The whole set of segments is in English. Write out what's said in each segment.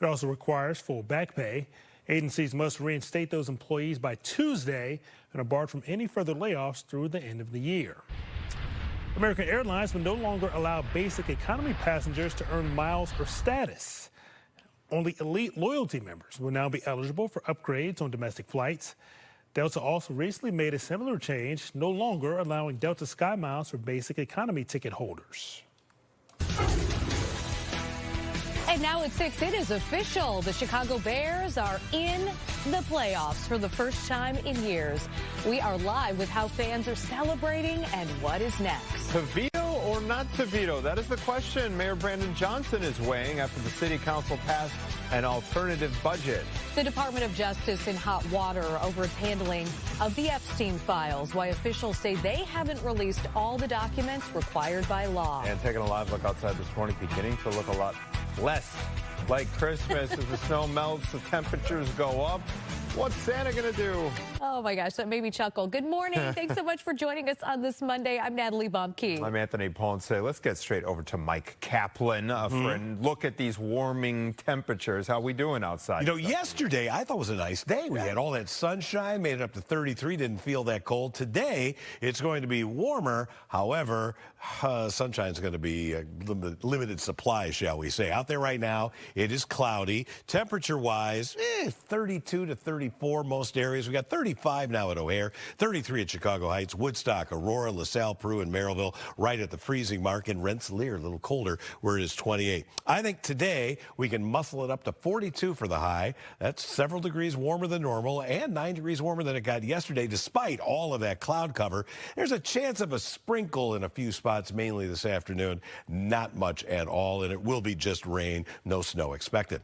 It also requires full back pay. Agencies must reinstate those employees by Tuesday and are barred from any further layoffs through the end of the year. American Airlines will no longer allow basic economy passengers to earn miles or status. Only elite loyalty members will now be eligible for upgrades on domestic flights. Delta also recently made a similar change, no longer allowing Delta SkyMiles for basic economy ticket holders. And now at 6, it is official. The Chicago Bears are in the playoffs for the first time in years. We are live with how fans are celebrating and what is next. To veto or not to veto? That is the question Mayor Brandon Johnson is weighing after the city council passed an alternative budget. The Department of Justice in hot water over its handling of the Epstein files, why officials say they haven't released all the documents required by law. And taking a live look outside this morning, beginning to look a lot less like Christmas as the snow melts, the temperatures go up. What's Santa gonna do? Oh my gosh, that made me chuckle. Good morning. Thanks so much for joining us on this Monday. I'm Natalie Baumke. I'm Anthony Ponce. Let's get straight over to Mike Kaplan for a look at these warming temperatures. How we doing outside? You know, yesterday I thought was a nice day. We had all that sunshine, made it up to 33, didn't feel that cold. Today it's going to be warmer. However, sunshine's going to be a limited supply, shall we say. Out there right now, it is cloudy. Temperature-wise, 32 to 34 most areas. We got 35 now at O'Hare, 33 at Chicago Heights, Woodstock, Aurora, LaSalle, Peru, and Merrillville, right at the freezing mark. In Rensselaer, a little colder, where it is 28. I think today we can muscle it up to 42 for the high. That's several degrees warmer than normal and 9 degrees warmer than it got yesterday, despite all of that cloud cover. There's a chance of a sprinkle in a few spots, mainly this afternoon. Not much at all, and it will be just rain, no snow expected.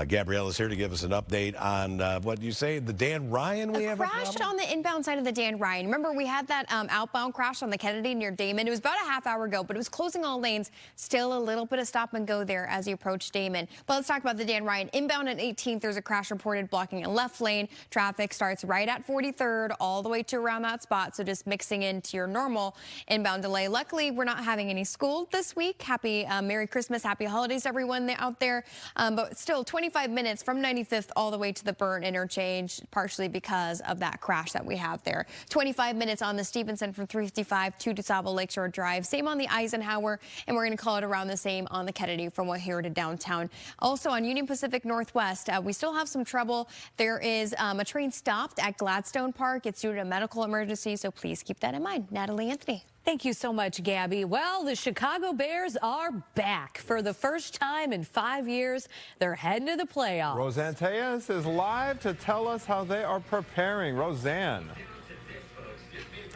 Gabrielle is here to give us an update on what you say, the Dan Ryan we have a crashed on the inbound side of the Dan Ryan. Remember, we had that outbound crash on the Kennedy near Damon. It was about a half hour ago, but it was closing all lanes. Still a little bit of stop and go there as you approach Damon. But let's talk about the Dan Ryan. Inbound at 18th, there's a crash reported blocking a left lane. Traffic starts right at 43rd all the way to around that spot, so just mixing into your normal inbound delay. Luckily, we're not having any school this week. Happy Merry Christmas, happy holidays, everyone out there. But still, 25 minutes from 95th all the way to the Burn interchange, partially because of that crash that we have there. 25 minutes on the Stevenson from 355 to DeSable Lakeshore Drive. Same on the Eisenhower, and we're going to call it around the same on the Kennedy from O'Hare to downtown. Also on Union Pacific Northwest, we still have some trouble. There is a train stopped at Gladstone Park. It's due to a medical emergency, so please keep that in mind. Natalie, Anthony. Thank you so much, Gabby. Well, the Chicago Bears are back. For the first time in 5 years, they're heading to the playoffs. Roseanne Tejas is live to tell us how they are preparing. Roseanne.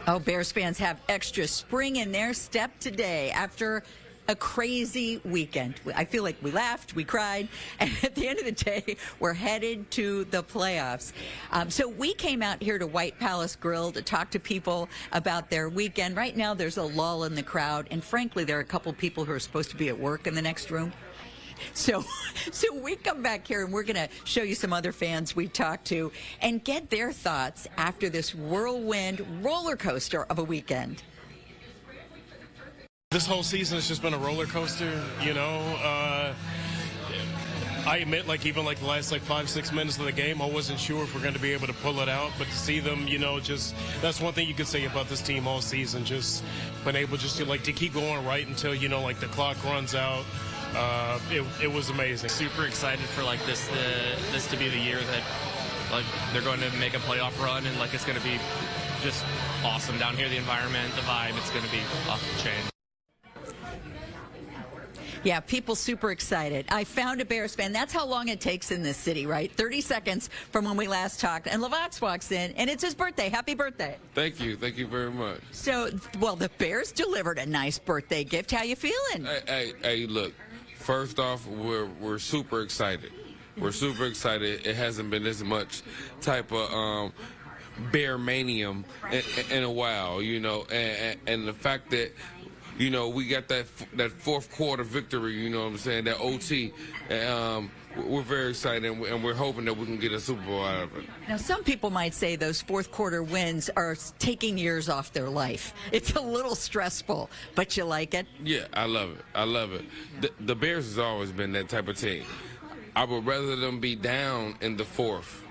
Oh, Bears fans have extra spring in their step today after a crazy weekend. I feel like we laughed, we cried, and at the end of the day, we're headed to the playoffs. So we came out here to White Palace Grill to talk to people about their weekend. Right now, there's a lull in the crowd, and frankly, there are a couple people who are supposed to be at work in the next room. So we come back here and we're going to show you some other fans we talked to and get their thoughts after this whirlwind roller coaster of a weekend. This whole season has just been a roller coaster, you know. I admit, even the last 5-6 minutes of the game, I wasn't sure if we're going to be able to pull it out. But to see them, just that's one thing you could say about this team all season. Just been able to keep going right until the clock runs out. It was amazing. Super excited for this to be the year that they're going to make a playoff run, and it's going to be just awesome down here. The environment, the vibe, it's going to be off the chain. Yeah, people super excited. I found a Bears fan. That's how long it takes in this city, right? 30 seconds from when we last talked. And Lavax walks in, and it's his birthday. Happy birthday. Thank you. Thank you very much. So, well, the Bears delivered a nice birthday gift. How you feeling? Hey, look, first off, we're super excited. We're super excited. It hasn't been this much type of Bear manium in a while, and the fact that we got that fourth quarter victory, what I'm saying, that OT. We're very excited, and we're hoping that we can get a Super Bowl out of it. Now, some people might say those fourth quarter wins are taking years off their life. It's a little stressful, but you like it? Yeah, I love it. I love it. The Bears has always been that type of team. I would rather them be down in the fourth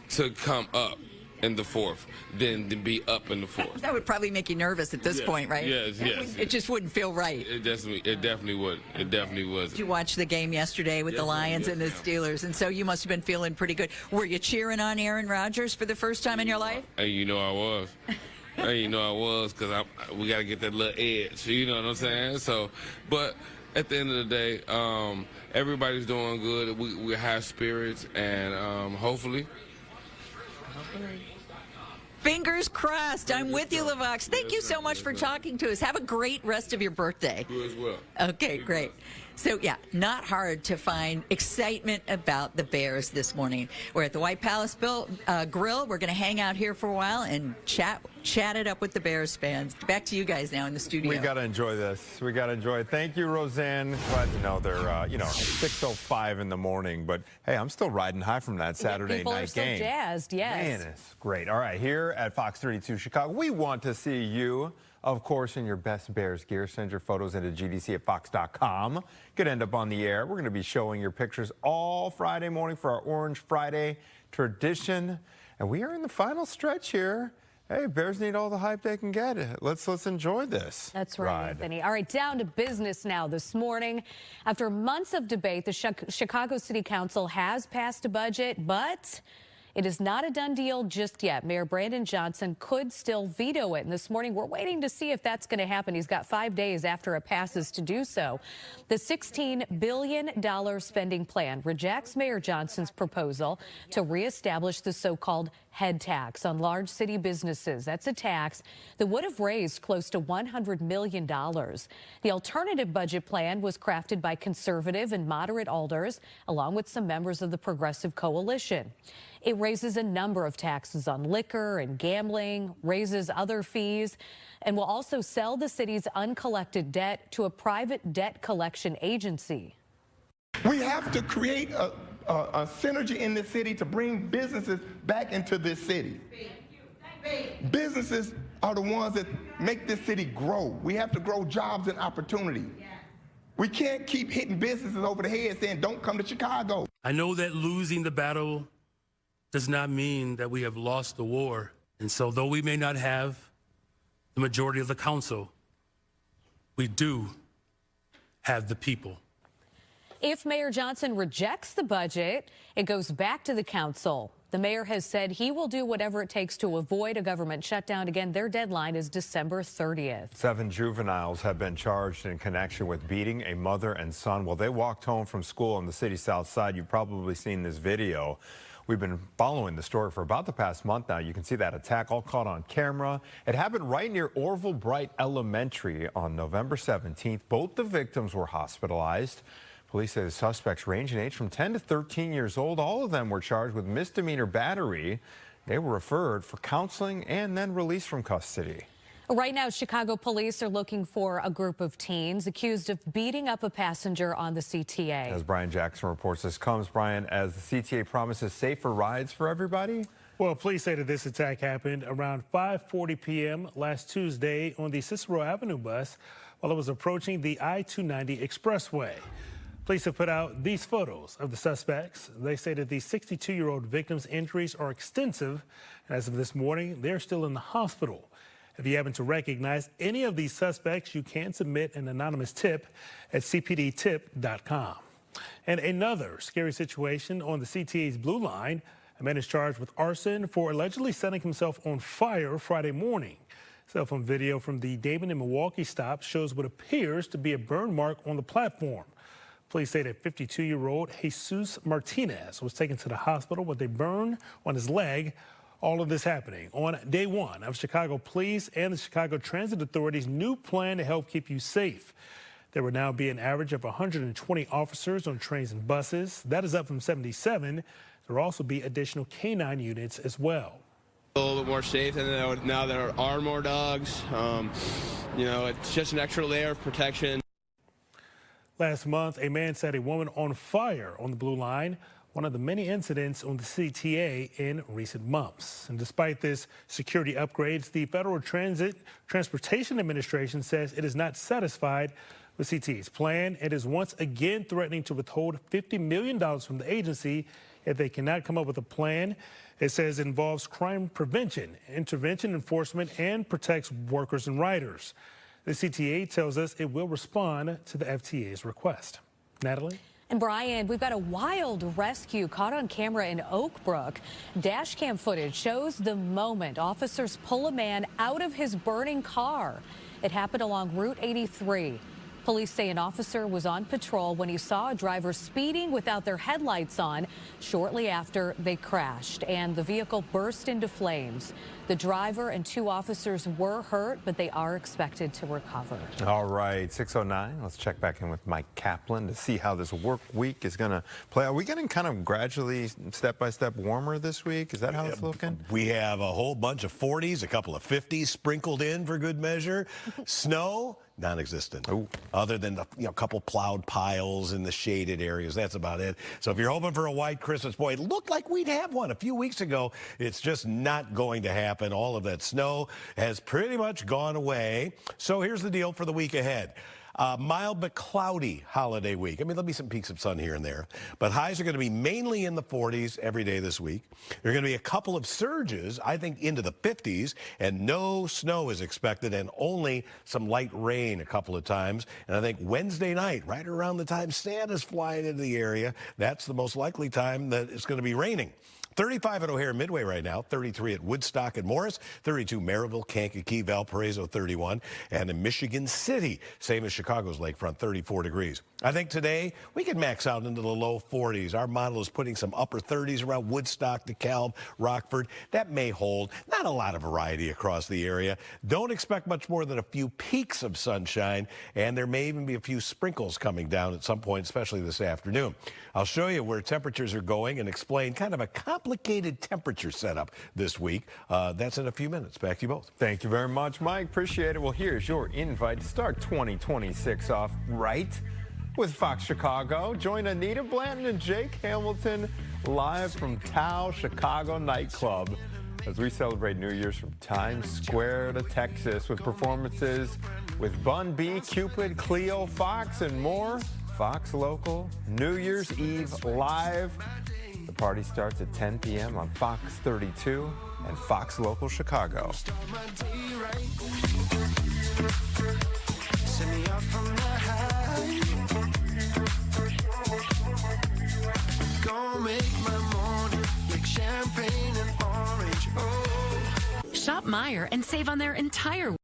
to come up in the fourth than to be up in the fourth. That would probably make you nervous at this point, right? Yes. It just wouldn't feel right. It definitely would. It definitely was. Did you watch the game yesterday with the Lions and the Steelers? And so you must have been feeling pretty good. Were you cheering on Aaron Rodgers for the first time in your life? Hey, you know I was. Because we got to get that little edge. You know what I'm saying? So, but at the end of the day, everybody's doing good. We have spirits, and hopefully. Fingers crossed. I'm with you, LaVox. Thank you so much for talking to us. Have a great rest of your birthday. You as well. Okay, great. So, yeah, not hard to find excitement about the Bears this morning. We're at the White Palace Grill. We're going to hang out here for a while and chat it up with the Bears fans. Back to you guys now in the studio. We got to enjoy this. We got to enjoy it. Thank you, Roseanne. Glad to know they're, 6:05 in the morning. But, hey, I'm still riding high from that Saturday People night are so game. jazzed, yes. Man, it's great. All right, here at Fox 32 Chicago, we want to see you, of course, in your best Bears gear. Send your photos into gdc@fox.com. Could end up on the air. We're going to be showing your pictures all Friday morning for our Orange Friday tradition. And we are in the final stretch here. Hey, Bears need all the hype they can get. Let's enjoy this. That's right, Anthony. All right, down to business now this morning. After months of debate, the Chicago City Council has passed a budget, but it is not a done deal just yet. Mayor Brandon Johnson could still veto it. And this morning, we're waiting to see if that's going to happen. He's got 5 days after it passes to do so. The $16 billion spending plan rejects Mayor Johnson's proposal to reestablish the so-called head tax on large city businesses. That's a tax that would have raised close to $100 million. The alternative budget plan was crafted by conservative and moderate alders, along with some members of the Progressive Coalition. It raises a number of taxes on liquor and gambling, raises other fees, and will also sell the city's uncollected debt to a private debt collection agency. We have to create a synergy in this city to bring businesses back into this city. Businesses are the ones that make this city grow. We have to grow jobs and opportunity. We can't keep hitting businesses over the head saying, don't come to Chicago. I know that losing the battle does not mean that we have lost the war. And so though we may not have the majority of the council, we do have the people. If Mayor Johnson rejects the budget, it goes back to the council. The mayor has said he will do whatever it takes to avoid a government shutdown. Again, their deadline is December 30th. 7 juveniles have been charged in connection with beating a mother and son while they walked home from school on the city's south side. You've probably seen this video. We've been following the story for about the past month now. You can see that attack all caught on camera. It happened right near Orville Bright Elementary on November 17th. Both the victims were hospitalized. Police say the suspects range in age from 10 to 13 years old. All of them were charged with misdemeanor battery. They were referred for counseling and then released from custody. Right now, Chicago police are looking for a group of teens accused of beating up a passenger on the CTA. As Brian Jackson reports, this comes, Brian, as the CTA promises safer rides for everybody. Well, police say that this attack happened around 5:40 p.m. last Tuesday on the Cicero Avenue bus while it was approaching the I-290 expressway. Police have put out these photos of the suspects. They say that the 62-year-old victim's injuries are extensive. And as of this morning, they're still in the hospital. If you happen to recognize any of these suspects, you can submit an anonymous tip at cpdtip.com. And another scary situation on the CTA's Blue Line. A man is charged with arson for allegedly setting himself on fire Friday morning. Cell phone video from the Damon and Milwaukee stop shows what appears to be a burn mark on the platform. Police say that 52-year-old Jesus Martinez was taken to the hospital with a burn on his leg. All of this happening on day one of Chicago Police and the Chicago Transit Authority's new plan to help keep you safe. There will now be an average of 120 officers on trains and buses. That is up from 77. There will also be additional K-9 units as well. A little bit more safe, and now there are more dogs. It's just an extra layer of protection. Last month, a man set a woman on fire on the Blue Line, one of the many incidents on the CTA in recent months. And despite this security upgrades, the Federal Transportation Administration says it is not satisfied with CTE's plan. It is once again threatening to withhold $50 million from the agency if they cannot come up with a plan. It says it involves crime prevention, intervention enforcement, and protects workers and riders. The CTA tells us it will respond to the FTA's request. Natalie? And Brian, we've got a wild rescue caught on camera in Oak Brook. Dash cam footage shows the moment officers pull a man out of his burning car. It happened along Route 83. Police say an officer was on patrol when he saw a driver speeding without their headlights on. Shortly after, they crashed and the vehicle burst into flames. The driver and 2 officers were hurt, but they are expected to recover. All right, 6:09. Let's check back in with Mike Kaplan to see how this work week is going to play. Are we getting kind of gradually, step-by-step warmer this week? Is that how it's looking? We have a whole bunch of 40s, a couple of 50s sprinkled in for good measure. Snow, non-existent. Ooh. Other than a couple plowed piles in the shaded areas. That's about it. So if you're hoping for a white Christmas, boy, it looked like we'd have one a few weeks ago. It's just not going to happen. All of that snow has pretty much gone away. So here's the deal for the week ahead. Mild but cloudy holiday week. I mean, there'll be some peaks of sun here and there, but highs are going to be mainly in the 40s every day this week. There are going to be a couple of surges, I think, into the 50s, and no snow is expected, and only some light rain a couple of times. And I think Wednesday night, right around the time Santa's flying into the area, that's the most likely time that it's going to be raining. 35 at O'Hare Midway right now, 33 at Woodstock and Morris, 32 Maryville, Kankakee, Valparaiso, 31, and in Michigan City, same as Chicago's lakefront, 34 degrees. I think today we can max out into the low 40s. Our model is putting some upper 30s around Woodstock, DeKalb, Rockford. That may hold. Not a lot of variety across the area. Don't expect much more than a few peaks of sunshine, and there may even be a few sprinkles coming down at some point, especially this afternoon. I'll show you where temperatures are going and explain kind of a complicated temperature setup this week. That's in a few minutes. Back to you both. Thank you very much, Mike. Appreciate it. Well, here's your invite to start 2026 off right with Fox Chicago. Join Anita Blanton and Jake Hamilton live from Tao Chicago Nightclub as we celebrate New Year's from Times Square to Texas with performances with Bun B, Cupid, Cleo, Fox, and more. Fox Local, New Year's Eve live. The party starts at 10 p.m. on Fox 32 and Fox Local Chicago. Shop Meijer and save on their entire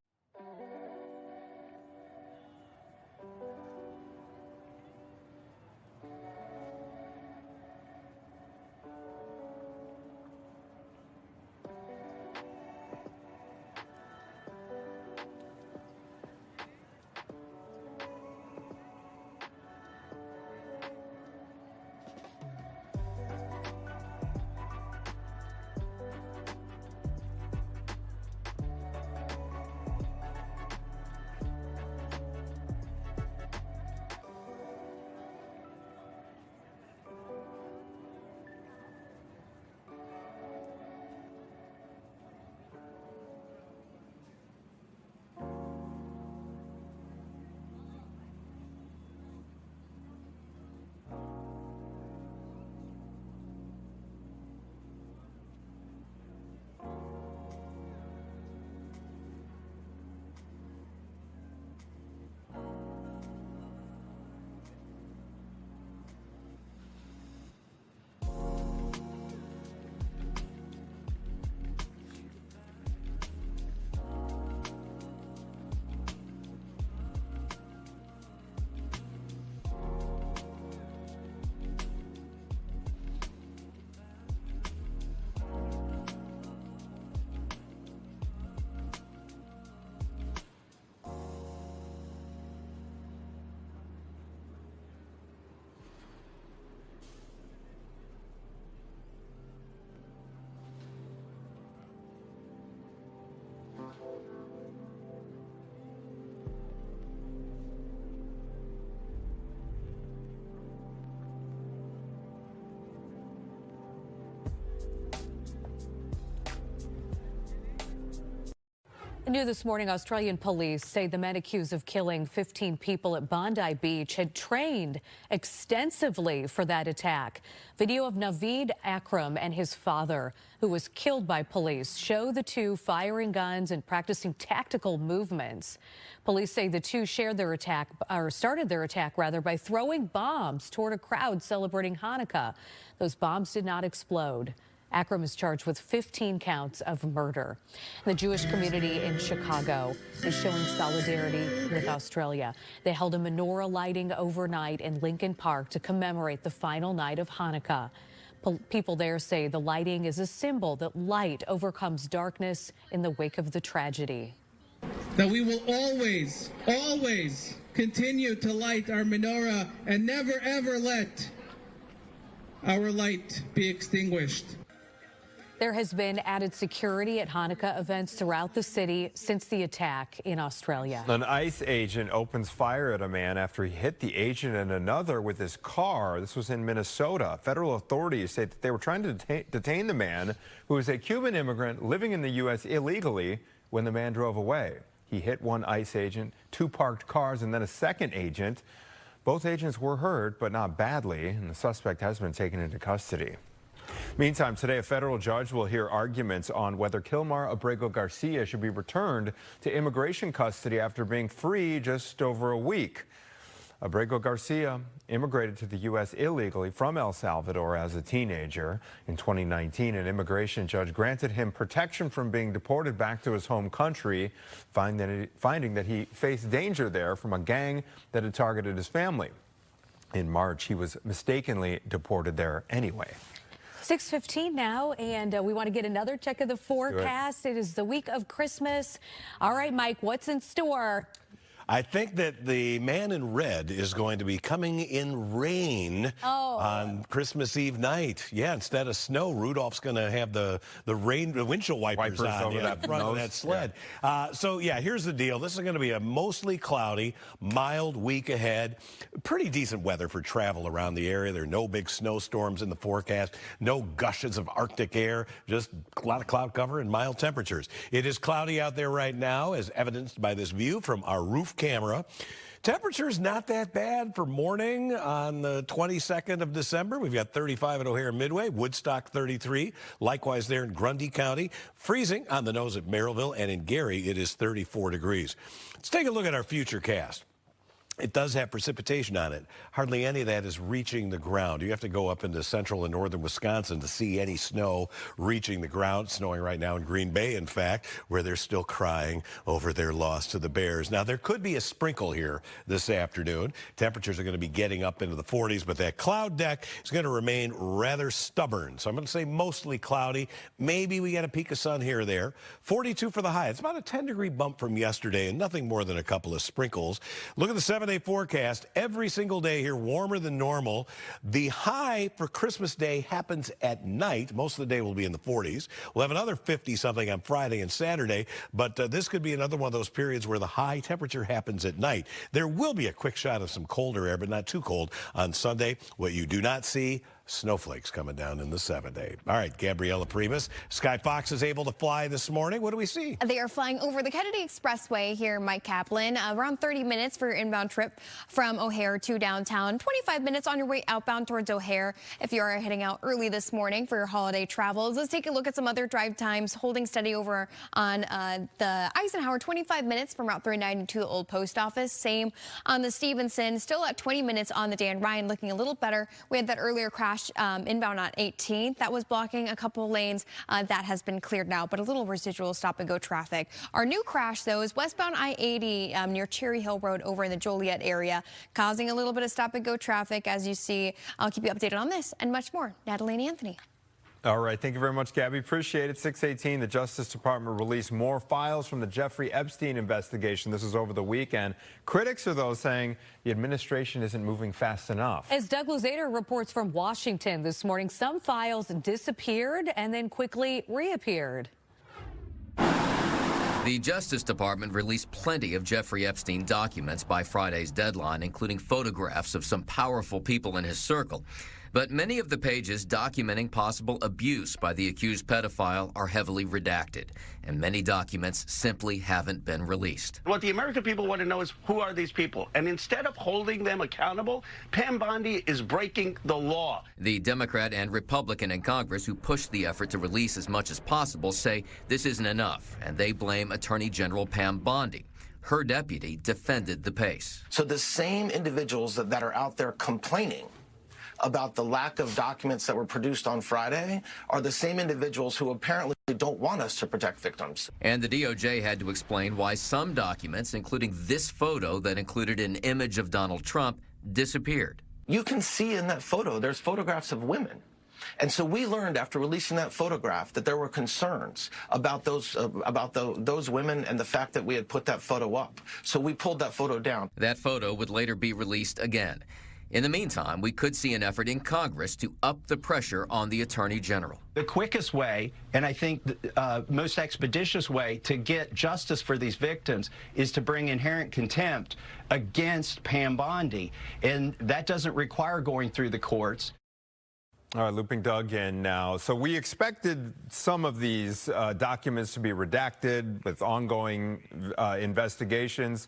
New this morning, Australian police say the men accused of killing 15 people at Bondi Beach had trained extensively for that attack. Video of Naveed Akram and his father, who was killed by police, show the two firing guns and practicing tactical movements. Police say the two started their attack by throwing bombs toward a crowd celebrating Hanukkah. Those bombs did not explode. Akram is charged with 15 counts of murder. The Jewish community in Chicago is showing solidarity with Australia. They held a menorah lighting overnight in Lincoln Park to commemorate the final night of Hanukkah. People there say the lighting is a symbol that light overcomes darkness in the wake of the tragedy. That we will always, always continue to light our menorah and never, ever let our light be extinguished. There has been added security at Hanukkah events throughout the city since the attack in Australia. An ICE agent opens fire at a man after he hit the agent and another with his car. This was in Minnesota. Federal authorities say that they were trying to detain the man, who is a Cuban immigrant living in the U.S. illegally, when the man drove away. He hit one ICE agent, two parked cars, and then a second agent. Both agents were hurt, but not badly, and the suspect has been taken into custody. Meantime, today a federal judge will hear arguments on whether Kilmar Abrego Garcia should be returned to immigration custody after being free just over a week. Abrego Garcia immigrated to the U.S. illegally from El Salvador as a teenager. In 2019, an immigration judge granted him protection from being deported back to his home country, finding that he faced danger there from a gang that had targeted his family. In March, he was mistakenly deported there anyway. 6:15 now, and we want to get another check of the forecast. It is the week of Christmas. All right, Mike, what's in store? I think that the man in red is going to be coming in rain on Christmas Eve night. Yeah, instead of snow, Rudolph's going to have the windshield wipers on over that front of that sled. Yeah. So, yeah, here's the deal. This is going to be a mostly cloudy, mild week ahead. Pretty decent weather for travel around the area. There are no big snowstorms in the forecast, no gushes of Arctic air, just a lot of cloud cover and mild temperatures. It is cloudy out there right now, as evidenced by this view from our roof camera. Temperature's not that bad for morning on the 22nd of December. We've got 35 at O'Hare Midway, Woodstock 33, likewise there in Grundy County. Freezing on the nose at Merrillville, and in Gary it is 34 degrees. Let's take a look at our future cast. It does have precipitation on it. Hardly any of that is reaching the ground. You have to go up into central and northern Wisconsin to see any snow reaching the ground. Snowing right now in Green Bay, in fact, where they're still crying over their loss to the Bears. Now, there could be a sprinkle here this afternoon. Temperatures are going to be getting up into the 40s, but that cloud deck is going to remain rather stubborn. So I'm going to say mostly cloudy. Maybe we get a peak of sun here or there. 42 for the high. It's about a 10-degree bump from yesterday and nothing more than a couple of sprinkles. Look at the 7-day forecast. Every single day here warmer than normal. The high for Christmas Day happens at night. Most of the day will be in the 40s. We'll have another 50-something on Friday and Saturday, but this could be another one of those periods where the high temperature happens at night. There will be a quick shot of some colder air, but not too cold on Sunday. What you do not see, snowflakes coming down in the 7-day. All right, Gabriella Primus. Sky Fox is able to fly this morning. What do we see? They are flying over the Kennedy Expressway here, Mike Kaplan. Around 30 minutes for your inbound trip from O'Hare to downtown. 25 minutes on your way outbound towards O'Hare if you are heading out early this morning for your holiday travels. Let's take a look at some other drive times. Holding steady over on the Eisenhower, 25 minutes from Route 390 to the Old Post Office. Same on the Stevenson. Still at 20 minutes on the Dan Ryan, looking a little better. We had that earlier crash inbound on 18th. That was blocking a couple lanes. That has been cleared now, but a little residual stop-and-go traffic. Our new crash, though, is westbound I-80 near Cherry Hill Road over in the Joliet area, causing a little bit of stop-and-go traffic, as you see. I'll keep you updated on this and much more. Natalie and Anthony. All right. Thank you very much, Gabby. Appreciate it. 6:18, the Justice Department released more files from the Jeffrey Epstein investigation. This is over the weekend. Critics are, though, saying the administration isn't moving fast enough. As Doug Luzader reports from Washington this morning, some files disappeared and then quickly reappeared. The Justice Department released plenty of Jeffrey Epstein documents by Friday's deadline, including photographs of some powerful people in his circle. But many of the pages documenting possible abuse by the accused pedophile are heavily redacted, and many documents simply haven't been released. What the American people want to know is, who are these people? And instead of holding them accountable, Pam Bondi is breaking the law. The Democrat and Republican in Congress who pushed the effort to release as much as possible say this isn't enough, and they blame Attorney General Pam Bondi. Her deputy defended the pace. So the same individuals that are out there complaining about the lack of documents that were produced on Friday are the same individuals who apparently don't want us to protect victims. And the DOJ had to explain why some documents, including this photo that included an image of Donald Trump, disappeared. You can see in that photo, there's photographs of women. And so we learned after releasing that photograph that there were concerns about those women and the fact that we had put that photo up. So we pulled that photo down. That photo would later be released again. In the meantime, we could see an effort in Congress to up the pressure on the Attorney General. The quickest way, and I think the most expeditious way to get justice for these victims is to bring inherent contempt against Pam Bondi. And that doesn't require going through the courts. All right, looping Doug in now. So we expected some of these documents to be redacted with ongoing investigations.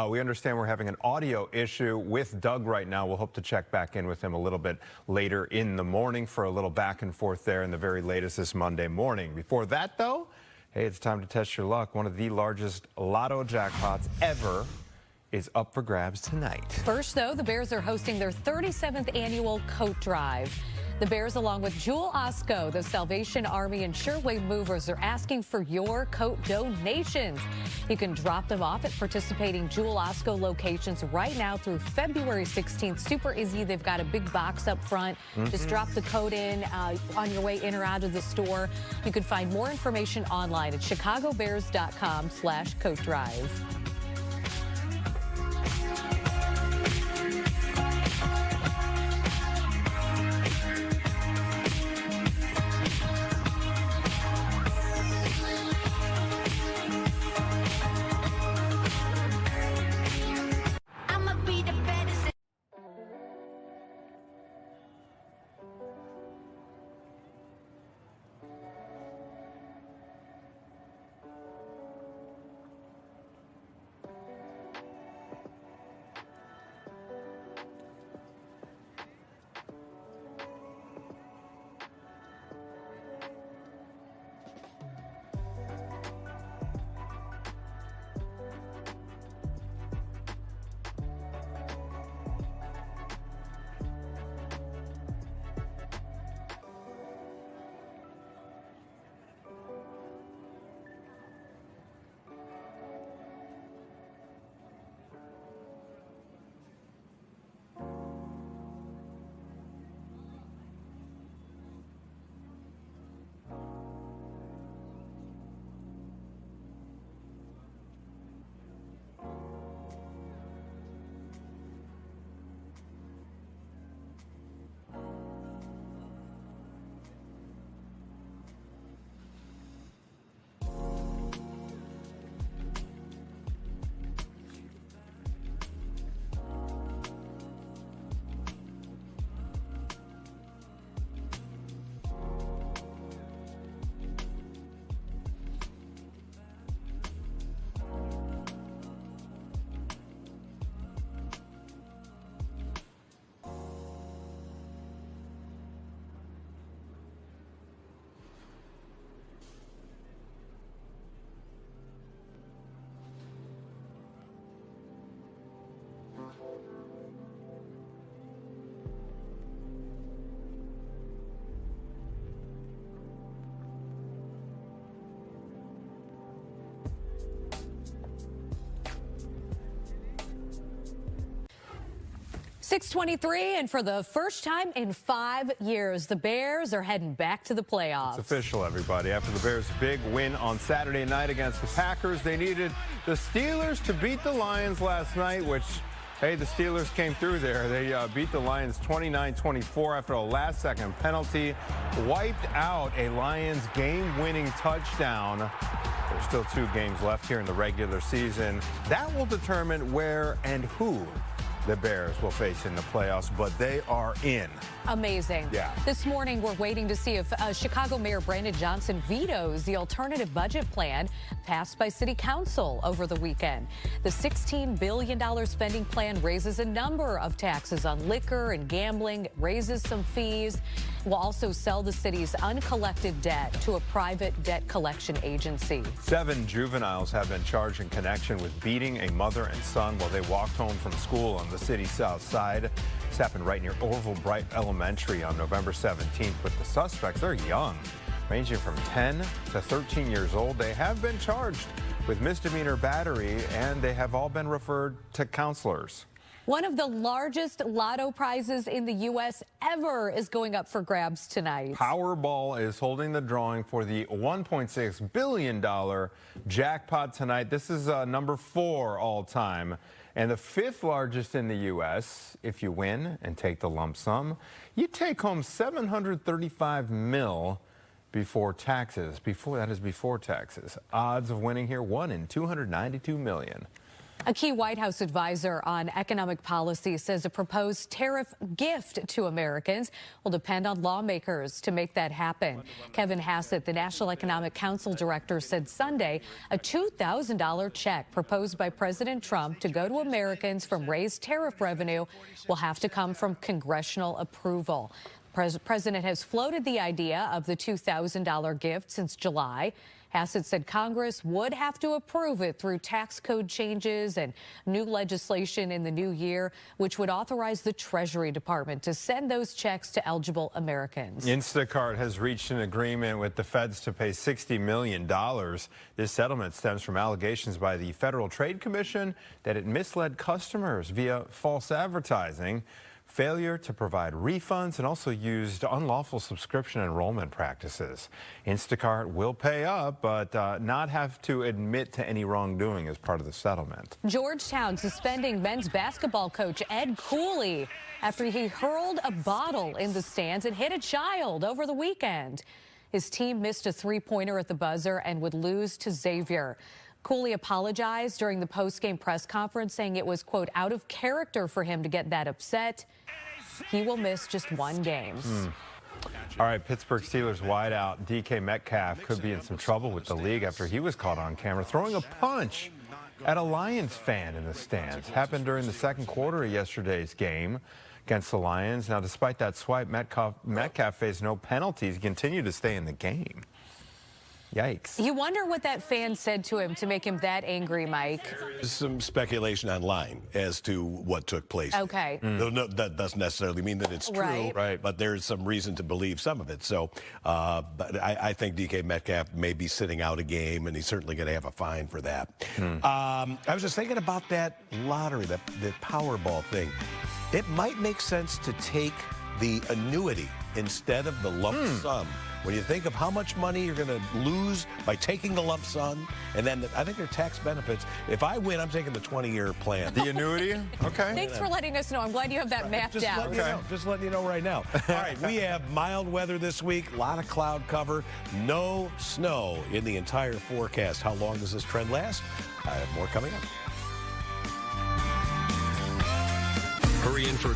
We understand we're having an audio issue with Doug right now. We'll hope to check back in with him a little bit later in the morning for a little back and forth there in the very latest this Monday morning. Before that, though, hey, it's time to test your luck. One of the largest lotto jackpots ever is up for grabs tonight. First, though, the Bears are hosting their 37th annual coat drive. The Bears, along with Jewel Osco, the Salvation Army, and Sherway Movers, are asking for your coat donations. You can drop them off at participating Jewel Osco locations right now through February 16th. Super easy. They've got a big box up front. Just drop the coat in on your way in or out of the store. You can find more information online at chicagobears.com/coat drive. .623, and for the first time in 5 years, the Bears are heading back to the playoffs. It's official, everybody. After the Bears' big win on Saturday night against the Packers, they needed the Steelers to beat the Lions last night, which, hey, the Steelers came through there. They beat the Lions 29-24 after a last-second penalty, wiped out a Lions game-winning touchdown. There's still 2 games left here in the regular season. That will determine where and who the Bears will face in the playoffs, but they are in. Amazing. Yeah. This morning, we're waiting to see if Chicago Mayor Brandon Johnson vetoes the alternative budget plan passed by City Council over the weekend. The $16 billion spending plan raises a number of taxes on liquor and gambling, raises some fees, will also sell the city's uncollected debt to a private debt collection agency. 7 juveniles have been charged in connection with beating a mother and son while they walked home from school on the city's south side. This happened right near Orville Bright Elementary on November 17th. But the suspects, they're young, ranging from 10 to 13 years old. They have been charged with misdemeanor battery, and they have all been referred to counselors. One of the largest lotto prizes in the U.S. ever is going up for grabs tonight. Powerball is holding the drawing for the $1.6 billion jackpot tonight. This is number 4 all time and the 5th largest in the U.S. If you win and take the lump sum, you take home $735 million before taxes. Before taxes. Odds of winning here, 1 in 292 million. A key White House advisor on economic policy says a proposed tariff gift to Americans will depend on lawmakers to make that happen. Kevin Hassett, the National Economic Council director, said Sunday a $2,000 check proposed by President Trump to go to Americans from raised tariff revenue will have to come from congressional approval. The president has floated the idea of the $2,000 gift since July. Hassett said Congress would have to approve it through tax code changes and new legislation in the new year, which would authorize the Treasury Department to send those checks to eligible Americans. Instacart has reached an agreement with the feds to pay $60 million. This settlement stems from allegations by the Federal Trade Commission that it misled customers via false advertising, failure to provide refunds, and also used unlawful subscription enrollment practices. Instacart will pay up, but not have to admit to any wrongdoing as part of the settlement. Georgetown suspending men's basketball coach Ed Cooley after he hurled a bottle in the stands and hit a child over the weekend. His team missed a three-pointer at the buzzer and would lose to Xavier. Cooley apologized during the post-game press conference, saying it was, quote, out of character for him to get that upset. He will miss just 1 game. All right, Pittsburgh Steelers wideout DK Metcalf could be in some trouble with the league after he was caught on camera throwing a punch at a Lions fan in the stands. Happened during the second quarter of yesterday's game against the Lions. Now, despite that swipe, Metcalf faced no penalties. He continued to stay in the game. Yikes. You wonder what that fan said to him to make him that angry, Mike. There's some speculation online as to what took place. Okay. No, that doesn't necessarily mean that it's true, Right. But there's some reason to believe some of it. So but I think DK Metcalf may be sitting out a game, and he's certainly going to have a fine for that. I was just thinking about that lottery, the Powerball thing. It might make sense to take the annuity instead of the lump sum. When you think of how much money you're going to lose by taking the lump sum, and then I think there are tax benefits. If I win, I'm taking the 20-year plan. The annuity? Okay. Thanks for letting us know. I'm glad you have that mapped out. Just letting you know right now. All right, we have mild weather this week, a lot of cloud cover, no snow in the entire forecast. How long does this trend last? I have more coming up. Hurry in for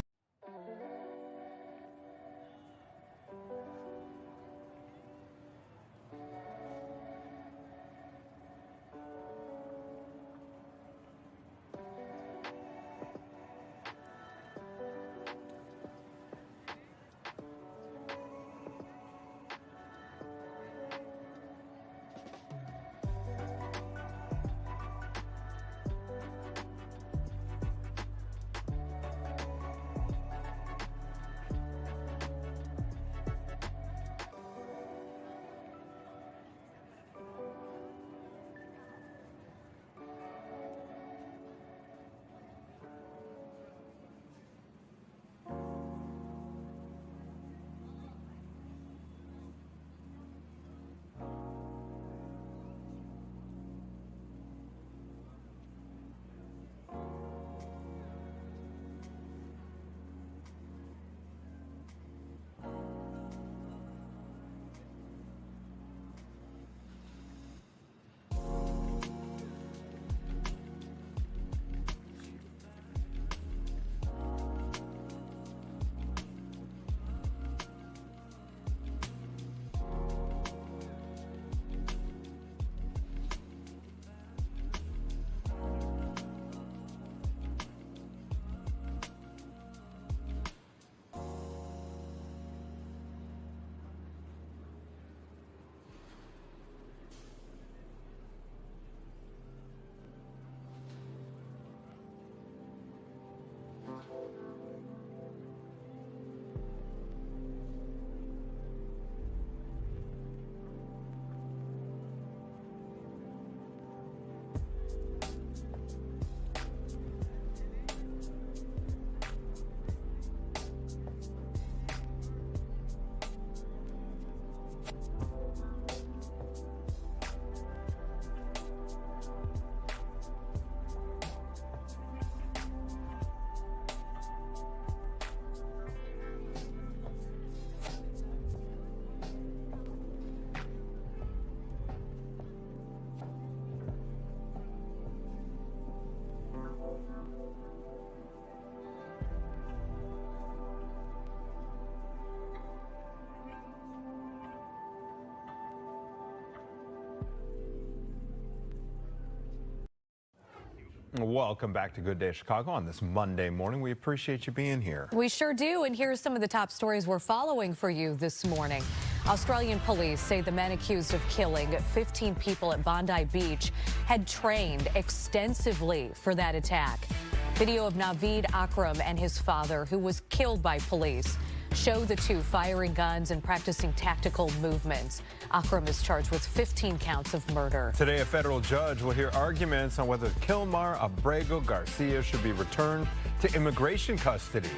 Welcome back to Good Day Chicago on this Monday morning. We appreciate you being here. We sure do. And here's some of the top stories we're following for you this morning. Australian police say the men accused of killing 15 people at Bondi Beach had trained extensively for that attack. Video of Naveed Akram and his father, who was killed by police, show the two firing guns and practicing tactical movements. Akram is charged with 15 counts of murder. Today, a federal judge will hear arguments on whether Kilmar Abrego Garcia should be returned to immigration custody.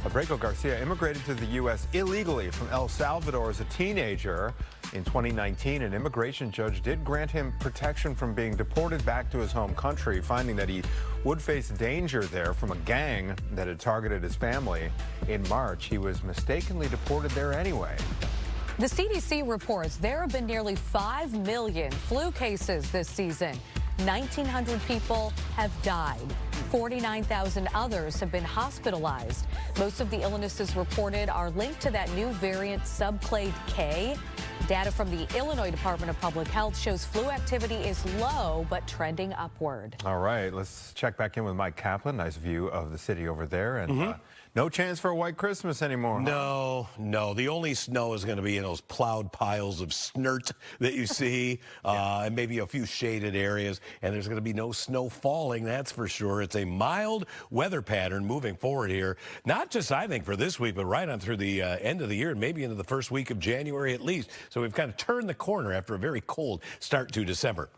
Abrego Garcia immigrated to the U.S. illegally from El Salvador as a teenager. In 2019, an immigration judge did grant him protection from being deported back to his home country, finding that he would face danger there from a gang that had targeted his family. In March, he was mistakenly deported there anyway. The CDC reports there have been nearly 5 million flu cases this season. 1,900 people have died. 49,000 others have been hospitalized. Most of the illnesses reported are linked to that new variant subclade K. Data from the Illinois Department of Public Health shows flu activity is low but trending upward. All right, let's check back in with Mike Kaplan. Nice view of the city over there. And no chance for a white Christmas anymore. No, no. The only snow is going to be in those plowed piles of snert that you see, and maybe a few shaded areas. And there's going to be no snow falling, that's for sure. It's a mild weather pattern moving forward here. Not just, I think, for this week, but right on through the end of the year and maybe into the first week of January at least. So we've kind of turned the corner after a very cold start to December.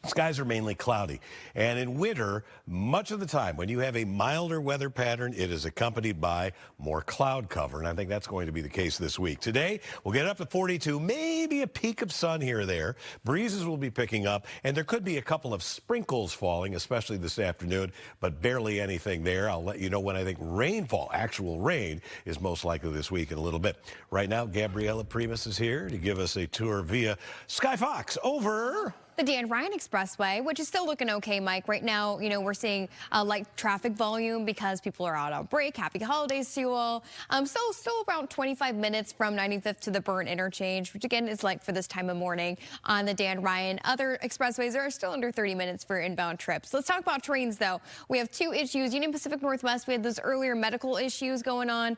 Skies are mainly cloudy, and in winter, much of the time, when you have a milder weather pattern, it is accompanied by more cloud cover, and I think that's going to be the case this week. Today, we'll get up to 42, maybe a peak of sun here or there. Breezes will be picking up, and there could be a couple of sprinkles falling, especially this afternoon, but barely anything there. I'll let you know when I think rainfall, actual rain, is most likely this week in a little bit. Right now, Gabriella Primus is here to give us a tour via Sky Fox over the Dan Ryan Expressway, which is still looking okay, Mike. Right now, you know, we're seeing light traffic volume because people are out on break. Happy holidays to you all. So still around 25 minutes from 95th to the Burn interchange, which again is like for this time of morning on the Dan Ryan. Other expressways are still under 30 minutes for inbound trips. Let's talk about trains, though. We have two issues. Union Pacific Northwest, we had those earlier medical issues going on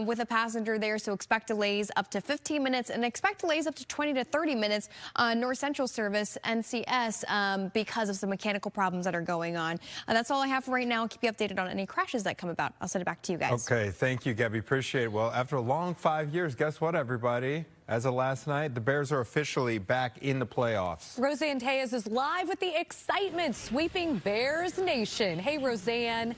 with a passenger there, so expect delays up to 15 minutes and expect delays up to 20 to 30 minutes on North Central service and NCS because of some mechanical problems that are going on. That's all I have for right now. I'll keep you updated on any crashes that come about. I'll send it back to you guys. Okay, thank you, Gabby. Appreciate it. Well, after a long 5 years, guess what, everybody? As of last night, the Bears are officially back in the playoffs. Roseanne Tejas is live with the excitement sweeping Bears Nation. Hey, Roseanne.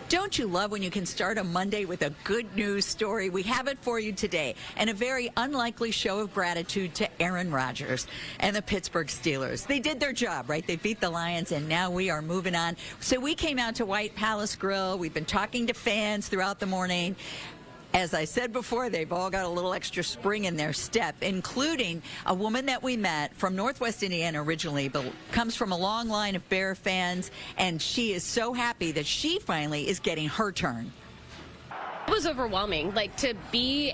Don't you love when you can start a Monday with a good news story? We have it for you today, and a very unlikely show of gratitude to Aaron Rodgers and the Pittsburgh Steelers. They did their job, right? They beat the Lions, and now we are moving on. So we came out to White Palace Grill. We've been talking to fans throughout the morning. As I said before, they've all got a little extra spring in their step, including a woman that we met from Northwest Indiana originally, but comes from a long line of Bear fans, and she is so happy that she finally is getting her turn. It was overwhelming, like to be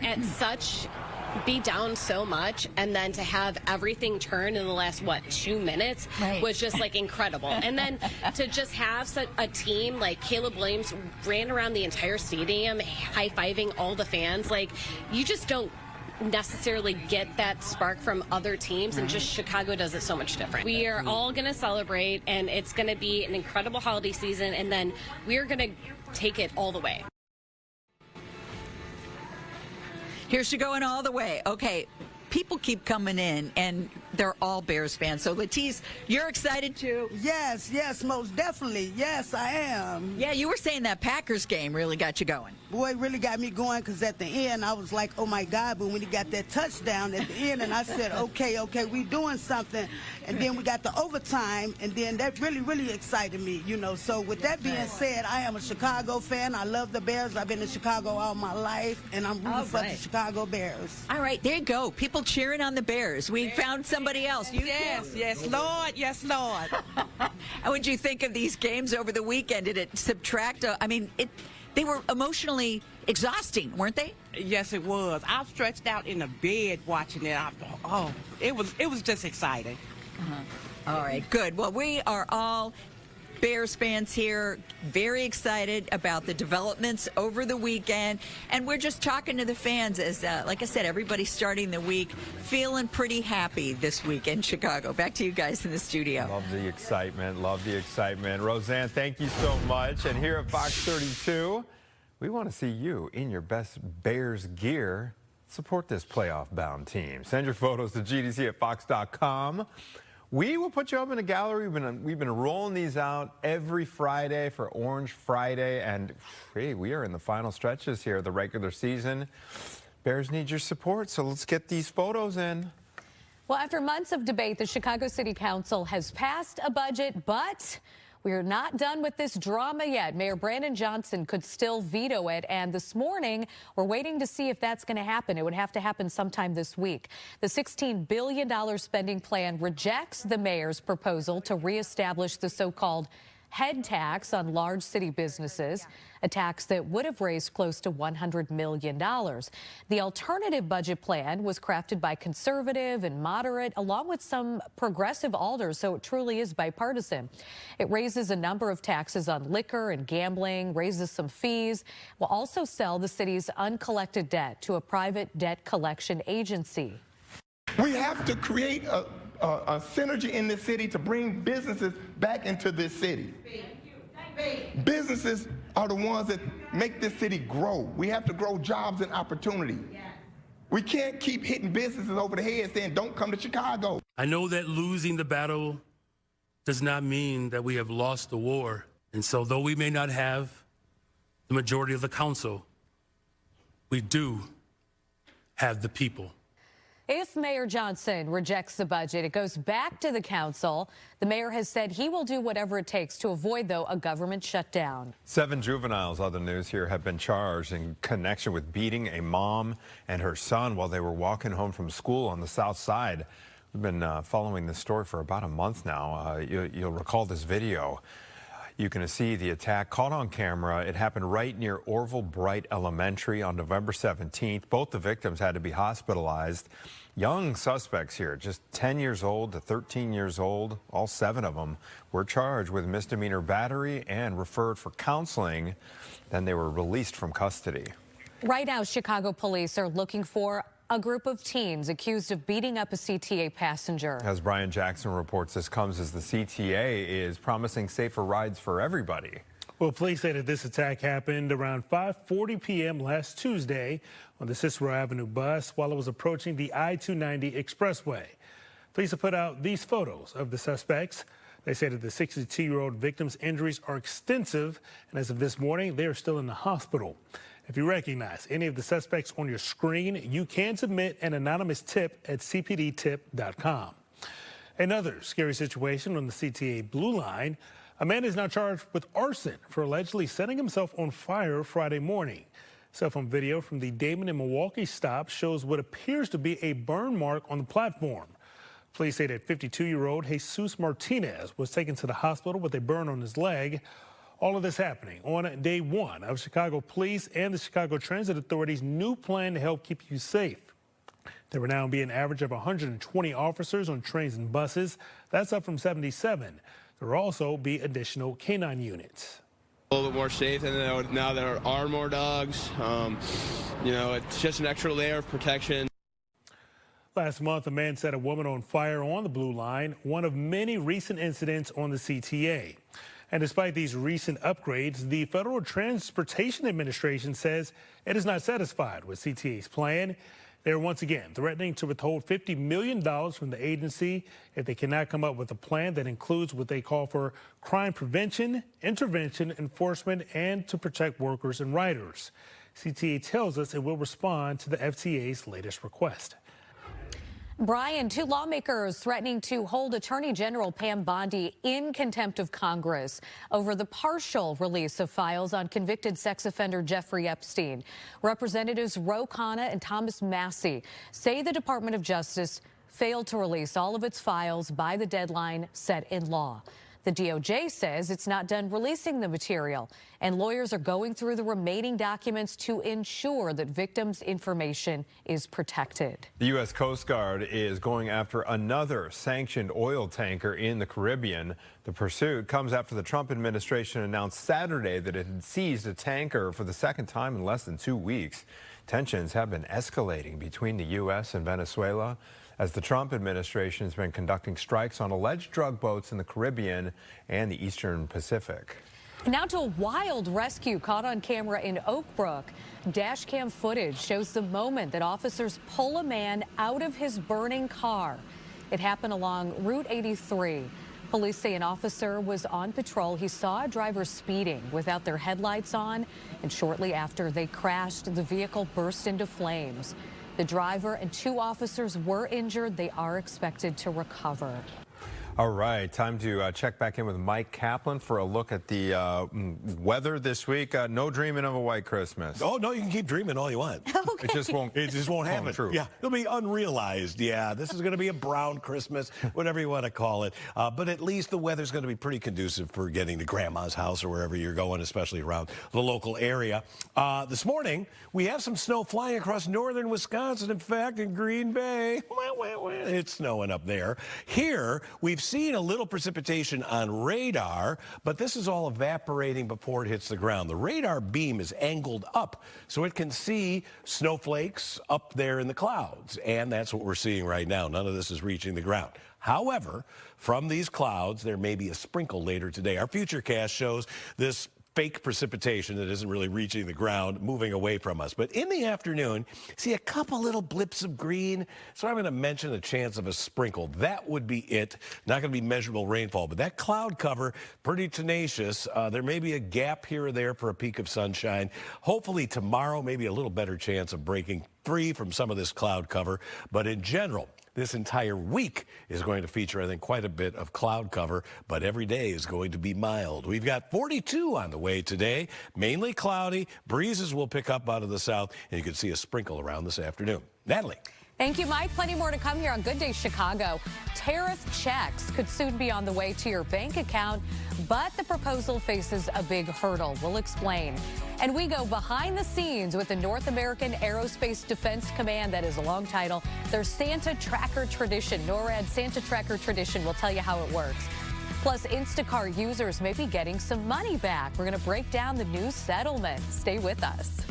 down so much and then to have everything turn in the last 2 minutes was just like incredible. And then to just have a team like Caleb Williams ran around the entire stadium high-fiving all the fans, like you just don't necessarily get that spark from other teams, and just Chicago does it so much different. We are all going to celebrate, and it's going to be an incredible holiday season, and then we're going to take it all the way. Here's to going all the way. Okay, people keep coming in, and they're all Bears fans. So, Latisse, you're excited too? Yes, most definitely. Yes, I am. Yeah, you were saying that Packers game really got you going. Boy, it really got me going, because at the end, I was like, oh, my God. But when he got that touchdown at the end, and I said, okay, we doing something. And then we got the overtime, and then that really excited me, you know. So with that being said, I am a Chicago fan. I love the Bears. I've been in Chicago all my life, and I'm rooting for the Chicago Bears. All right, there you go. People cheering on the Bears. We found somebody else. Yes, Lord. Yes, Lord. How would you think of these games over the weekend? Did it subtract? They were emotionally exhausting, weren't they? Yes, it was. I was stretched out in the bed watching it. It was just exciting. All right, good. Well, we are all Bears fans here, very excited about the developments over the weekend. And we're just talking to the fans as, like I said, everybody's starting the week feeling pretty happy this week in Chicago. Back to you guys in the studio. Love the excitement. Love the excitement. Roseanne, thank you so much. And here at Fox 32, we want to see you in your best Bears gear. Support this playoff-bound team. Send your photos to gdc@fox.com. We will put you up in a gallery. We've been rolling these out every Friday for Orange Friday, and hey, we are in the final stretches here of the regular season. Bears need your support, so let's get these photos in. Well, after months of debate, the Chicago City Council has passed a budget, but we are not done with this drama yet. Mayor Brandon Johnson could still veto it, and this morning we're waiting to see if that's going to happen. It would have to happen sometime this week. The $16 billion spending plan rejects the mayor's proposal to reestablish the so-called head tax on large city businesses, a tax that would have raised close to $100 million. The alternative budget plan was crafted by conservative and moderate, along with some progressive alders, so it truly is bipartisan. It raises a number of taxes on liquor and gambling, raises some fees, will also sell the city's uncollected debt to a private debt collection agency. We have to create a synergy in this city to bring businesses back into this city. Businesses are the ones that make this city grow. We have to grow jobs and opportunity. We can't keep hitting businesses over the head saying, don't come to Chicago. I know that losing the battle does not mean that we have lost the war. And so though we may not have the majority of the council, we do have the people. If Mayor Johnson rejects the budget, it goes back to the council. The mayor has said he will do whatever it takes to avoid, though, a government shutdown. 7 juveniles, other news here, have been charged in connection with beating a mom and her son while they were walking home from school on the south side. We've been following this story for about a month now. You'll recall this video. You can see the attack caught on camera. It happened right near Orville Bright Elementary on November 17th. Both the victims had to be hospitalized. Young suspects here, just 10 years old to 13 years old. All 7 of them were charged with misdemeanor battery and referred for counseling. Then they were released from custody. Right now, Chicago police are looking for a group of teens accused of beating up a CTA passenger. As Brian Jackson reports, this comes as the CTA is promising safer rides for everybody. Well, police say that this attack happened around 5:40 p.m. last Tuesday on the Cicero Avenue bus while it was approaching the I-290 expressway. Police have put out these photos of the suspects. They say that the 62-year-old victim's injuries are extensive, and as of this morning, they are still in the hospital. If you recognize any of the suspects on your screen, you can submit an anonymous tip at cpdtip.com. Another scary situation on the CTA Blue Line. A man is now charged with arson for allegedly setting himself on fire Friday morning. Cell phone video from the Damon and Milwaukee stop shows what appears to be a burn mark on the platform. Police say that 52-year-old Jesus Martinez was taken to the hospital with a burn on his leg. All of this happening on day 1 of Chicago Police and the Chicago Transit Authority's new plan to help keep you safe. There will now be an average of 120 officers on trains and buses. That's up from 77. There will also be additional canine units. A little bit more safe, and now there are more dogs. You know, it's just an extra layer of protection. Last month, a man set a woman on fire on the Blue Line, one of many recent incidents on the CTA. And despite these recent upgrades, the Federal Transportation Administration says it is not satisfied with CTA's plan. They're once again threatening to withhold $50 million from the agency if they cannot come up with a plan that includes what they call for crime prevention, intervention, enforcement, and to protect workers and riders. CTA tells us it will respond to the FTA's latest request. Brian, 2 lawmakers threatening to hold Attorney General Pam Bondi in contempt of Congress over the partial release of files on convicted sex offender Jeffrey Epstein. Representatives Ro Khanna and Thomas Massey say the Department of Justice failed to release all of its files by the deadline set in law. The DOJ says it's not done releasing the material, and lawyers are going through the remaining documents to ensure that victims' information is protected. The U.S. Coast Guard is going after another sanctioned oil tanker in the Caribbean. The pursuit comes after the Trump administration announced Saturday that it had seized a tanker for the second time in less than 2 weeks. Tensions have been escalating between the U.S. and Venezuela as the Trump administration has been conducting strikes on alleged drug boats in the Caribbean and the Eastern Pacific. Now to a wild rescue caught on camera in Oak Brook. Dash cam footage shows the moment that officers pull a man out of his burning car. It happened along Route 83. Police say an officer was on patrol. He saw a driver speeding without their headlights on, and shortly after they crashed, the vehicle burst into flames. The driver and 2 officers were injured. They are expected to recover. All right, time to check back in with Mike Kaplan for a look at the weather this week. No dreaming of a white Christmas. Oh, no, you can keep dreaming all you want. Okay. It just won't happen. true. Yeah, it'll be unrealized. Yeah, this is going to be a brown Christmas, whatever you want to call it. But at least the weather's going to be pretty conducive for getting to Grandma's house or wherever you're going, especially around the local area. This morning, we have some snow flying across northern Wisconsin. In fact, in Green Bay, it's snowing up there. Here, we've seen a little precipitation on radar, but this is all evaporating before it hits the ground. The radar beam is angled up, so it can see snowflakes up there in the clouds, and that's what we're seeing right now. None of this is reaching the ground. However, from these clouds, there may be a sprinkle later today. Our futurecast shows this fake precipitation that isn't really reaching the ground, moving away from us. But in the afternoon, see a couple little blips of green. So I'm going to mention a chance of a sprinkle. That would be it. Not going to be measurable rainfall, but that cloud cover, pretty tenacious. There may be a gap here or there for a peak of sunshine. Hopefully tomorrow, maybe a little better chance of breaking free from some of this cloud cover. But in general, this entire week is going to feature, I think, quite a bit of cloud cover, but every day is going to be mild. We've got 42 on the way today, mainly cloudy. Breezes will pick up out of the south, and you can see a sprinkle around this afternoon. Natalie. Thank you, Mike. Plenty more to come here on Good Day Chicago. Tariff checks could soon be on the way to your bank account, but the proposal faces a big hurdle. We'll explain. And we go behind the scenes with the North American Aerospace Defense Command. That is a long title. Their Santa Tracker Tradition. NORAD Santa Tracker Tradition. We'll tell you how it works. Plus, Instacart users may be getting some money back. We're going to break down the new settlement. Stay with us.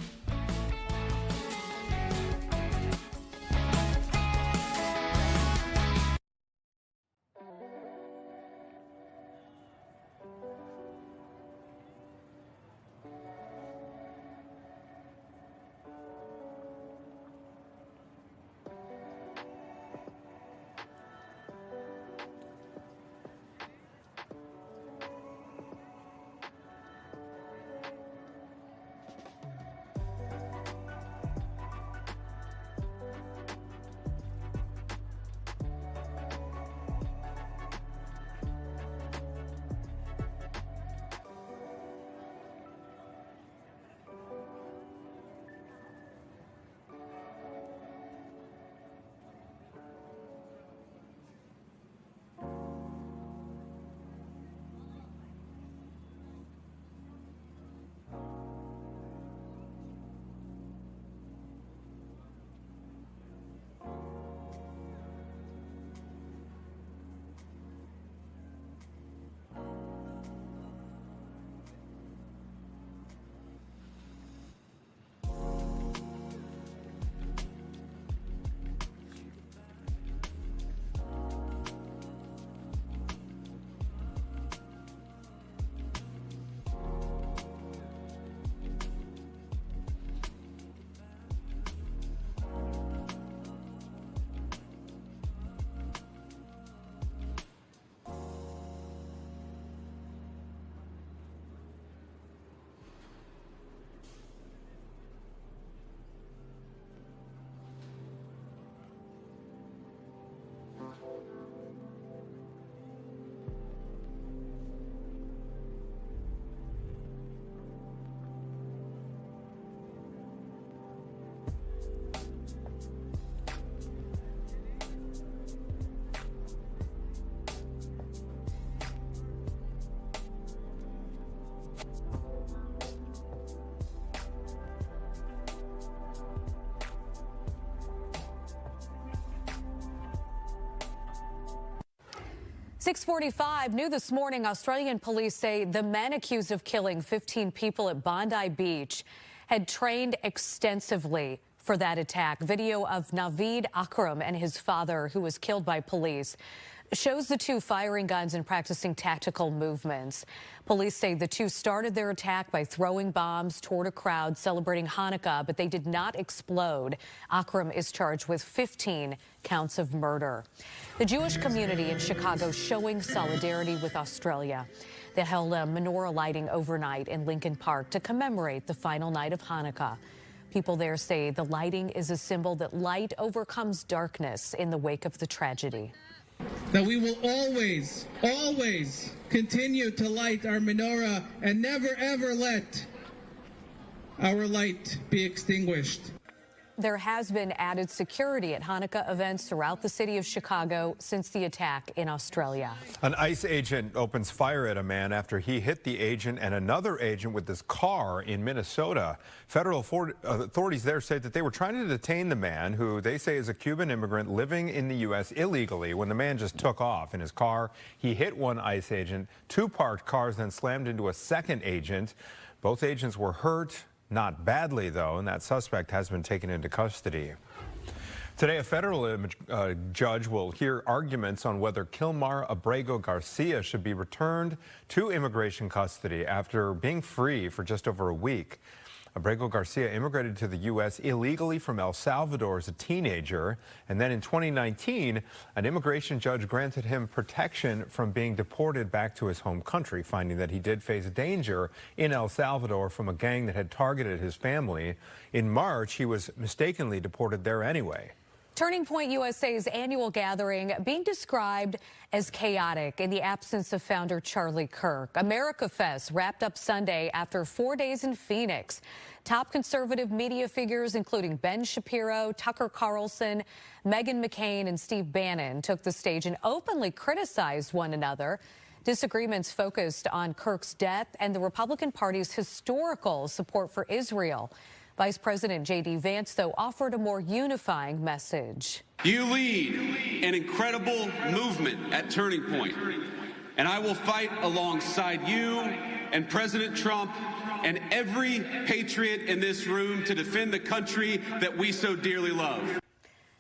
6:45, new this morning, Australian police say the men accused of killing 15 people at Bondi Beach had trained extensively for that attack. Video of Naveed Akram and his father, who was killed by police, shows the two firing guns and practicing tactical movements. Police say the two started their attack by throwing bombs toward a crowd celebrating Hanukkah, but they did not explode. Akram is charged with 15 counts of murder. The Jewish community in Chicago showing solidarity with Australia. They held a menorah lighting overnight in Lincoln Park to commemorate the final night of Hanukkah. People there say the lighting is a symbol that light overcomes darkness in the wake of the tragedy. That we will always, always continue to light our menorah and never, ever let our light be extinguished. There has been added security at Hanukkah events throughout the city of Chicago since the attack in Australia. An ICE agent opens fire at a man after he hit the agent and another agent with his car in Minnesota. Federal authorities there say that they were trying to detain the man, who they say is a Cuban immigrant living in the U.S. illegally. When the man just took off in his car, he hit one ICE agent, two parked cars, then slammed into a second agent. Both agents were hurt. Not badly, though, and that suspect has been taken into custody. Today, a federal judge will hear arguments on whether Kilmar Abrego Garcia should be returned to immigration custody after being free for just over a week. Abrego Garcia immigrated to the U.S. illegally from El Salvador as a teenager, and then in 2019, an immigration judge granted him protection from being deported back to his home country, finding that he did face danger in El Salvador from a gang that had targeted his family. In March, he was mistakenly deported there anyway. Turning Point USA's annual gathering being described as chaotic in the absence of founder Charlie Kirk. America Fest wrapped up Sunday after 4 days in Phoenix. Top conservative media figures, including Ben Shapiro, Tucker Carlson, Meghan McCain, and Steve Bannon, took the stage and openly criticized one another. Disagreements focused on Kirk's death and the Republican Party's historical support for Israel. Vice President J.D. Vance, though, offered a more unifying message. You lead an incredible movement at Turning Point, and I will fight alongside you and President Trump and every patriot in this room to defend the country that we so dearly love.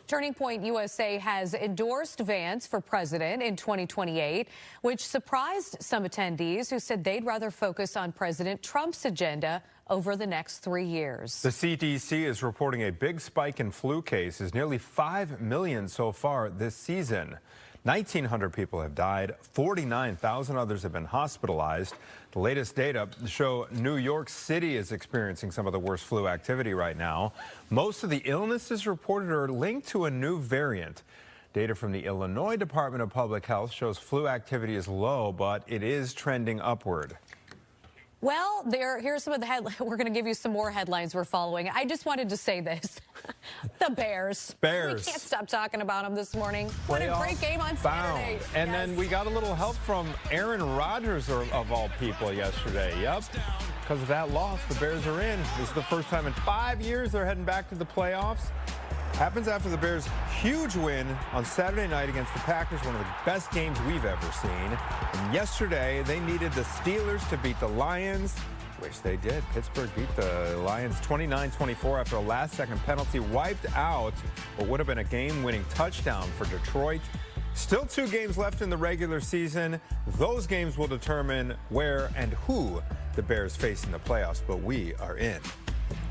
Turning Point USA has endorsed Vance for president in 2028, which surprised some attendees who said they'd rather focus on President Trump's agenda over the next 3 years. The CDC is reporting a big spike in flu cases, nearly 5 million so far this season. 1,900 people have died, 49,000 others have been hospitalized. The latest data show New York City is experiencing some of the worst flu activity right now. Most of the illnesses reported are linked to a new variant. Data from the Illinois Department of Public Health shows flu activity is low, but it is trending upward. Well, here's some of the headlines. We're going to give you some more headlines we're following. I just wanted to say this. The Bears. Bears. We can't stop talking about them this morning. What a great game on Saturday. And then we got a little help from Aaron Rodgers, of all people, yesterday. Yep. Because of that loss, the Bears are in. This is the first time in 5 years they're heading back to the playoffs. Happens after the Bears' huge win on Saturday night against the Packers, one of the best games we've ever seen. And yesterday, they needed the Steelers to beat the Lions, which they did. Pittsburgh beat the Lions 29-24 after a last-second penalty, wiped out what would have been a game-winning touchdown for Detroit. Still 2 games left in the regular season. Those games will determine where and who the Bears face in the playoffs, but we are in.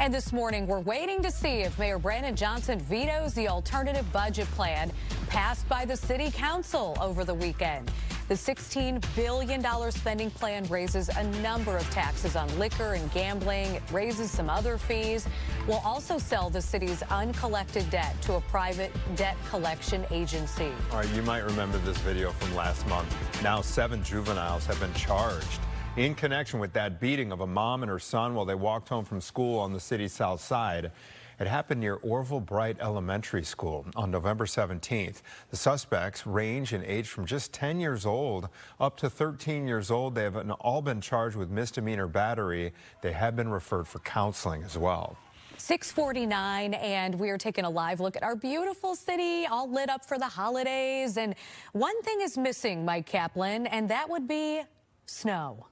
And this morning, we're waiting to see if Mayor Brandon Johnson vetoes the alternative budget plan passed by the city council over the weekend. The $16 billion spending plan raises a number of taxes on liquor and gambling. It raises some other fees. Will also sell the city's uncollected debt to a private debt collection agency. All right, you might remember this video from last month. Now 7 juveniles have been charged in connection with that beating of a mom and her son while they walked home from school on the city's south side. It happened near Orville Bright Elementary School on November 17th. The suspects range in age from just 10 years old up to 13 years old. They have all been charged with misdemeanor battery. They have been referred for counseling as well. 6:49, and we are taking a live look at our beautiful city, all lit up for the holidays. And one thing is missing, Mike Kaplan, and that would be snow.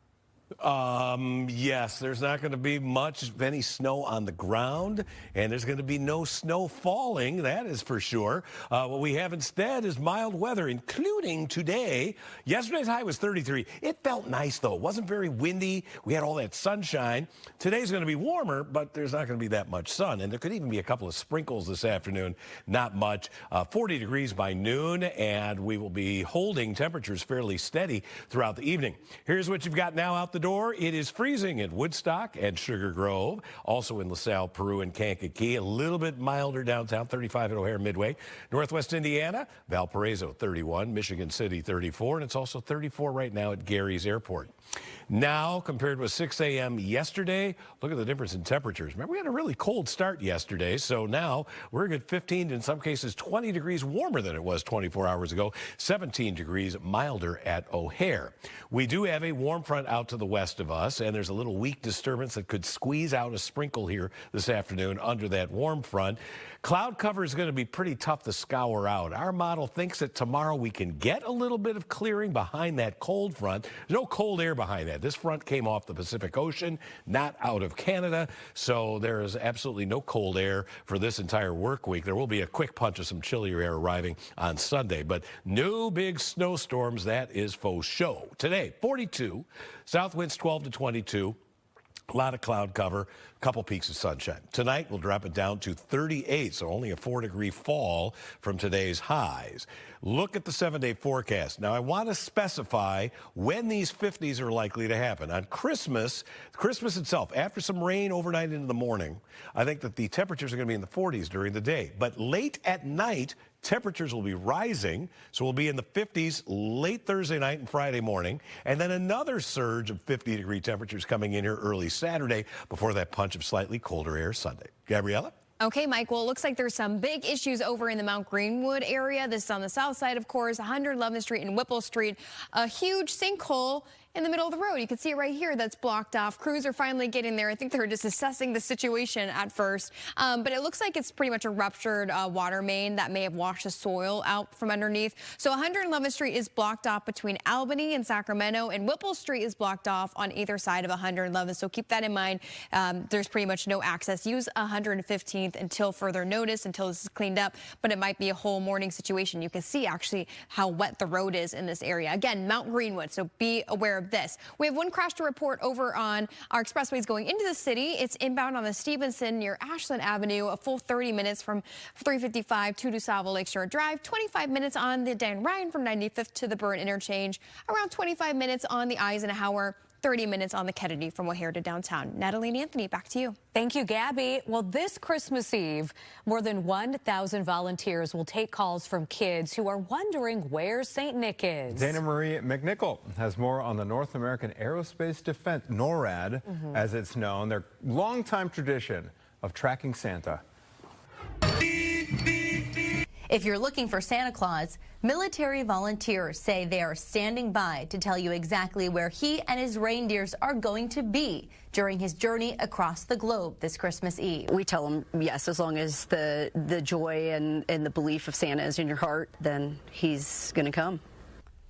Yes, there's not going to be much of any snow on the ground, and there's going to be no snow falling, that is for sure. What we have instead is mild weather, including today. Yesterday's high was 33. It felt nice, though. It wasn't very windy. We had all that sunshine. Today's going to be warmer, but there's not going to be that much sun, and there could even be a couple of sprinkles this afternoon. Not much. 40 degrees by noon, and we will be holding temperatures fairly steady throughout the evening. Here's what you've got now out the door. It is freezing in Woodstock and Sugar Grove, also in LaSalle, Peru, and Kankakee. A little bit milder downtown, 35 at O'Hare Midway. Northwest Indiana, Valparaiso 31, Michigan City 34, and it's also 34 right now at Gary's Airport. Now, compared with 6 a.m. yesterday, look at the difference in temperatures. Remember, we had a really cold start yesterday, so now we're a good 15, in some cases 20 degrees warmer than it was 24 hours ago, 17 degrees milder at O'Hare. We do have a warm front out to the west of us, and there's a little weak disturbance that could squeeze out a sprinkle here this afternoon under that warm front. Cloud cover is going to be pretty tough to scour out. Our model thinks that tomorrow we can get a little bit of clearing behind that cold front. There's no cold air behind that. This front came off the Pacific Ocean, not out of Canada, so there is absolutely no cold air for this entire work week. There will be a quick punch of some chillier air arriving on Sunday, but no big snowstorms. That is faux show. Today, 42, south winds 12 to 22. A lot of cloud cover, a couple peaks of sunshine. Tonight, we'll drop it down to 38, so only a 4-degree fall from today's highs. Look at the 7-day forecast. Now, I want to specify when these 50s are likely to happen. On Christmas itself, after some rain overnight into the morning, I think that the temperatures are going to be in the 40s during the day. But late at night, temperatures will be rising, so we'll be in the 50s late Thursday night and Friday morning, and then another surge of 50-degree temperatures coming in here early Saturday before that punch of slightly colder air Sunday. Gabriella? Okay, Mike, well, it looks like there's some big issues over in the Mount Greenwood area. This is on the south side, of course, 111th Street and Whipple Street. A huge sinkhole in the middle of the road. You can see it right here that's blocked off. Crews are finally getting there. I think they're just assessing the situation at first. But it looks like it's pretty much a ruptured water main that may have washed the soil out from underneath. So 111th Street is blocked off between Albany and Sacramento, and Whipple Street is blocked off on either side of 111th. So keep that in mind. There's pretty much no access. Use 115th until further notice, until this is cleaned up. But it might be a whole morning situation. You can see actually how wet the road is in this area. Again, Mount Greenwood, so be aware of this. We have one crash to report over on our expressways going into the city. It's inbound on the Stevenson near Ashland Avenue, a full 30 minutes from 355 to DuSable Lakeshore Drive, 25 minutes on the Dan Ryan from 95th to the Burn Interchange, around 25 minutes on the Eisenhower, 30 minutes on the Kennedy from O'Hare to downtown. Natalie and Anthony, back to you. Thank you, Gabby. Well, this Christmas Eve, more than 1,000 volunteers will take calls from kids who are wondering where St. Nick is. Dana Marie McNichol has more on the North American Aerospace Defense, NORAD, as it's known, their longtime tradition of tracking Santa. If you're looking for Santa Claus, military volunteers say they are standing by to tell you exactly where he and his reindeers are going to be during his journey across the globe this Christmas Eve. We tell them, yes, as long as the joy and the belief of Santa is in your heart, then he's going to come.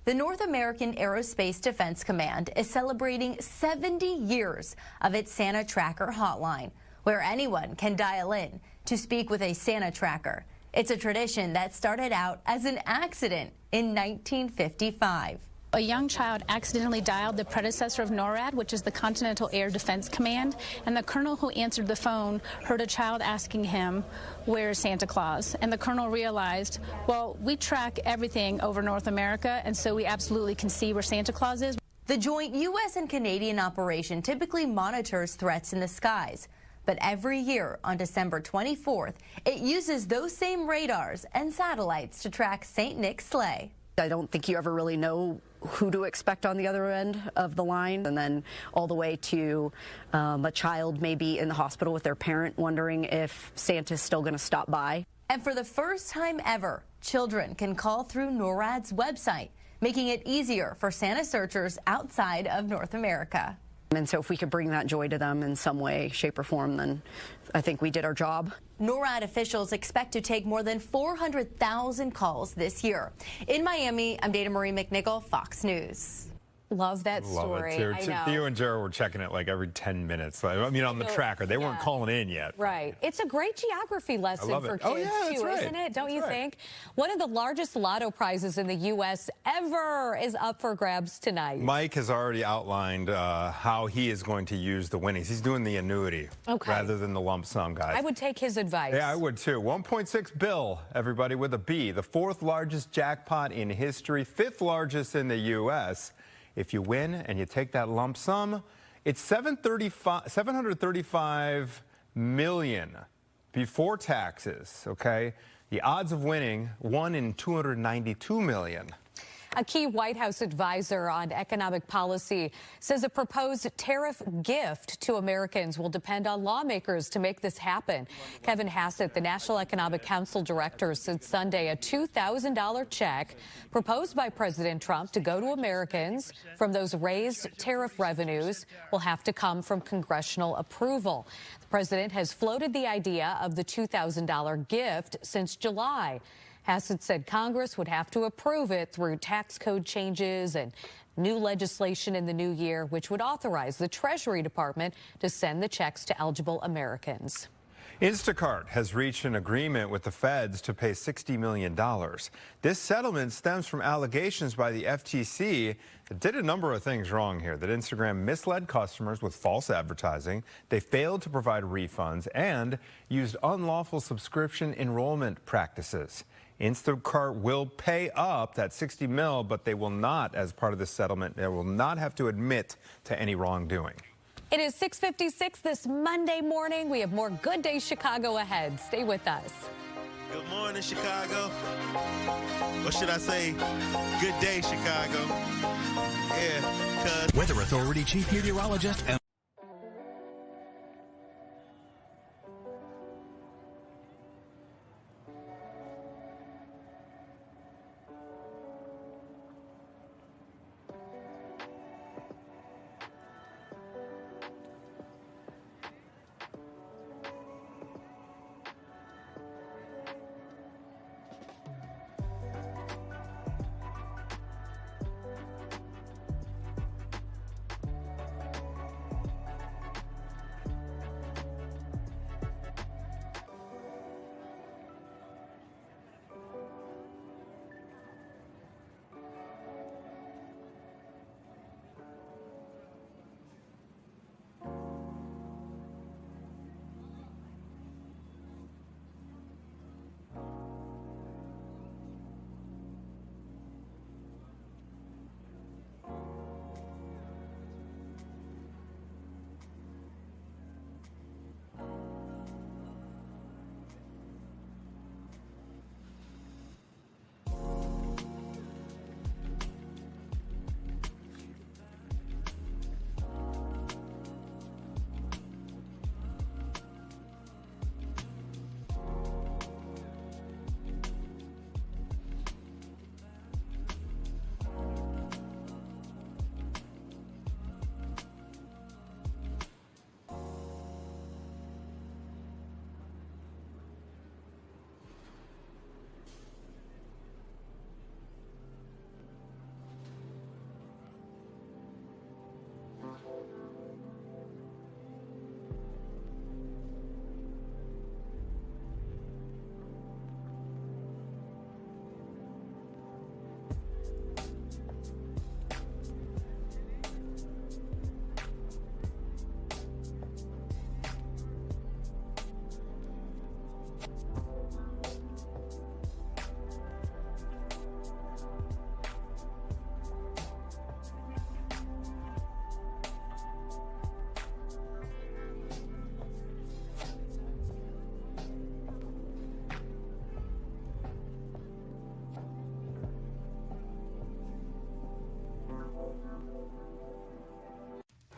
The North American Aerospace Defense Command is celebrating 70 years of its Santa Tracker hotline, where anyone can dial in to speak with a Santa Tracker. It's a tradition that started out as an accident in 1955. A young child accidentally dialed the predecessor of NORAD, which is the Continental Air Defense Command, and the colonel who answered the phone heard a child asking him, "Where's Santa Claus?" And the colonel realized, well, we track everything over North America, and so we absolutely can see where Santa Claus is. The joint U.S. and Canadian operation typically monitors threats in the skies. But every year on December 24th, it uses those same radars and satellites to track St. Nick's sleigh. I don't think you ever really know who to expect on the other end of the line, and then all the way to a child maybe in the hospital with their parent wondering if Santa's still going to stop by. And for the first time ever, children can call through NORAD's website, making it easier for Santa searchers outside of North America. And so if we could bring that joy to them in some way, shape, or form, then I think we did our job. NORAD officials expect to take more than 400,000 calls this year. In Miami, I'm Dana Marie McNichol, Fox News. Love that Love story. it too. I know. Theo and Jared were checking it like every 10 minutes. I mean, on the tracker. They weren't calling in yet. Right. It's a great geography lesson for kids, Oh, yeah, that's too, right. isn't it? Don't That's you right. think? One of the largest lotto prizes in the U.S. ever is up for grabs tonight. Mike has already outlined how he is going to use the winnings. He's doing the annuity rather than the lump sum, guys. I would take his advice. Yeah, I would too. 1.6 bill, everybody, with a B. The 4th largest jackpot in history, 5th largest in the U.S. If you win and you take that lump sum, it's $735 million before taxes, okay? The odds of winning, 1 in 292 million. A key White House advisor on economic policy says a proposed tariff gift to Americans will depend on lawmakers to make this happen. Kevin Hassett, the National Economic Council director, said Sunday a $2,000 check proposed by President Trump to go to Americans from those raised tariff revenues will have to come from congressional approval. The president has floated the idea of the $2,000 gift since July. Hassett said Congress would have to approve it through tax code changes and new legislation in the new year, which would authorize the Treasury Department to send the checks to eligible Americans. Instacart has reached an agreement with the feds to pay $60 million. This settlement stems from allegations by the FTC that did a number of things wrong here, that Instagram misled customers with false advertising, they failed to provide refunds, and used unlawful subscription enrollment practices. Instacart will pay up that $60 million, but they will not, as part of this settlement, they will not have to admit to any wrongdoing. It is 6:56 this Monday morning. We have more Good Day Chicago ahead. Stay with us. Good morning, Chicago. Or should I say, good day, Chicago. Yeah, cuz. Weather Authority Chief Meteorologist and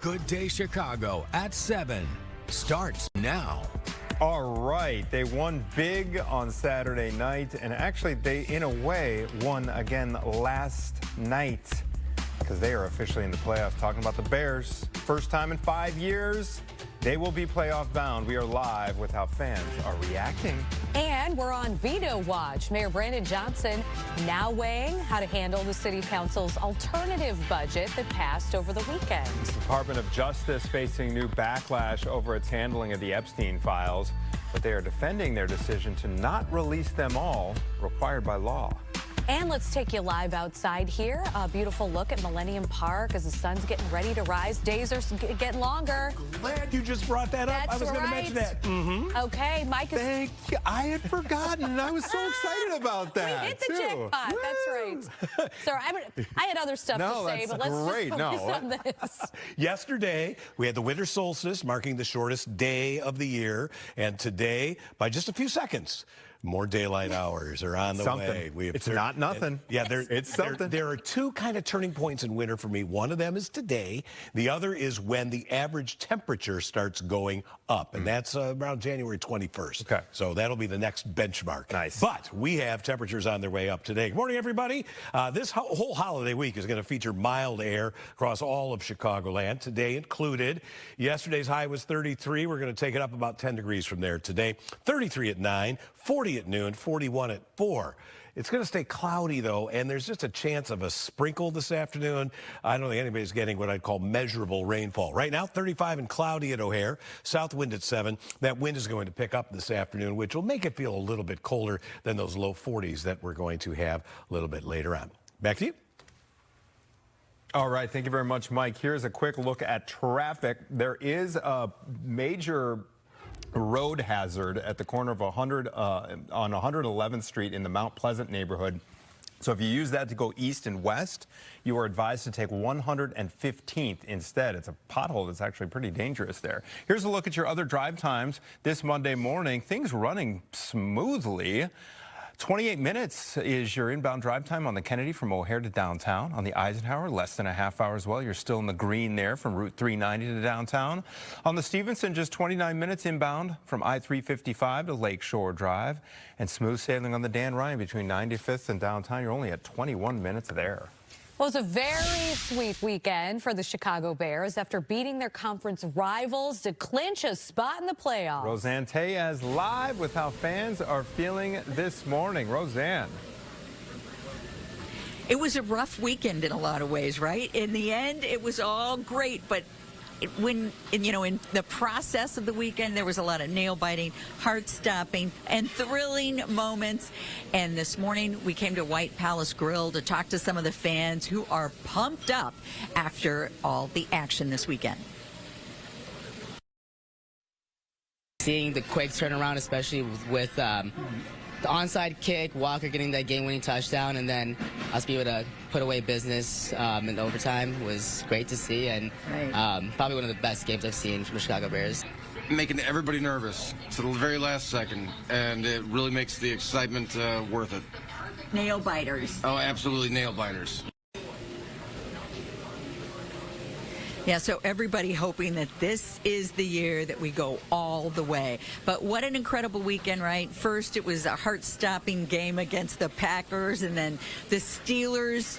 Good Day Chicago at 7 starts now. All right, they won big on Saturday night, and actually they, in a way, won again last night. because they are officially in the playoffs. Talking about the Bears, first time in 5 years, they will be playoff bound. We are live with how fans are reacting. And we're on veto watch. Mayor Brandon Johnson now weighing how to handle the city council's alternative budget that passed over the weekend. The Department of Justice facing new backlash over its handling of the Epstein files, but they are defending their decision to not release them all, required by law. And let's take you live outside here. A beautiful look at Millennium Park as the sun's getting ready to rise. Days are getting longer. Glad you just brought that up. I was going to mention that. Okay, Mike is... Thank you. I had forgotten, and I was so excited about that. We hit the jackpot. Woo! That's right. Sorry, I had other stuff to say, but let's just focus on this. Yesterday, we had the winter solstice, marking the shortest day of the year. And today, by just a few seconds, more daylight hours are on the way. It's not nothing. It's something. There are two kind of turning points in winter for me. One of them is today. The other is when the average temperature starts going up, and that's around January 21st. Okay. So that'll be the next benchmark. Nice. But we have temperatures on their way up today. Good morning, everybody. This whole holiday week is going to feature mild air across all of Chicagoland, today included. Yesterday's high was 33. We're going to take it up about 10 degrees from there today. 33 at 9, 40 at noon, 41 at 4. It's going to stay cloudy, though, and there's just a chance of a sprinkle this afternoon. I don't think anybody's getting what I'd call measurable rainfall. Right now, 35 and cloudy at O'Hare, south wind at 7. That wind is going to pick up this afternoon, which will make it feel a little bit colder than those low 40s that we're going to have a little bit later on. Back to you. All right, thank you very much, Mike. Here's a quick look at traffic. There is a major road hazard at the corner of on 111th Street in the Mount Pleasant neighborhood. So if you use that to go east and west, you are advised to take 115th instead. It's a pothole that's actually pretty dangerous there. Here's a look at your other drive times this Monday morning. Things running smoothly. 28 minutes is your inbound drive time on the Kennedy from O'Hare to downtown. On the Eisenhower, less than a half hour as well. You're still in the green there from Route 390 to downtown. On the Stevenson, just 29 minutes inbound from I-355 to Lakeshore Drive. And smooth sailing on the Dan Ryan between 95th and downtown. You're only at 21 minutes there. Well, it was a very sweet weekend for the Chicago Bears after beating their conference rivals to clinch a spot in the playoffs. Roseanne Tellez live with how fans are feeling this morning. Roseanne. It was a rough weekend in a lot of ways, right? In the end, it was all great, but in the process of the weekend, there was a lot of nail-biting, heart-stopping, and thrilling moments. And this morning, we came to White Palace Grill to talk to some of the fans who are pumped up after all the action this weekend. Seeing the quick turnaround, especially with the onside kick, Walker getting that game-winning touchdown, and then us be able to put away business in the overtime was great to see, and probably one of the best games I've seen from the Chicago Bears. Making everybody nervous to the very last second, and it really makes the excitement worth it. Nail biters. Oh, absolutely nail biters. Yeah, so everybody hoping that this is the year that we go all the way. But what an incredible weekend, right? First, it was a heart-stopping game against the Packers, and then the Steelers,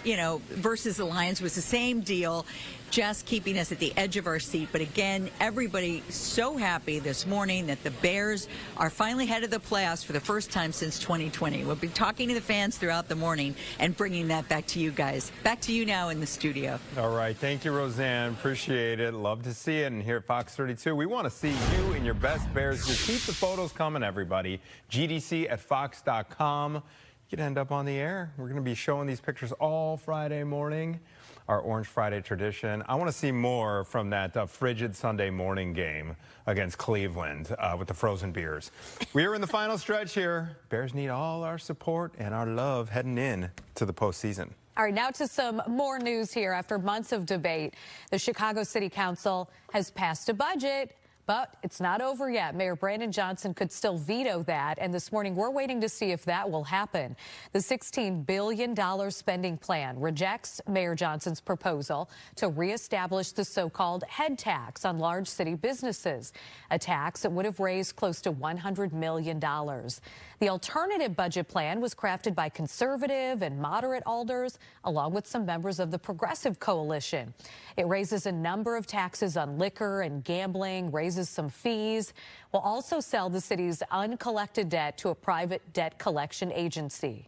versus the Lions was the same deal, just keeping us at the edge of our seat. But again, everybody so happy this morning that the Bears are finally headed to the playoffs for the first time since 2020. We'll be talking to the fans throughout the morning and bringing that back to you guys. Back to you now in the studio. All right. Thank you, Roseanne. Appreciate it. Love to see it. And here at Fox 32, we want to see you in your best Bears. Just keep the photos coming, everybody. GDC@fox.com. You could end up on the air. We're going to be showing these pictures all Friday morning. Our Orange Friday tradition. I want to see more from that frigid Sunday morning game against Cleveland with the frozen beers. We are in the final stretch here. Bears need all our support and our love heading in to the postseason. All right, now to some more news here. After months of debate, the Chicago City Council has passed a budget, But it's not over yet. Mayor Brandon Johnson could still veto that, and this morning we're waiting to see if that will happen. The $16 billion spending plan rejects Mayor Johnson's proposal to reestablish the so-called head tax on large city businesses, a tax that would have raised close to $100 million. The alternative budget plan was crafted by conservative and moderate alders, along with some members of the Progressive Coalition. It raises a number of taxes on liquor and gambling, raises some fees, will also sell the city's uncollected debt to a private debt collection agency.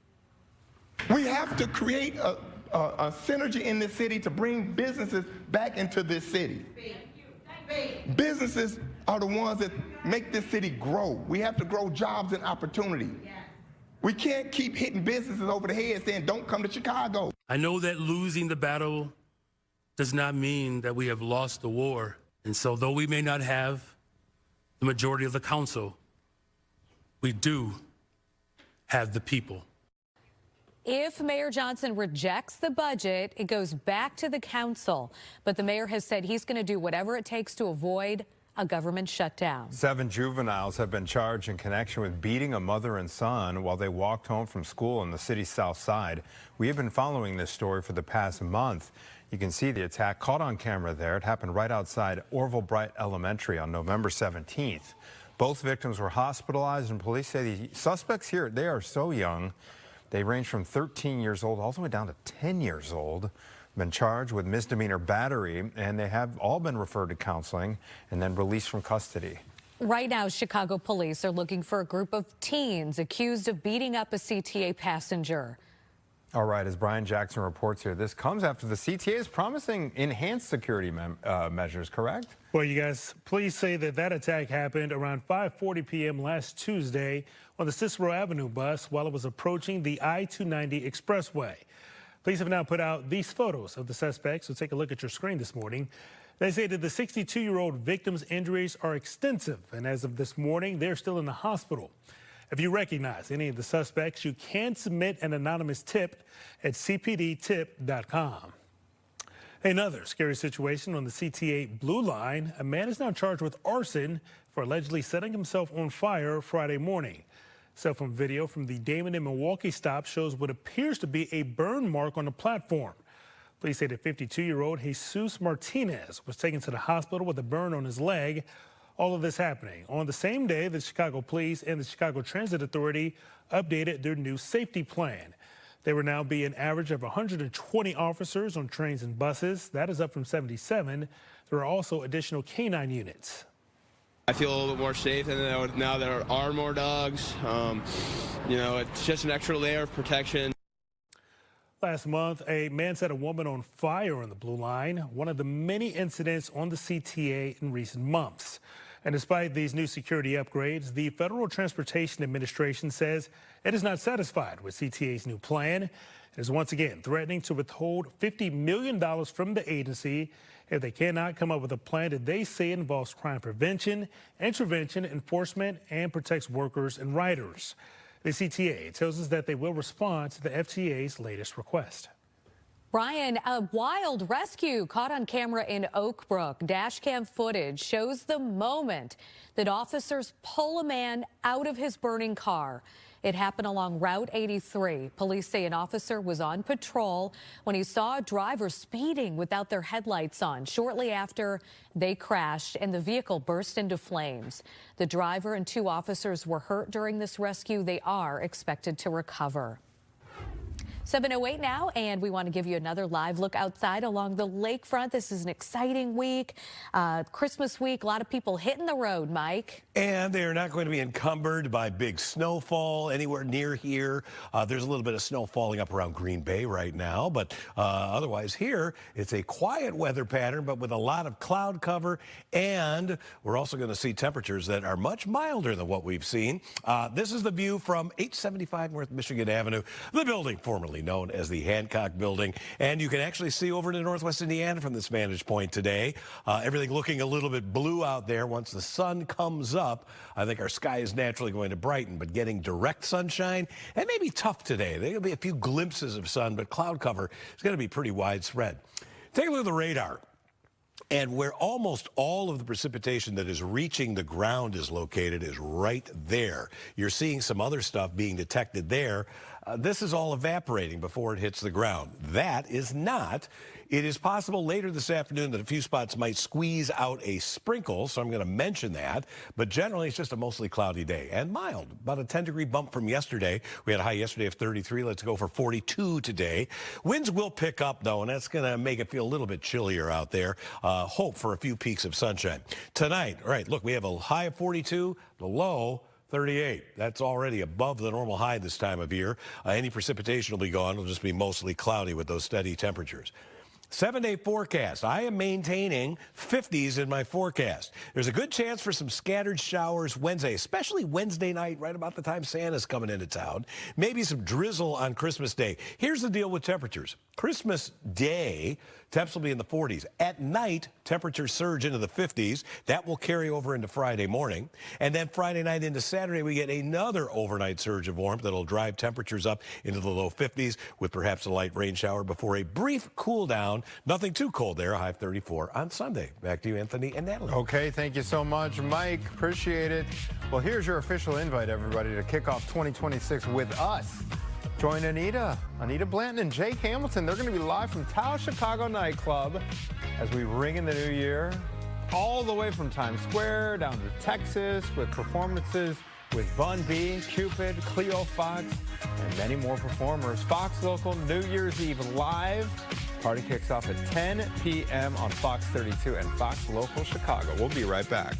We have to create a synergy in this city to bring businesses back into this city. Businesses are the ones that make this city grow. We have to grow jobs and opportunity. We can't keep hitting businesses over the head saying, don't come to Chicago. I know that losing the battle does not mean that we have lost the war. And so though we may not have the majority of the council, we do have the people. If Mayor Johnson rejects the budget, it goes back to the council. But the mayor has said he's going to do whatever it takes to avoid a government shutdown. 7 juveniles have been charged in connection with beating a mother and son while they walked home from school in the city's south side. We have been following this story for the past month. You can see the attack caught on camera there. It happened right outside Orville Bright Elementary on November 17th. Both victims were hospitalized, and police say the suspects here, they are so young. They range from 13 years old all the way down to 10 years old. Been charged with misdemeanor battery, and they have all been referred to counseling and then released from custody. Right now, Chicago police are looking for a group of teens accused of beating up a CTA passenger. All right, as Brian Jackson reports here, this comes after the CTA is promising enhanced security measures, correct? Well, you guys, police say that attack happened around 5:40 p.m. last Tuesday on the Cicero Avenue bus while it was approaching the I-290 expressway. Police have now put out these photos of the suspects, so take a look at your screen this morning. They say that the 62-year-old victim's injuries are extensive, and as of this morning, they're still in the hospital. If you recognize any of the suspects, you can submit an anonymous tip at cpdtip.com. Another scary situation on the CTA Blue Line. A man is now charged with arson for allegedly setting himself on fire Friday morning. Cell phone video from the Damon and Milwaukee stop shows what appears to be a burn mark on the platform. Police say the 52-year-old Jesus Martinez was taken to the hospital with a burn on his leg. All of this happening on the same day the Chicago Police and the Chicago Transit Authority updated their new safety plan. There will now be an average of 120 officers on trains and buses. That is up from 77. There are also additional canine units. I feel a little bit more safe and now there are more dogs. You know, it's just an extra layer of protection. Last month, a man set a woman on fire on the Blue Line, one of the many incidents on the CTA in recent months. And despite these new security upgrades, the Federal Transportation Administration says it is not satisfied with CTA's new plan. It is once again threatening to withhold $50 million from the agency if they cannot come up with a plan that they say involves crime prevention, intervention, enforcement, and protects workers and riders. The CTA tells us that they will respond to the FTA's latest request. Brian, a wild rescue caught on camera in Oak Brook. Dashcam footage shows the moment that officers pull a man out of his burning car. It happened along Route 83. Police say an officer was on patrol when he saw a driver speeding without their headlights on. Shortly after, they crashed and the vehicle burst into flames. The driver and 2 officers were hurt during this rescue. They are expected to recover. 7:08 now, and we want to give you another live look outside along the lakefront. This is an exciting week, Christmas week. A lot of people hitting the road, Mike. And they're not going to be encumbered by big snowfall anywhere near here. There's a little bit of snow falling up around Green Bay right now, but otherwise here, it's a quiet weather pattern, but with a lot of cloud cover. And we're also going to see temperatures that are much milder than what we've seen. This is the view from 875 North Michigan Avenue, the building formerly known as the Hancock Building. And you can actually see over to Northwest Indiana from this vantage point today. Everything looking a little bit blue out there. Once the sun comes up, I think our sky is naturally going to brighten, but getting direct sunshine, it may be tough today. There will be a few glimpses of sun, but cloud cover is going to be pretty widespread. Take a look at the radar. And where almost all of the precipitation that is reaching the ground is located is right there. You're seeing some other stuff being detected there. This is all evaporating before it hits the ground. That is not. It is possible later this afternoon that a few spots might squeeze out a sprinkle, so I'm going to mention that. But generally, it's just a mostly cloudy day and mild. About a 10-degree bump from yesterday. We had a high yesterday of 33. Let's go for 42 today. Winds will pick up, though, and that's going to make it feel a little bit chillier out there. Hope for a few peaks of sunshine. Tonight, all right, look, we have a high of 42, the low 38. That's already above the normal high this time of year. Any precipitation will be gone. It'll just be mostly cloudy with those steady temperatures. 7-day forecast. I am maintaining 50s in my forecast. There's a good chance for some scattered showers Wednesday, especially Wednesday night, right about the time Santa's coming into town. Maybe some drizzle on Christmas Day. Here's the deal with temperatures. Christmas Day, temps will be in the 40s. At night, temperatures surge into the 50s. That will carry over into Friday morning. And then Friday night into Saturday, we get another overnight surge of warmth that'll drive temperatures up into the low 50s with perhaps a light rain shower before a brief cool down. Nothing too cold there, a high of 34 on Sunday. Back to you, Anthony and Natalie. Okay, thank you so much, Mike. Appreciate it. Well, here's your official invite, everybody, to kick off 2026 with us. Join Anita Blanton, and Jake Hamilton. They're going to be live from Tao Chicago nightclub as we ring in the new year, all the way from Times Square down to Texas, with performances with Bun B, Cupid, Cleo Fox, and many more performers. Fox Local New Year's Eve live. Party kicks off at 10 p.m. on Fox 32 and Fox Local Chicago. We'll be right back.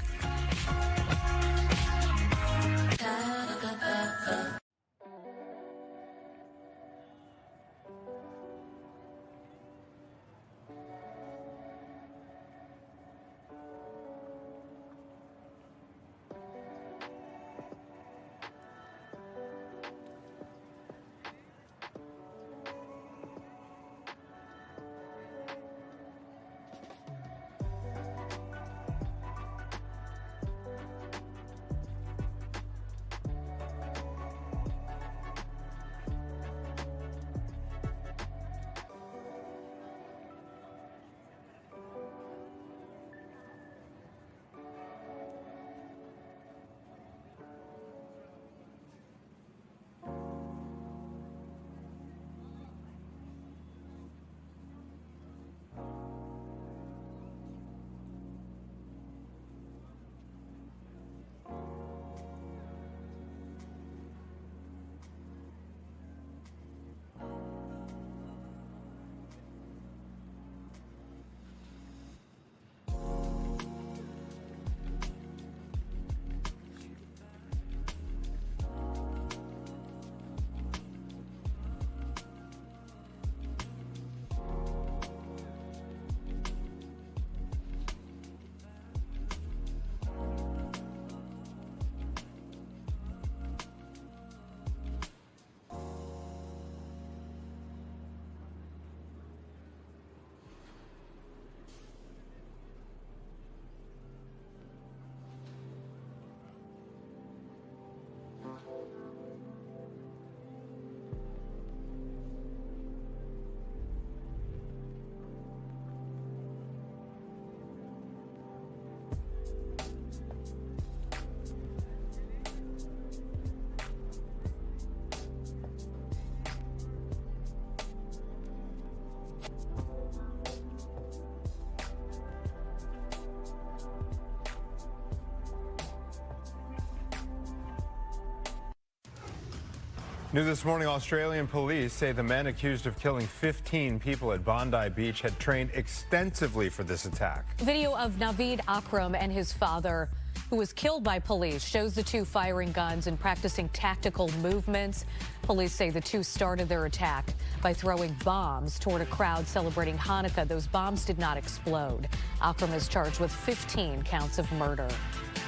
New this morning, Australian police say the men accused of killing 15 people at Bondi Beach had trained extensively for this attack. Video of Naveed Akram and his father, who was killed by police, shows the two firing guns and practicing tactical movements. Police say the two started their attack by throwing bombs toward a crowd celebrating Hanukkah. Those bombs did not explode. Akram is charged with 15 counts of murder.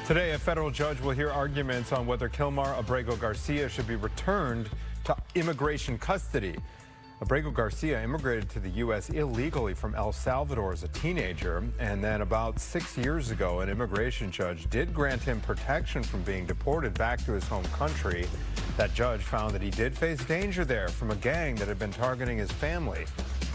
Today, a federal judge will hear arguments on whether Kilmar Abrego Garcia should be returned to immigration custody. Abrego Garcia immigrated to the U.S. illegally from El Salvador as a teenager, and then about 6 years ago, an immigration judge did grant him protection from being deported back to his home country. That judge found that he did face danger there from a gang that had been targeting his family.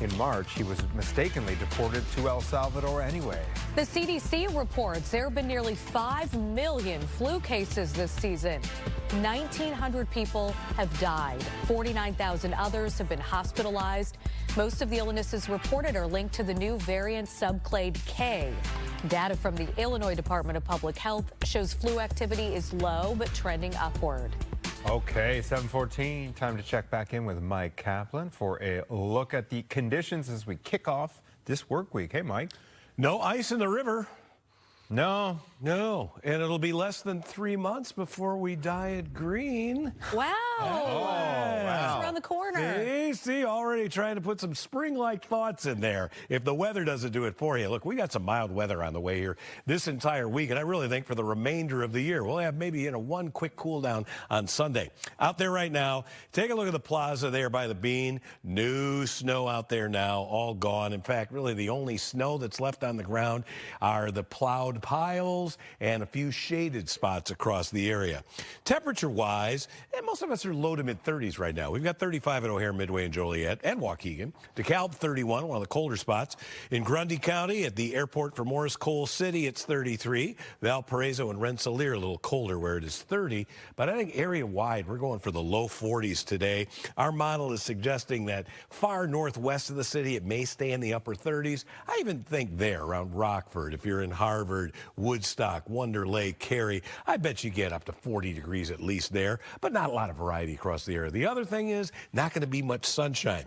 In March, he was mistakenly deported to El Salvador anyway. The CDC reports there have been nearly 5 million flu cases this season. 1,900 people have died. 49,000 others have been hospitalized. Most of the illnesses reported are linked to the new variant subclade K. Data from the Illinois Department of Public Health shows flu activity is low but trending upward. Okay, 7:14. Time to check back in with Mike Kaplan for a look at the conditions as we kick off this work week. Hey, Mike. No ice in the river. No. No. And it'll be less than 3 months before we dye it green. Wow. wow. It's around the corner. See, already trying to put some spring-like thoughts in there. If the weather doesn't do it for you. Look, we got some mild weather on the way here this entire week, and I really think for the remainder of the year, we'll have maybe one quick cool down on Sunday. Out there right now, take a look at the plaza there by the Bean. New snow out there now, all gone. In fact, really the only snow that's left on the ground are the plowed piles and a few shaded spots across the area. Temperature-wise, and most of us are low to mid-30s right now. We've got 35 at O'Hare, Midway, and Joliet, and Waukegan. DeKalb, 31, one of the colder spots. In Grundy County, at the airport for Morris Coal City, it's 33. Valparaiso and Rensselaer, a little colder where it is 30. But I think area-wide, we're going for the low 40s today. Our model is suggesting that far northwest of the city, it may stay in the upper 30s. I even think there, around Rockford, if you're in Harvard, Woodstock, Wonder Lake, Cary, I bet you get up to 40 degrees at least there, but not a lot of variety across the area. The other thing is not going to be much sunshine.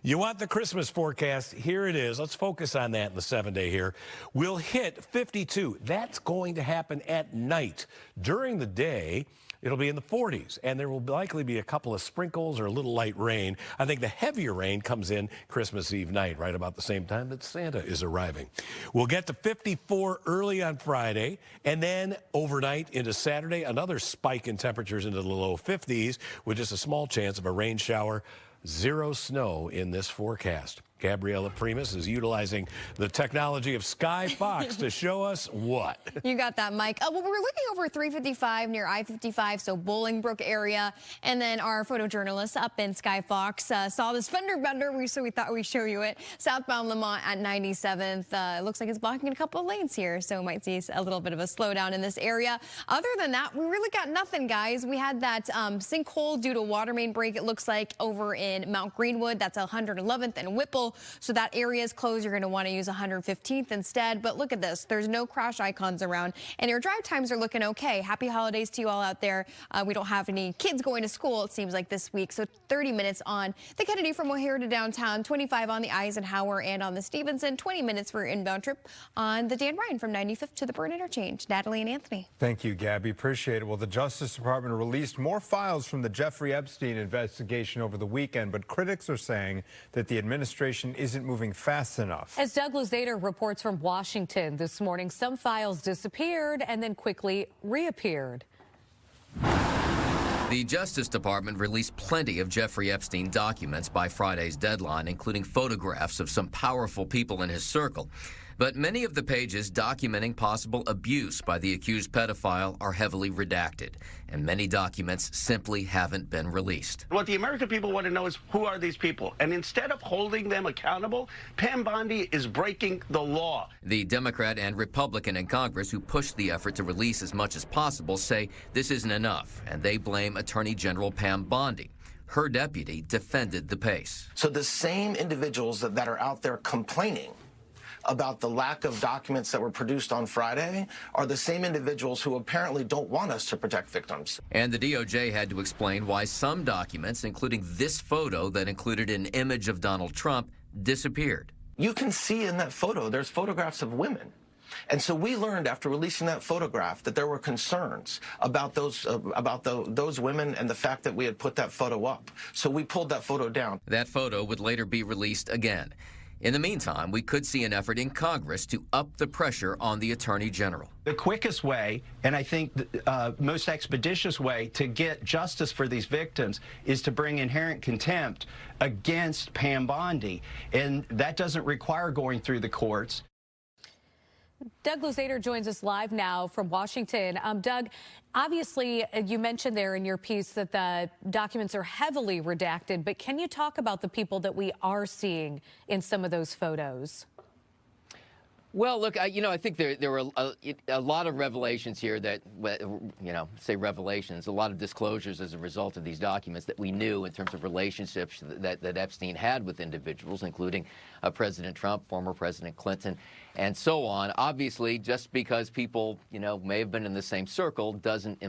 You want the Christmas forecast? Here it is. Let's focus on that in the 7-day here. We'll hit 52. That's going to happen at night. During the day, it'll be in the 40s, and there will likely be a couple of sprinkles or a little light rain. I think the heavier rain comes in Christmas Eve night, right about the same time that Santa is arriving. We'll get to 54 early on Friday, and then overnight into Saturday, another spike in temperatures into the low 50s with just a small chance of a rain shower. 0 snow in this forecast. Gabriella Primus is utilizing the technology of Sky Fox to show us what? You got that, Mike. Well, we're looking over 355 near I-55, so Bolingbrook area. And then our photojournalist up in Sky Fox saw this fender bender, so we thought we'd show you it. Southbound Lamont at 97th. It looks like it's blocking a couple of lanes here, so might see a little bit of a slowdown in this area. Other than that, we really got nothing, guys. We had that sinkhole due to water main break, it looks like, over in Mount Greenwood. That's 111th and Whipple. So that area is closed. You're going to want to use 115th instead. But look at this. There's no crash icons around. And your drive times are looking okay. Happy holidays to you all out there. We don't have any kids going to school, it seems like, this week. So 30 minutes on the Kennedy from O'Hare to downtown, 25 on the Eisenhower and on the Stevenson, 20 minutes for your inbound trip on the Dan Ryan from 95th to the Byrne Interchange. Natalie and Anthony. Thank you, Gabby. Appreciate it. Well, the Justice Department released more files from the Jeffrey Epstein investigation over the weekend, but critics are saying that the administration isn't moving fast enough. As Douglas Zader reports from Washington this morning, some files disappeared and then quickly reappeared. The Justice Department released plenty of Jeffrey Epstein documents by Friday's deadline, including photographs of some powerful people in his circle. But many of the pages documenting possible abuse by the accused pedophile are heavily redacted, and many documents simply haven't been released. What the American people want to know is, who are these people? And instead of holding them accountable, Pam Bondi is breaking the law. The Democrat and Republican in Congress who pushed the effort to release as much as possible say this isn't enough, and they blame Attorney General Pam Bondi. Her deputy defended the pace. So the same individuals that are out there complaining about the lack of documents that were produced on Friday are the same individuals who apparently don't want us to protect victims. And the DOJ had to explain why some documents, including this photo that included an image of Donald Trump, disappeared. You can see in that photo, there's photographs of women. And so we learned after releasing that photograph that there were concerns about those women and the fact that we had put that photo up. So we pulled that photo down. That photo would later be released again. In the meantime, we could see an effort in Congress to up the pressure on the Attorney General. The quickest way, and I think the most expeditious way to get justice for these victims is to bring inherent contempt against Pam Bondi. And that doesn't require going through the courts. Doug Luzader joins us live now from Washington. Doug, obviously, you mentioned there in your piece that the documents are heavily redacted, but can you talk about the people that we are seeing in some of those photos? Well, look, I think there were a lot of revelations here that, say revelations, a lot of disclosures as a result of these documents that we knew in terms of relationships that Epstein had with individuals, including President Trump, former President Clinton, and so on. Obviously, just because people, may have been in the same circle doesn't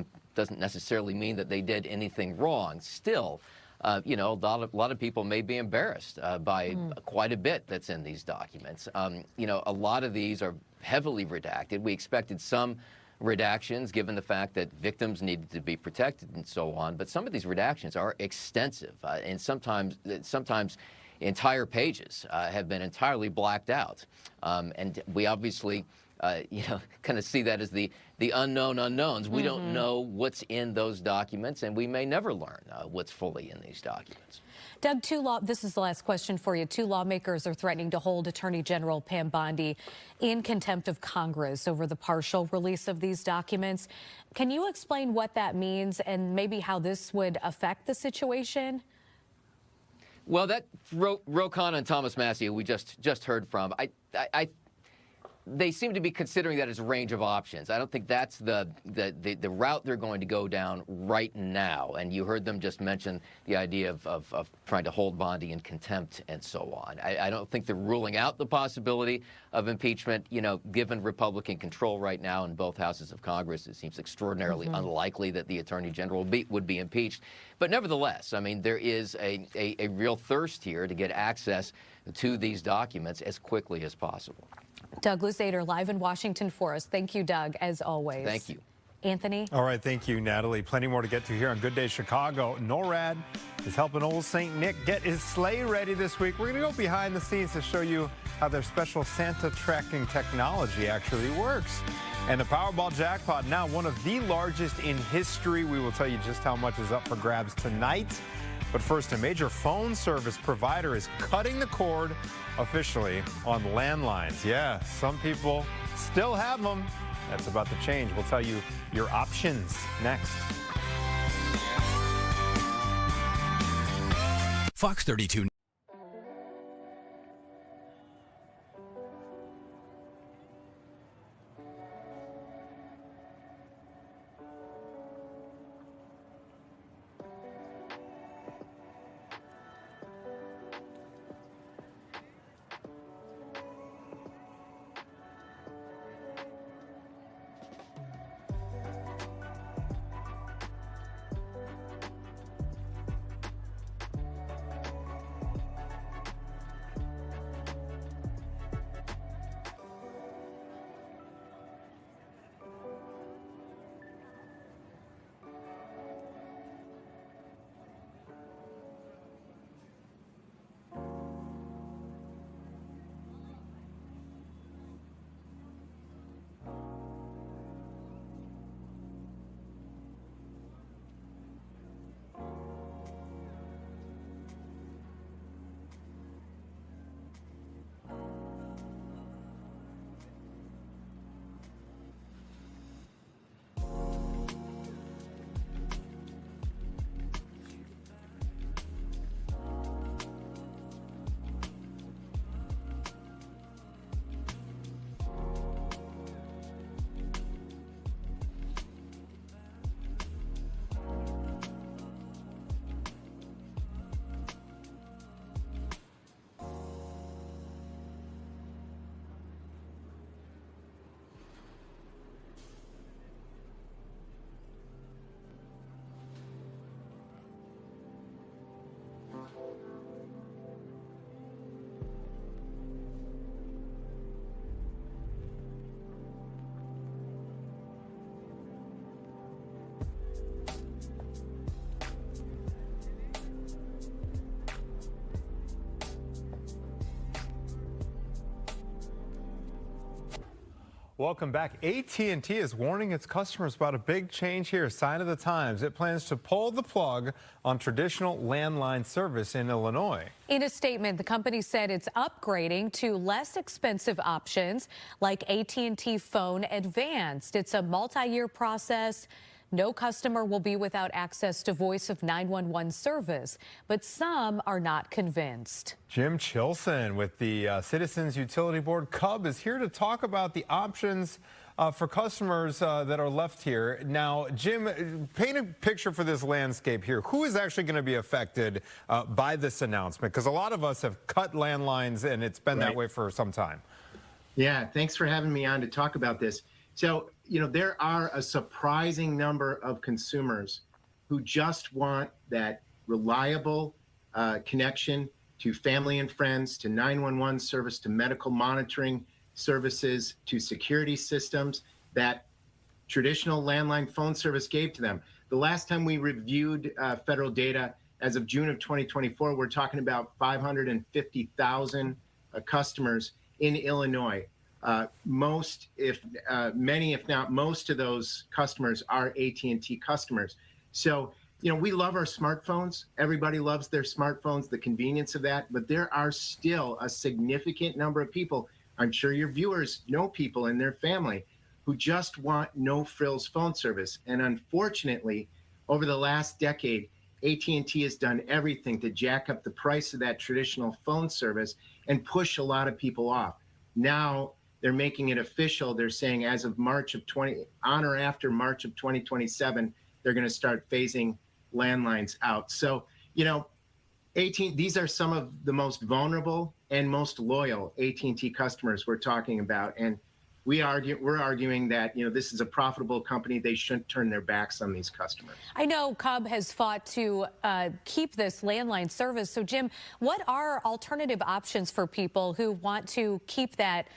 necessarily mean that they did anything wrong. Still, a lot of people may be embarrassed by quite a bit that's in these documents. A lot of these are heavily redacted. We expected some redactions given the fact that victims needed to be protected and so on. But some of these redactions are extensive, and sometimes entire pages have been entirely blacked out. And we obviously kind of see that as the unknown unknowns. We don't know what's in those documents, and we may never learn what's fully in these documents. Doug, this is the last question for you. 2 lawmakers are threatening to hold Attorney General Pam Bondi in contempt of Congress over the partial release of these documents. Can you explain what that means and maybe how this would affect the situation? Well, that Ro Khanna and Thomas Massie, who we just heard from, they seem to be considering that as a range of options. I don't think that's the route they're going to go down right now. And you heard them just mention the idea of trying to hold Bondi in contempt and so on. I don't think they're ruling out the possibility of impeachment. Given Republican control right now in both houses of Congress, it seems extraordinarily unlikely that the Attorney General would be impeached. But nevertheless, I mean, there is a real thirst here to get access to these documents as quickly as possible. Doug Luzader live in Washington for us. Thank you, Doug, as always. Thank you. Anthony? All right, thank you, Natalie. Plenty more to get to here on Good Day Chicago. NORAD is helping old St. Nick get his sleigh ready this week. We're going to go behind the scenes to show you how their special Santa tracking technology actually works. And the Powerball jackpot, now one of the largest in history. We will tell you just how much is up for grabs tonight. But first, a major phone service provider is cutting the cord officially on landlines. Yeah, some people still have them. That's about to change. We'll tell you your options next. Fox 32. Welcome back. AT&T is warning its customers about a big change here. Sign of the times. It plans to pull the plug on traditional landline service in Illinois. In a statement, the company said it's upgrading to less expensive options like AT&T Phone Advanced. It's a multi-year process. No customer will be without access to Voice of 911 service, but some are not convinced. Jim Chilson with the Citizens Utility Board CUB is here to talk about the options for customers that are left here. Now, Jim, paint a picture for this landscape here. Who is actually going to be affected by this announcement? Because a lot of us have cut landlines, and it's been that way for some time. Yeah, thanks for having me on to talk about this. So, there are a surprising number of consumers who just want that reliable connection to family and friends, to 911 service, to medical monitoring services, to security systems that traditional landline phone service gave to them. The last time we reviewed federal data, as of June of 2024, we're talking about 550,000 customers in Illinois. Many, if not most of those customers are AT&T customers. So, we love our smartphones. Everybody loves their smartphones, the convenience of that. But there are still a significant number of people, I'm sure your viewers know people in their family, who just want no-frills phone service. And unfortunately, over the last decade, AT&T has done everything to jack up the price of that traditional phone service and push a lot of people off. Now, they're making it official. They're saying as of on or after March of 2027, they're going to start phasing landlines out. So, these are some of the most vulnerable and most loyal AT&T customers we're talking about. And we're arguing that, this is a profitable company. They shouldn't turn their backs on these customers. I know CUB has fought to keep this landline service. So, Jim, what are alternative options for people who want to keep that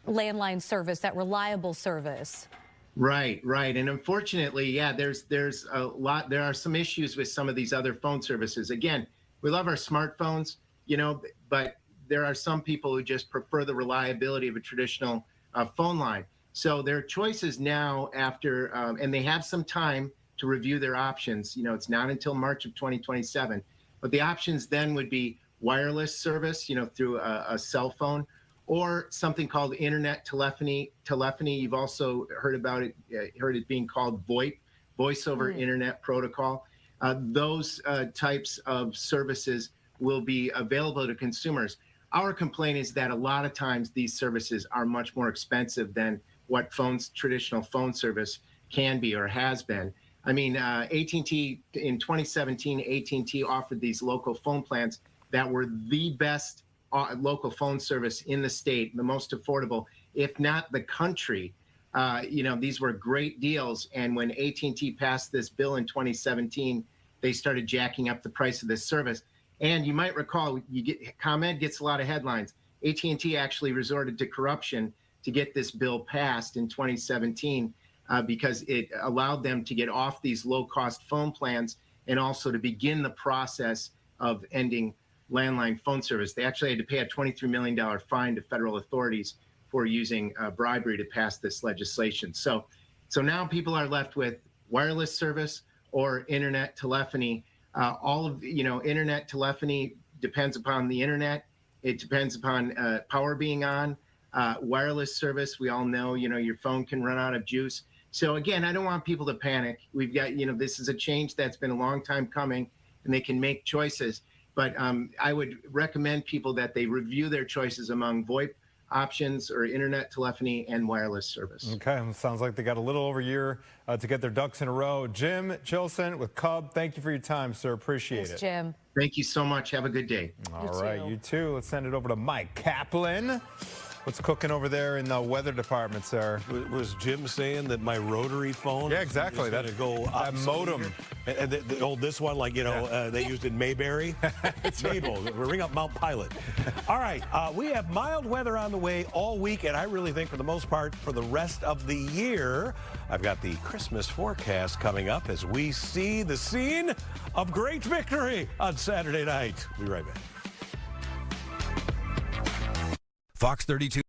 landline service, that reliable service? Right. And unfortunately, yeah, there are some issues with some of these other phone services. Again, we love our smartphones, but there are some people who just prefer the reliability of a traditional phone line. So their choices now after, and they have some time to review their options. It's not until March of 2027, but the options then would be wireless service, through a cell phone, or something called internet telephony. You've also heard about it, heard it being called VoIP, Voice over Internet Protocol. Those types of services will be available to consumers. Our complaint is that a lot of times these services are much more expensive than what traditional phone service can be or has been. I mean, AT&T, in 2017, AT&T offered these local phone plans that were the best local phone service in the state, the most affordable, if not the country. These were great deals. And when AT&T passed this bill in 2017, they started jacking up the price of this service. And you might recall, ComEd gets a lot of headlines. AT&T actually resorted to corruption to get this bill passed in 2017 because it allowed them to get off these low-cost phone plans and also to begin the process of ending landline phone service. They actually had to pay a $23 million fine to federal authorities for using bribery to pass this legislation. So now people are left with wireless service or internet telephony. Internet telephony depends upon the internet. It depends upon power being on. Wireless service, we all know, your phone can run out of juice. So again, I don't want people to panic. We've got, this is a change that's been a long time coming, and they can make choices. But I would recommend people that they review their choices among VoIP options or internet telephony and wireless service. Okay, sounds like they got a little over a year to get their ducks in a row. Jim Chilson with CUB, thank you for your time, sir. Appreciate it. Jim. Thank you so much. Have a good day. All right, you too. Let's send it over to Mike Kaplan. What's cooking over there in the weather department, sir? Was Jim saying that my rotary phone? Yeah, exactly. That go that modem. And this one, like, they used in Mayberry. It's Mabel. Ring up Mount Pilot. All right. We have mild weather on the way all week, and I really think for the most part for the rest of the year. I've got the Christmas forecast coming up as we see the scene of great victory on Saturday night. We'll be right back. Fox 32.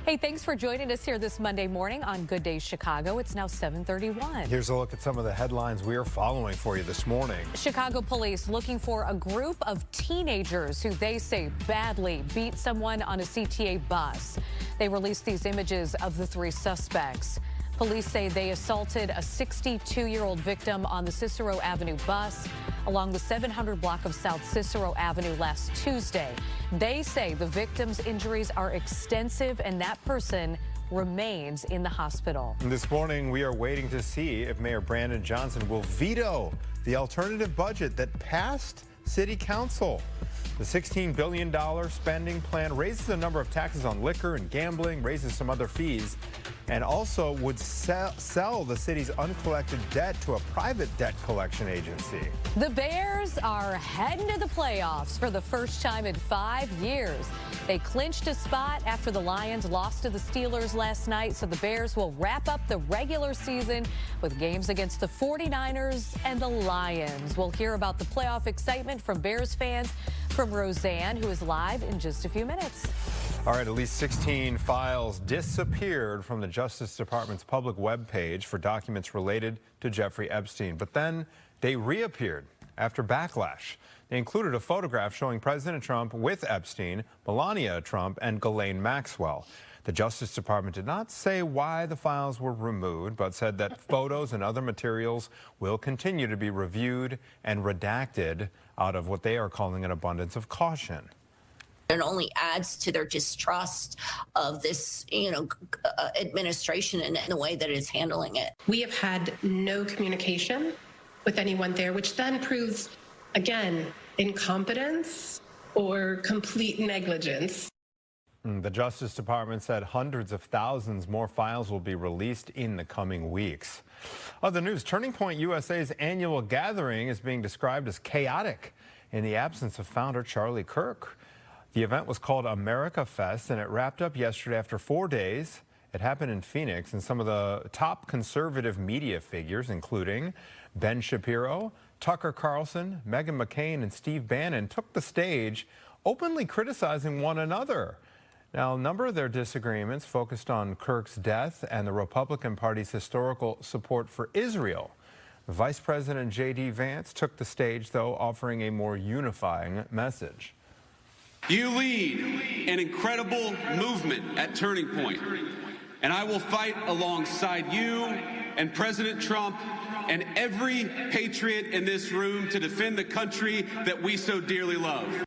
Hey, thanks for joining us here this Monday morning on Good Day Chicago. It's now 7:31. Here's a look at some of the headlines we are following for you this morning. Chicago police looking for a group of teenagers who they say badly beat someone on a CTA bus. They released these images of the three suspects. Police say they assaulted a 62-year-old victim on the Cicero Avenue bus along the 700 block of South Cicero Avenue last Tuesday. They say the victim's injuries are extensive and that person remains in the hospital. This morning, we are waiting to see if Mayor Brandon Johnson will veto the alternative budget that passed City Council. The $16 billion spending plan raises a number of taxes on liquor and gambling, raises some other fees, and also would sell the city's uncollected debt to a private debt collection agency. The Bears are heading to the playoffs for the first time in 5 years. They clinched a spot after the Lions lost to the Steelers last night, so the Bears will wrap up the regular season with games against the 49ers and the Lions. We'll hear about the playoff excitement from Bears fans from Roseanne, who is live in just a few minutes. All right, at least 16 files disappeared from the Justice Department's public webpage for documents related to Jeffrey Epstein, but then they reappeared after backlash. They included a photograph showing President Trump with Epstein, Melania Trump, and Ghislaine Maxwell. The Justice Department did not say why the files were removed, but said that photos and other materials will continue to be reviewed and redacted out of what they are calling an abundance of caution. It only adds to their distrust of this, administration and the way that it's handling it. We have had no communication with anyone there, which then proves, again, incompetence or complete negligence. The Justice Department said hundreds of thousands more files will be released in the coming weeks. Other news, Turning Point USA's annual gathering is being described as chaotic in the absence of founder Charlie Kirk. The event was called America Fest, and it wrapped up yesterday after 4 days. It happened in Phoenix, and some of the top conservative media figures, including Ben Shapiro, Tucker Carlson, Meghan McCain, and Steve Bannon, took the stage, openly criticizing one another. Now, a number of their disagreements focused on Kirk's death and the Republican Party's historical support for Israel. Vice President J.D. Vance took the stage, though, offering a more unifying message. You lead an incredible movement at Turning Point, and I will fight alongside you and President Trump and every patriot in this room to defend the country that we so dearly love.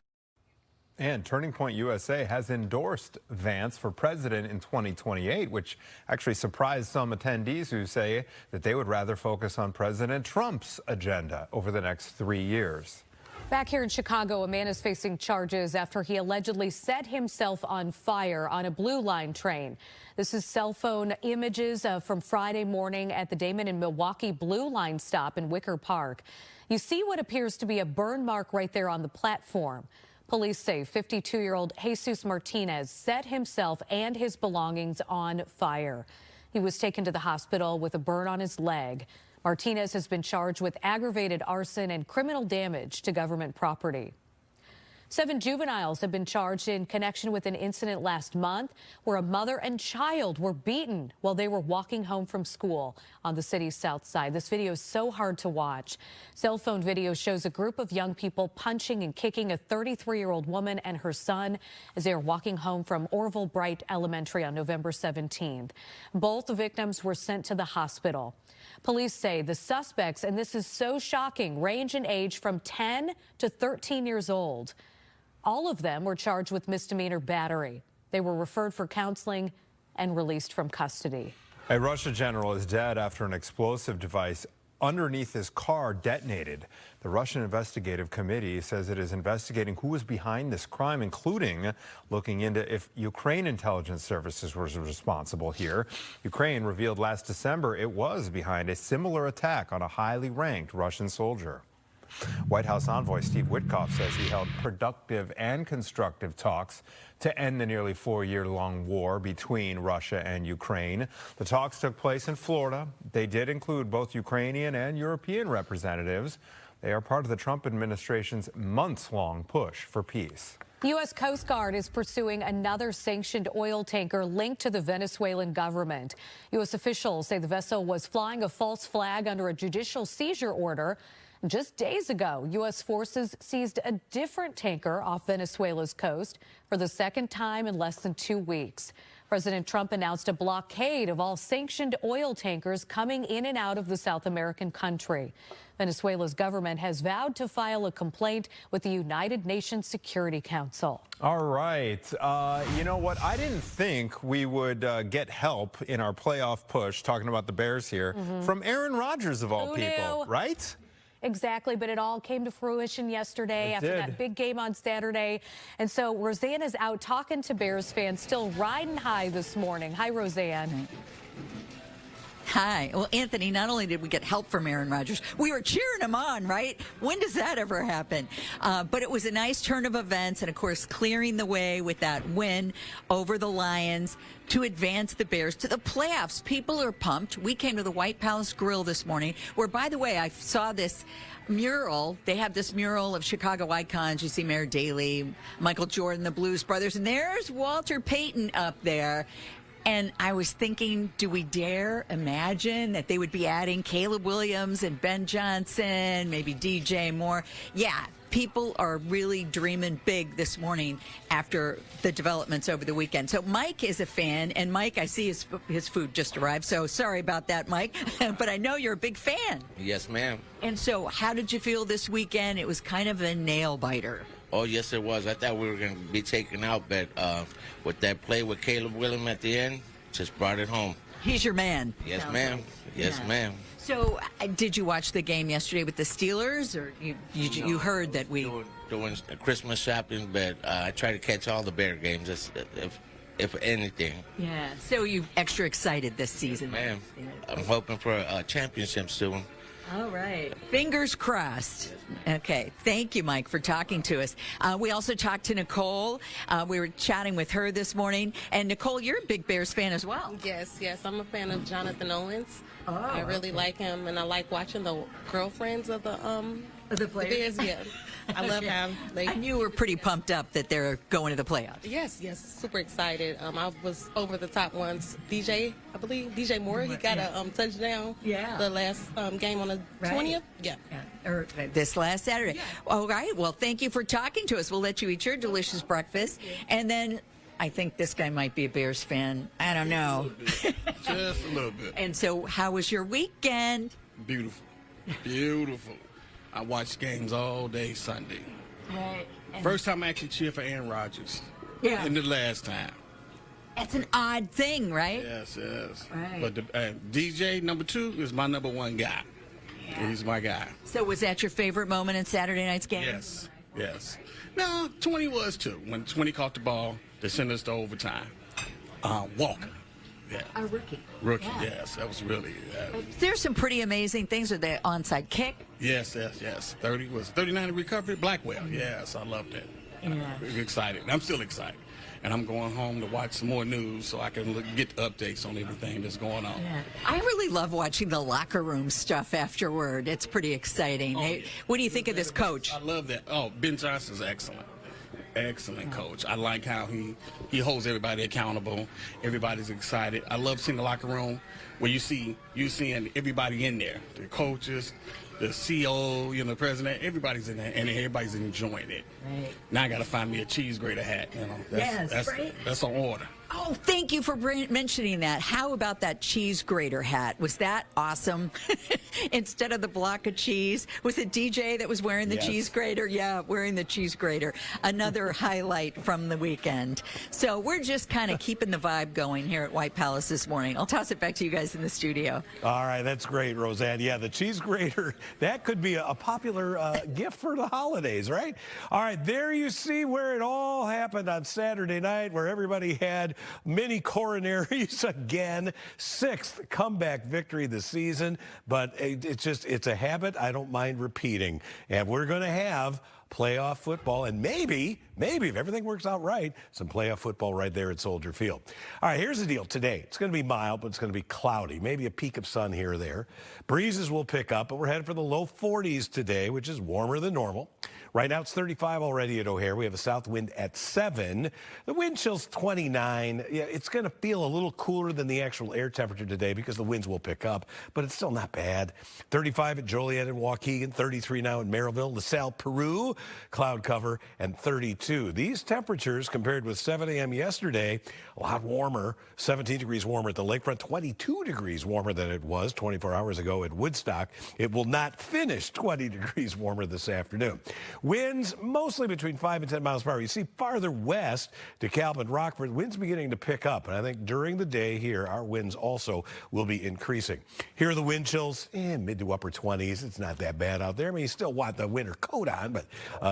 And Turning Point USA has endorsed Vance for president in 2028, which actually surprised some attendees who say that they would rather focus on President Trump's agenda over the next 3 years. Back here in Chicago, a man is facing charges after he allegedly set himself on fire on a Blue Line train. This is cell phone images from Friday morning at the Damon and Milwaukee Blue Line stop in Wicker Park. You see what appears to be a burn mark right there on the platform. Police say 52-year-old Jesus Martinez set himself and his belongings on fire. He was taken to the hospital with a burn on his leg. Martinez has been charged with aggravated arson and criminal damage to government property. 7 juveniles have been charged in connection with an incident last month where a mother and child were beaten while they were walking home from school on the city's south side. This video is so hard to watch. Cell phone video shows a group of young people punching and kicking a 33-year-old woman and her son as they are walking home from Orville Bright Elementary on November 17th. Both victims were sent to the hospital. Police say the suspects, and this is so shocking, range in age from 10 to 13 years old. All of them were charged with misdemeanor battery. They were referred for counseling and released from custody. A Russia general is dead after an explosive device underneath his car detonated. The Russian Investigative Committee says it is investigating who was behind this crime, including looking into if Ukraine intelligence services were responsible here. Ukraine revealed last December it was behind a similar attack on a highly ranked Russian soldier. White House envoy Steve Witkoff says he held productive and constructive talks to end the nearly 4-year-long war between Russia and Ukraine. The talks took place in Florida. They did include both Ukrainian and European representatives. They are part of the Trump administration's months-long push for peace. The U.S. Coast Guard is pursuing another sanctioned oil tanker linked to the Venezuelan government. U.S. officials say the vessel was flying a false flag under a judicial seizure order. Just days ago, U.S. forces seized a different tanker off Venezuela's coast for the second time in less than 2 weeks. President Trump announced a blockade of all sanctioned oil tankers coming in and out of the South American country. Venezuela's government has vowed to file a complaint with the United Nations Security Council. All right. You know what? I didn't think we would get help in our playoff push, talking about the Bears here, from Aaron Rodgers, of all Who people, knew? right? Exactly, but it all came to fruition yesterday after that big game on Saturday. And so Roseanne is out talking to Bears fans, still riding high this morning. Hi, Roseanne. Hi. Well, Anthony, not only did we get help from Aaron Rodgers, we were cheering him on, right? When does that ever happen? But it was a nice turn of events and, of course, clearing the way with that win over the Lions to advance the Bears to the playoffs. People are pumped. We came to the White Palace Grill this morning, where, by the way, I saw this mural. They have this mural of Chicago icons. You see Mayor Daley, Michael Jordan, the Blues Brothers, and there's Walter Payton up there. And I was thinking, do we dare imagine that they would be adding Caleb Williams and Ben Johnson, maybe DJ Moore? Yeah, people are really dreaming big this morning after the developments over the weekend. So Mike is a fan, and Mike, I see his food just arrived, so sorry about that, Mike, but I know you're a big fan. Yes, ma'am. And so how did you feel this weekend? It was kind of a nail-biter. Oh, yes, it was. I thought we were going to be taken out, but with that play with Caleb Williams at the end, just brought it home. He's your man. Yes, ma'am. Yes, ma'am. So, did you watch the game yesterday with the Steelers, or you heard that we doing Christmas shopping? But I try to catch all the Bear games, if anything. Yeah. So you extra excited this season, ma'am? I'm hoping for a championship soon. All right. Fingers crossed. Okay. Thank you, Mike, for talking to us. We also talked to Nicole. We were chatting with her this morning. And Nicole, you're a big Bears fan as well. Yes. I'm a fan of Jonathan Owens. Oh, I really like him, and I like watching the girlfriends of the players. Bears. Yeah. I love how they. And you were pretty pumped up that they're going to the playoffs. Yes, super excited. I was over the top once. DJ Moore, he got a touchdown. Yeah. The last game on the 20th. Yeah. Or this last Saturday. Yeah. All right. Well, thank you for talking to us. We'll let you eat your delicious breakfast, and then. I think this guy might be a Bears fan. I don't know. Just a little bit. And so, how was your weekend? Beautiful. Beautiful. I watched games all day Sunday. Right. First time I actually cheered for Aaron Rodgers. Yeah. And the last time. That's an odd thing, right? Yes. Right. But DJ number 2 is my number 1 guy. Yeah. He's my guy. So was that your favorite moment in Saturday night's game? Yes. No, 20 was too. When 20 caught the ball, they sent us to overtime. Walker. Yeah. A rookie. Yeah. Yes. That was really. There's some pretty amazing things with the onside kick. Yes. 39 recovery. Blackwell. Yes, I loved it. Yeah. Excited. I'm still excited. And I'm going home to watch some more news so I can get updates on everything that's going on. Yeah. I really love watching the locker room stuff afterward. It's pretty exciting. Hey, what do you think of this coach? I love that. Oh, Ben Johnson's excellent. Excellent coach. I like how he holds everybody accountable. Everybody's excited. I love seeing the locker room where you seeing everybody in there. The coaches, the CEO, the president, everybody's in there, and everybody's enjoying it. Right. Now I got to find me a cheese grater hat. That's an order. Oh, thank you for mentioning that. How about that cheese grater hat? Was that awesome? Instead of the block of cheese, was it DJ that was wearing the cheese grater? Yeah, wearing the cheese grater. Another highlight from the weekend. So we're just kind of keeping the vibe going here at White Palace this morning. I'll toss it back to you guys in the studio. All right, that's great, Roseanne. Yeah, the cheese grater, that could be a popular gift for the holidays, right? All right, there you see where it all happened on Saturday night, where everybody had many coronaries again. 6th comeback victory this season, but it's a habit I don't mind repeating. And we're going to have playoff football, and maybe, if everything works out right, some playoff football right there at Soldier Field. All right, here's the deal. Today, it's going to be mild, but it's going to be cloudy. Maybe a peak of sun here or there. Breezes will pick up, but we're headed for the low 40s today, which is warmer than normal. Right now it's 35 already at O'Hare. We have a south wind at 7. The wind chill's 29. Yeah, it's going to feel a little cooler than the actual air temperature today because the winds will pick up, but it's still not bad. 35 at Joliet and Waukegan, 33 now in Merrillville, LaSalle, Peru, cloud cover, and 32. These temperatures compared with 7 a.m. yesterday, a lot warmer, 17 degrees warmer at the lakefront, 22 degrees warmer than it was 24 hours ago at Woodstock. It will not finish 20 degrees warmer this afternoon. Winds mostly between 5 and 10 miles per hour. You see farther west to Calvin, Rockford, winds beginning to pick up. And I think during the day here, our winds also will be increasing. Here are the wind chills, mid to upper 20s. It's not that bad out there. I mean, you still want the winter coat on, but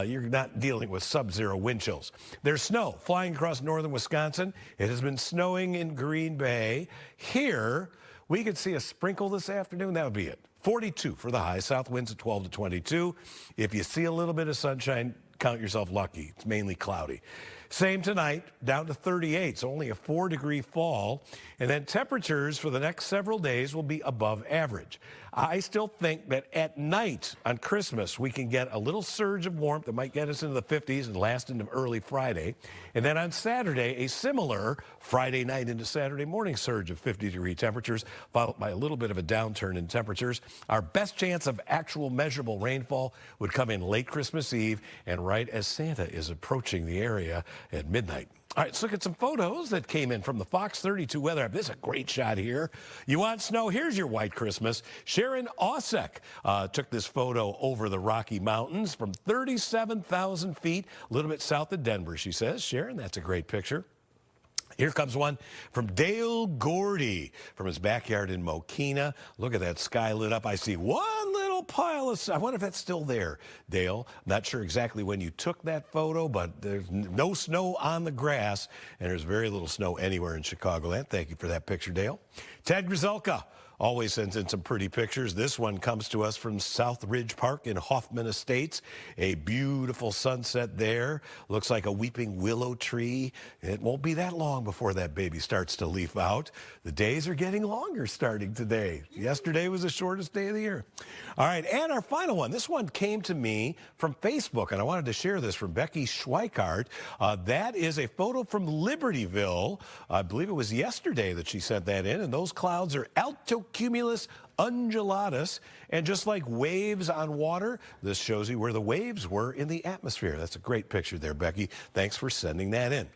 you're not dealing with sub-zero wind chills. There's snow flying across northern Wisconsin. It has been snowing in Green Bay. Here, we could see a sprinkle this afternoon. That would be it. 42 for the high. South winds at 12 to 22. If you see a little bit of sunshine, count yourself lucky. It's mainly cloudy. Same tonight, down to 38, so only a 4-degree fall. And then temperatures for the next several days will be above average. I still think that at night on Christmas, we can get a little surge of warmth that might get us into the 50s and last into early Friday. And then on Saturday, a similar Friday night into Saturday morning surge of 50-degree temperatures, followed by a little bit of a downturn in temperatures. Our best chance of actual measurable rainfall would come in late Christmas Eve and right as Santa is approaching the area at midnight. All right, let's look at some photos that came in from the Fox 32 weather app. This is a great shot here. You want snow? Here's your white Christmas. Sharon Osek took this photo over the Rocky Mountains from 37,000 feet, a little bit south of Denver, she says. Sharon, that's a great picture. Here comes one from Dale Gordy from his backyard in Mokina. Look at that sky lit up. I see one little pile of snow. I wonder if that's still there, Dale. I'm not sure exactly when you took that photo, but there's no snow on the grass, and there's very little snow anywhere in Chicagoland. Thank you for that picture, Dale. Ted Grzelka always sends in some pretty pictures. This one comes to us from South Ridge Park in Hoffman Estates. A beautiful sunset there. Looks like a weeping willow tree. It won't be that long before that baby starts to leaf out. The days are getting longer starting today. Yesterday was the shortest day of the year. All right, and our final one. This one came to me from Facebook, and I wanted to share this from Becky Schweikart. That is a photo from Libertyville. I believe it was yesterday that she sent that in, and those clouds are altocumulus undulatus, and just like waves on water, this shows you where the waves were in the atmosphere. That's a great picture there, Becky. Thanks for sending that in.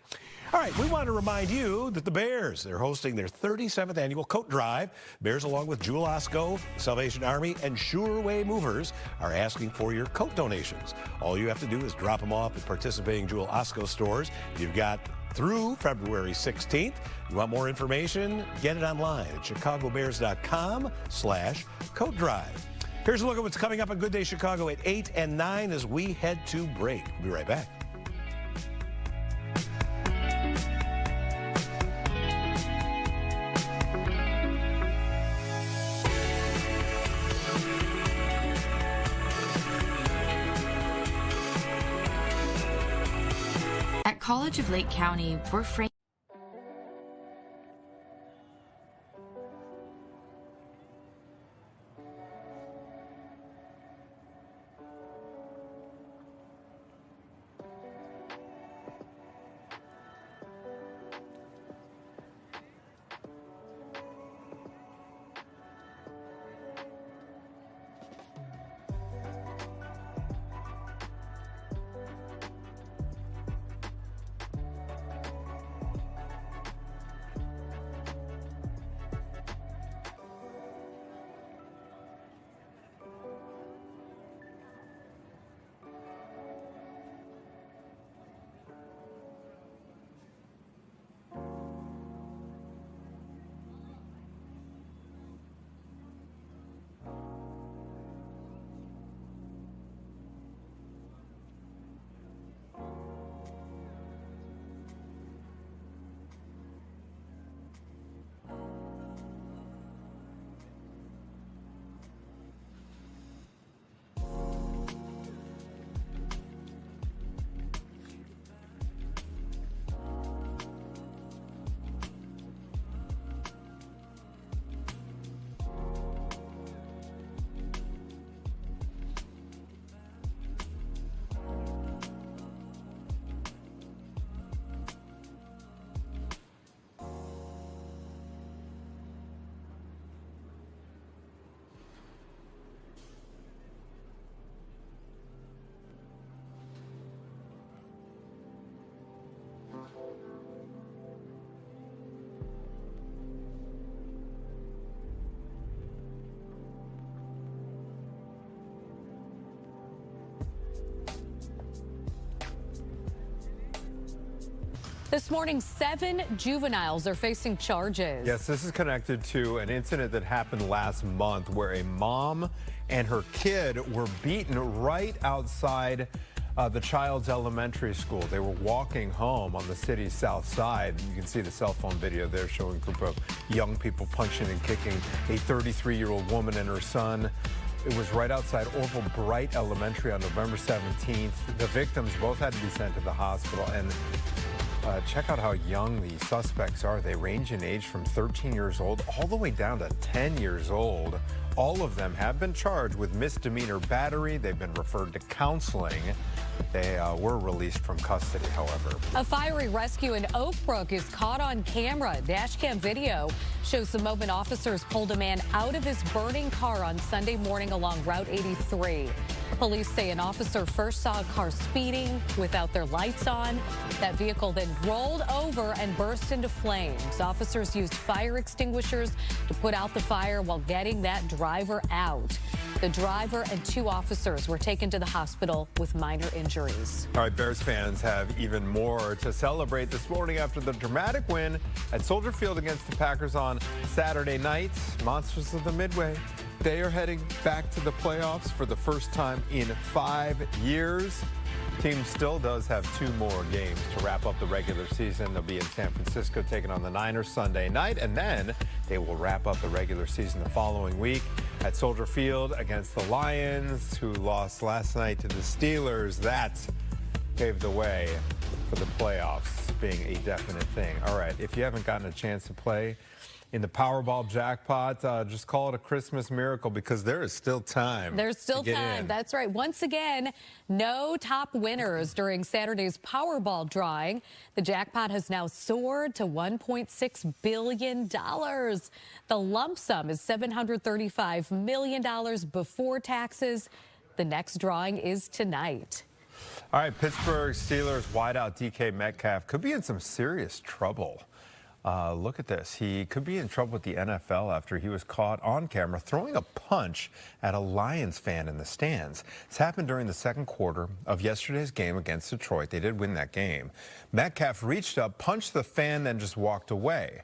All right, we want to remind you that the Bears, they're hosting their 37th annual coat drive. Bears, along with Jewel Osco, Salvation Army, and Sureway Movers, are asking for your coat donations. All you have to do is drop them off at participating Jewel Osco stores. You've got through February 16th. You want more information? Get it online at chicagobears.com/coat drive. Here's a look at what's coming up on Good Day Chicago at 8 and 9 as we head to break. We'll be right back. At College of Lake County, we're framed. This morning, 7 juveniles are facing charges. Yes, this is connected to an incident that happened last month where a mom and her kid were beaten right outside the child's elementary school. They were walking home on the city's south side. You can see the cell phone video there showing a group of young people punching and kicking a 33-year-old woman and her son. It was right outside Orville Bright Elementary on November 17th. The victims both had to be sent to the hospital. And check out how young these suspects are. They range in age from 13 years old all the way down to 10 years old. All of them have been charged with misdemeanor battery. They've been referred to counseling. They were released from custody, however. A fiery rescue in Oak Brook is caught on camera. Dashcam video shows the moment officers pulled a man out of his burning car on Sunday morning along Route 83. Police say an officer first saw a car speeding without their lights on. That vehicle then rolled over and burst into flames. Officers used fire extinguishers to put out the fire while getting that driver out. The driver and 2 officers were taken to the hospital with minor injuries. All right, Bears fans have even more to celebrate this morning after the dramatic win at Soldier Field against the Packers on Saturday night. Monsters of the Midway, they are heading back to the playoffs for the first time in 5 years. The team still does have 2 more games to wrap up the regular season. They'll be in San Francisco taking on the Niners Sunday night, and then they will wrap up the regular season the following week at Soldier Field against the Lions, who lost last night to the Steelers. That paved the way for the playoffs being a definite thing. All right, if you haven't gotten a chance to play in the Powerball jackpot, just call it a Christmas miracle because there is still time. There's still time. That's right. Once again, no top winners during Saturday's Powerball drawing. The jackpot has now soared to $1.6 billion. The lump sum is $735 million before taxes. The next drawing is tonight. All right, Pittsburgh Steelers wideout DK Metcalf could be in some serious trouble. Look at this. He could be in trouble with the NFL after he was caught on camera throwing a punch at a Lions fan in the stands. This happened during the second quarter of yesterday's game against Detroit. They did win that game. Metcalf reached up, punched the fan, then just walked away.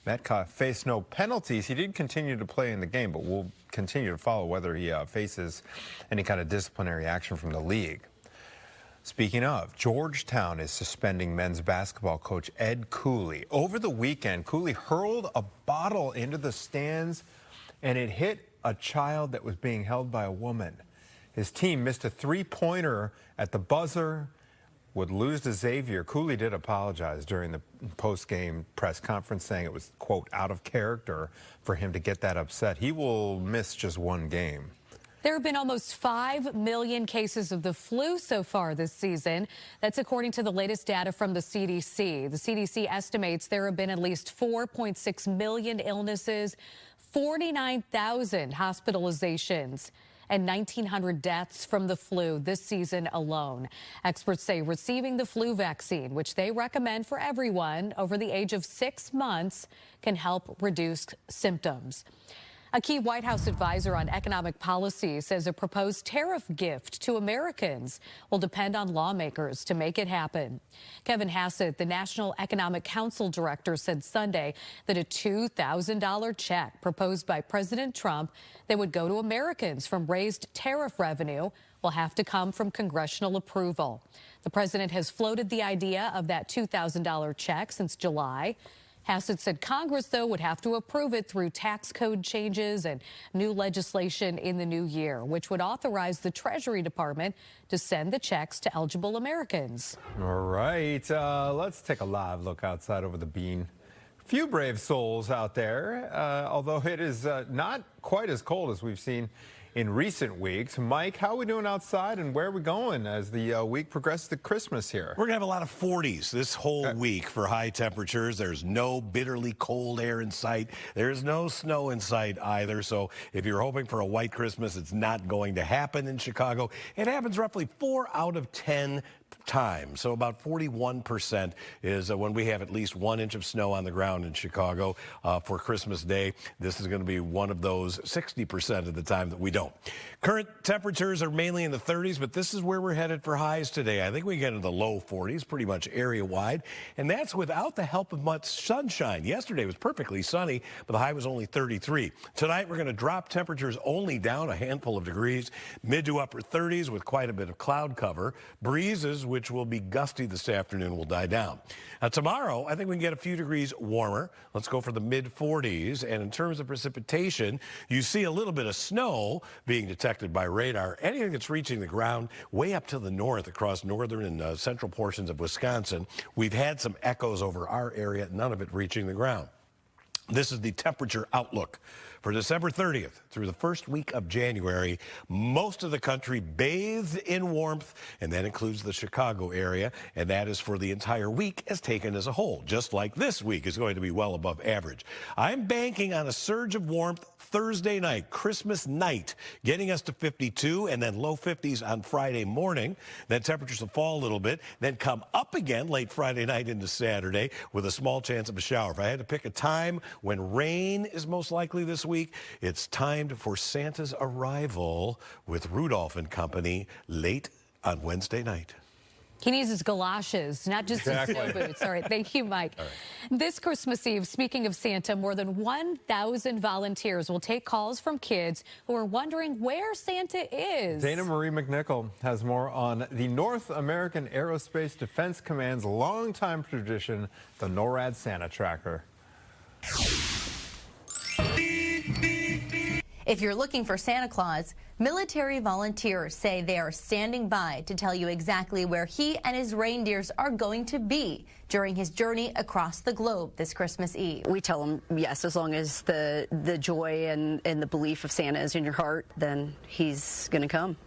Metcalf faced no penalties. He did continue to play in the game, but we'll continue to follow whether he faces any kind of disciplinary action from the league. Speaking of, Georgetown is suspending men's basketball coach Ed Cooley. Over the weekend, Cooley hurled a bottle into the stands, and it hit a child that was being held by a woman. His team missed a 3-pointer at the buzzer, would lose to Xavier. Cooley did apologize during the post-game press conference, saying it was, quote, out of character for him to get that upset. He will miss just 1 game. There have been almost 5 million cases of the flu so far this season. That's according to the latest data from the CDC. The CDC estimates there have been at least 4.6 million illnesses, 49,000 hospitalizations, and 1,900 deaths from the flu this season alone. Experts say receiving the flu vaccine, which they recommend for everyone over the age of 6 months, can help reduce symptoms. A key White House advisor on economic policy says a proposed tariff gift to Americans will depend on lawmakers to make it happen. Kevin Hassett, the National Economic Council director, said Sunday that a $2,000 check proposed by President Trump that would go to Americans from raised tariff revenue will have to come from congressional approval. The president has floated the idea of that $2,000 check since July. Hassett said Congress, though, would have to approve it through tax code changes and new legislation in the new year, which would authorize the Treasury Department to send the checks to eligible Americans. All right, let's take a live look outside over the bean. Few brave souls out there, although it is not quite as cold as we've seen in recent weeks. Mike, how are we doing outside and where are we going as the week progresses to Christmas here? We're going to have a lot of 40s this whole week for high temperatures. There's no bitterly cold air in sight. There's no snow in sight either. So if you're hoping for a white Christmas, it's not going to happen in Chicago. It happens roughly 4 out of 10 time. So about 41% is when we have at least 1 inch of snow on the ground in Chicago for Christmas Day. This is going to be one of those 60% of the time that we don't. Current temperatures are mainly in the 30s, but this is where we're headed for highs today. I think we get into the low 40s pretty much area-wide, and that's without the help of much sunshine. Yesterday was perfectly sunny, but the high was only 33. Tonight we're going to drop temperatures only down a handful of degrees, mid to upper 30s with quite a bit of cloud cover. Breezes, which will be gusty this afternoon, will die down. Now tomorrow, I think we can get a few degrees warmer. Let's go for the mid 40s. And in terms of precipitation, you see a little bit of snow being detected by radar. Anything that's reaching the ground way up to the north across northern and central portions of Wisconsin. We've had some echoes over our area, none of it reaching the ground. This is the temperature outlook. For December 30th through the first week of January, most of the country bathed in warmth, and that includes the Chicago area, and that is for the entire week as taken as a whole, just like this week is going to be well above average. I'm banking on a surge of warmth Thursday night, Christmas night, getting us to 52 and then low 50s on Friday morning. Then temperatures will fall a little bit, then come up again late Friday night into Saturday with a small chance of a shower. If I had to pick a time when rain is most likely this week, it's timed for Santa's arrival with Rudolph and company late on Wednesday night. He needs his galoshes, not just his snow boots. All right, thank you, Mike. Right. This Christmas Eve, speaking of Santa, more than 1,000 volunteers will take calls from kids who are wondering where Santa is. Dana Marie McNichol has more on the North American Aerospace Defense Command's longtime tradition, the NORAD Santa Tracker. If you're looking for Santa Claus, military volunteers say they are standing by to tell you exactly where he and his reindeers are going to be during his journey across the globe this Christmas Eve. We tell them, yes, as long as the joy and the belief of Santa is in your heart, then he's going to come.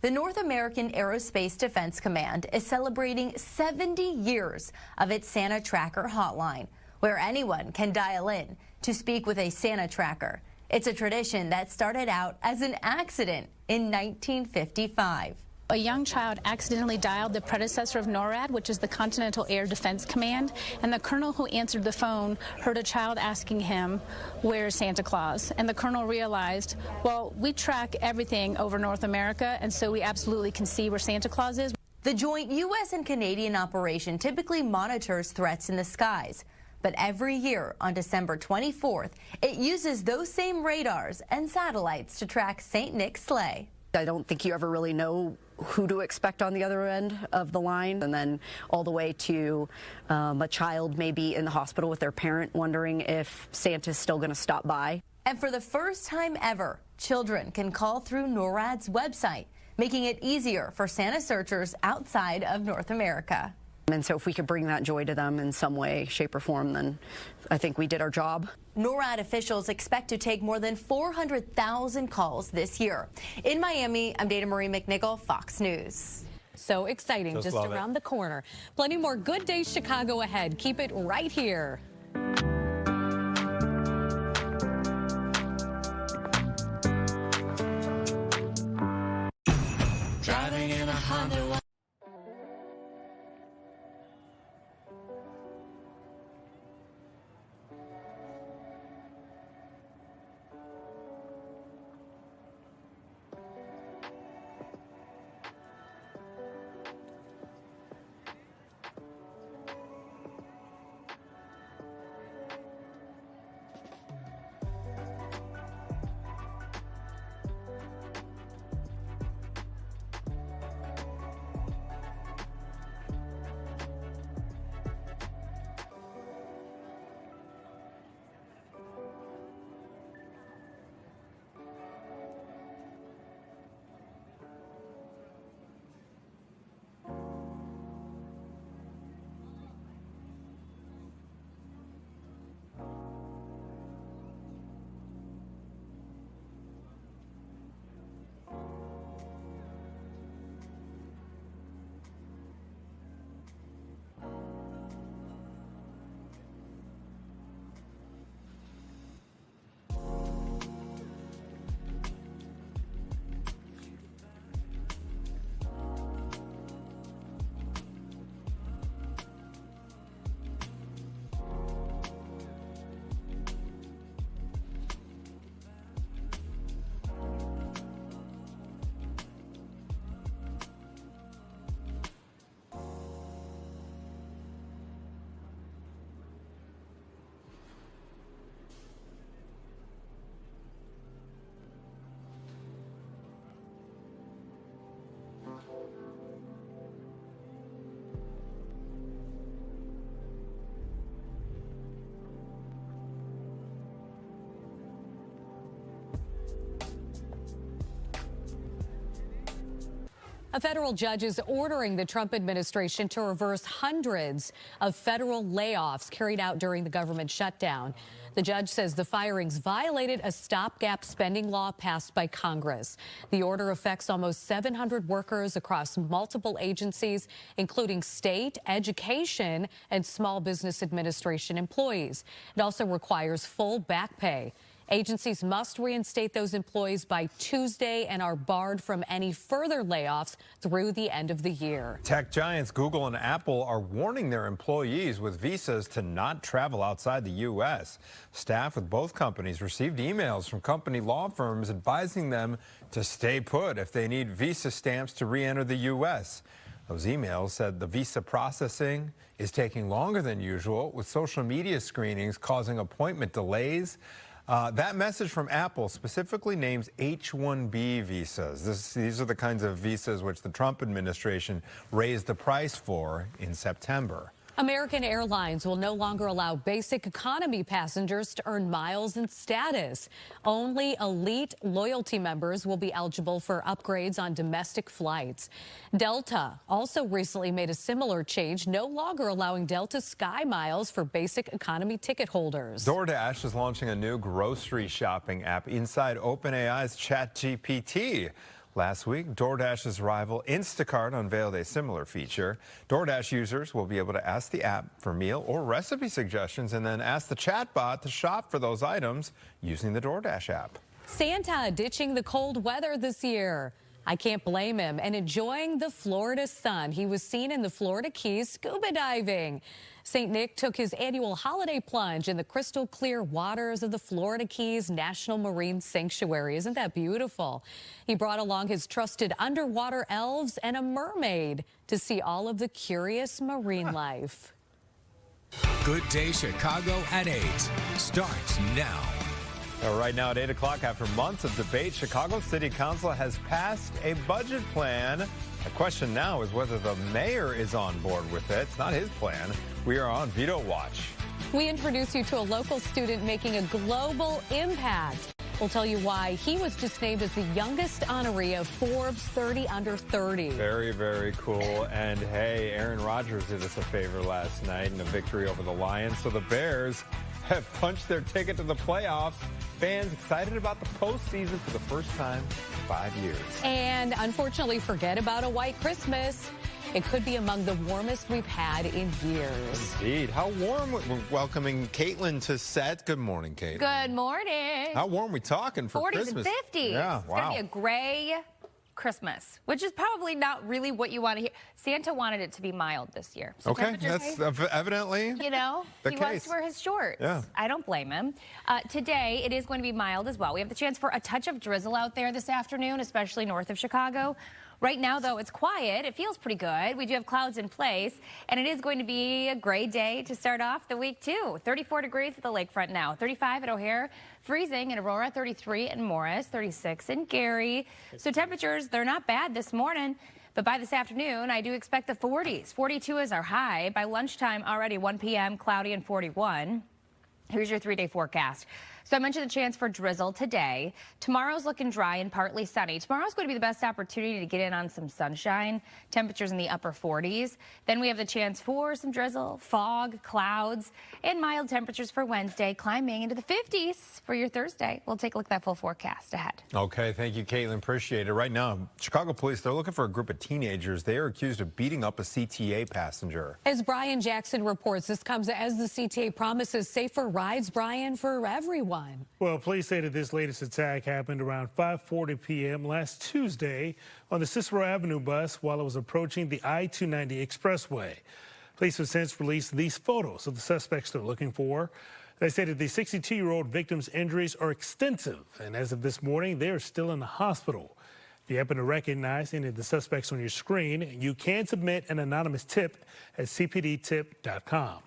The North American Aerospace Defense Command is celebrating 70 years of its Santa Tracker hotline, where anyone can dial in to speak with a Santa Tracker. It's a tradition that started out as an accident in 1955. A young child accidentally dialed the predecessor of NORAD, which is the Continental Air Defense Command, and the colonel who answered the phone heard a child asking him, "Where's Santa Claus?" And the colonel realized, well, we track everything over North America, and so we absolutely can see where Santa Claus is. The joint U.S. and Canadian operation typically monitors threats in the skies. But every year on December 24th, it uses those same radars and satellites to track St. Nick's sleigh. I don't think you ever really know who to expect on the other end of the line, and then all the way to a child maybe in the hospital with their parent wondering if Santa's still going to stop by. And for the first time ever, children can call through NORAD's website, making it easier for Santa searchers outside of North America. And so if we could bring that joy to them in some way, shape, or form, then I think we did our job. NORAD officials expect to take more than 400,000 calls this year. In Miami, I'm Dana Marie McNichol, Fox News. So exciting, just around the corner. Plenty more Good Day Chicago ahead. Keep it right here. Driving in a Honda. A federal judge is ordering the Trump administration to reverse hundreds of federal layoffs carried out during the government shutdown. The judge says the firings violated a stopgap spending law passed by Congress. The order affects almost 700 workers across multiple agencies, including state, education, and small business administration employees. It also requires full back pay. Agencies must reinstate those employees by Tuesday and are barred from any further layoffs through the end of the year. Tech giants Google and Apple are warning their employees with visas to not travel outside the U.S. Staff with both companies received emails from company law firms advising them to stay put if they need visa stamps to re-enter the U.S. Those emails said the visa processing is taking longer than usual, with social media screenings causing appointment delays. That message from Apple specifically names H-1B visas. These are the kinds of visas which the Trump administration raised the price for in September. American Airlines will no longer allow basic economy passengers to earn miles and status. Only elite loyalty members will be eligible for upgrades on domestic flights. Delta also recently made a similar change, no longer allowing Delta Sky miles for basic economy ticket holders. DoorDash is launching a new grocery shopping app inside OpenAI's ChatGPT. Last week, DoorDash's rival Instacart unveiled a similar feature. DoorDash users will be able to ask the app for meal or recipe suggestions and then ask the chatbot to shop for those items using the DoorDash app. Santa ditching the cold weather this year. I can't blame him, and enjoying the Florida sun. He was seen in the Florida Keys scuba diving. St. Nick took his annual holiday plunge in the crystal clear waters of the Florida Keys National Marine Sanctuary. Isn't that beautiful? He brought along his trusted underwater elves and a mermaid to see all of the curious marine life. Good Day Chicago at 8 starts now. Right now at 8 o'clock, after months of debate, Chicago City Council has passed a budget plan. The question now is whether the mayor is on board with it. It's not his plan. We are on veto watch. We introduce you to a local student making a global impact. We'll tell you why he was just named as the youngest honoree of Forbes 30 Under 30. Very, very cool. And hey, Aaron Rodgers did us a favor last night in a victory over the Lions. So the Bears have punched their ticket to the playoffs. Fans excited about the postseason for the first time in 5 years. And unfortunately, forget about a white Christmas. It could be among the warmest we've had in years. Indeed. How warm? We're welcoming Caitlin to set. Good morning, Caitlin. Good morning. How warm we talking for 40s Christmas? and 50s. Yeah, It's wow. going to be a gray Christmas, which is probably not really what you want to hear. Santa wanted it to be mild this year. So Okay, that's evidently he the wants case. to wear his shorts. Yeah. I don't blame him. Today, it is going to be mild as well. We have the chance for a touch of drizzle out there this afternoon, especially north of Chicago. Right now, though, it's quiet. It feels pretty good. We do have clouds in place, and it is going to be a gray day to start off the week, too. 34 degrees at the lakefront now, 35 at O'Hare, freezing in Aurora, 33 in Morris, 36 in Gary. So temperatures, they're not bad this morning. But by this afternoon, I do expect the 40s. 42 is our high. By lunchtime, already 1 p.m., cloudy and 41. Here's your 3-day forecast. So I mentioned the chance for drizzle today. Tomorrow's looking dry and partly sunny. Tomorrow's going to be the best opportunity to get in on some sunshine. Temperatures in the upper 40s. Then we have the chance for some drizzle, fog, clouds, and mild temperatures for Wednesday, climbing into the 50s for your Thursday. We'll take a look at that full forecast ahead. Okay, thank you, Caitlin. Appreciate it. Right now, Chicago police, they're looking for a group of teenagers. They are accused of beating up a CTA passenger. As Brian Jackson reports, this comes as the CTA promises safer rides, Brian, for everyone. Well, police say that this latest attack happened around 5:40 p.m. last Tuesday on the Cicero Avenue bus while it was approaching the I-290 expressway. Police have since released these photos of the suspects they're looking for. They say that the 62-year-old victim's injuries are extensive, and as of this morning, they are still in the hospital. If you happen to recognize any of the suspects on your screen, you can submit an anonymous tip at cpdtip.com.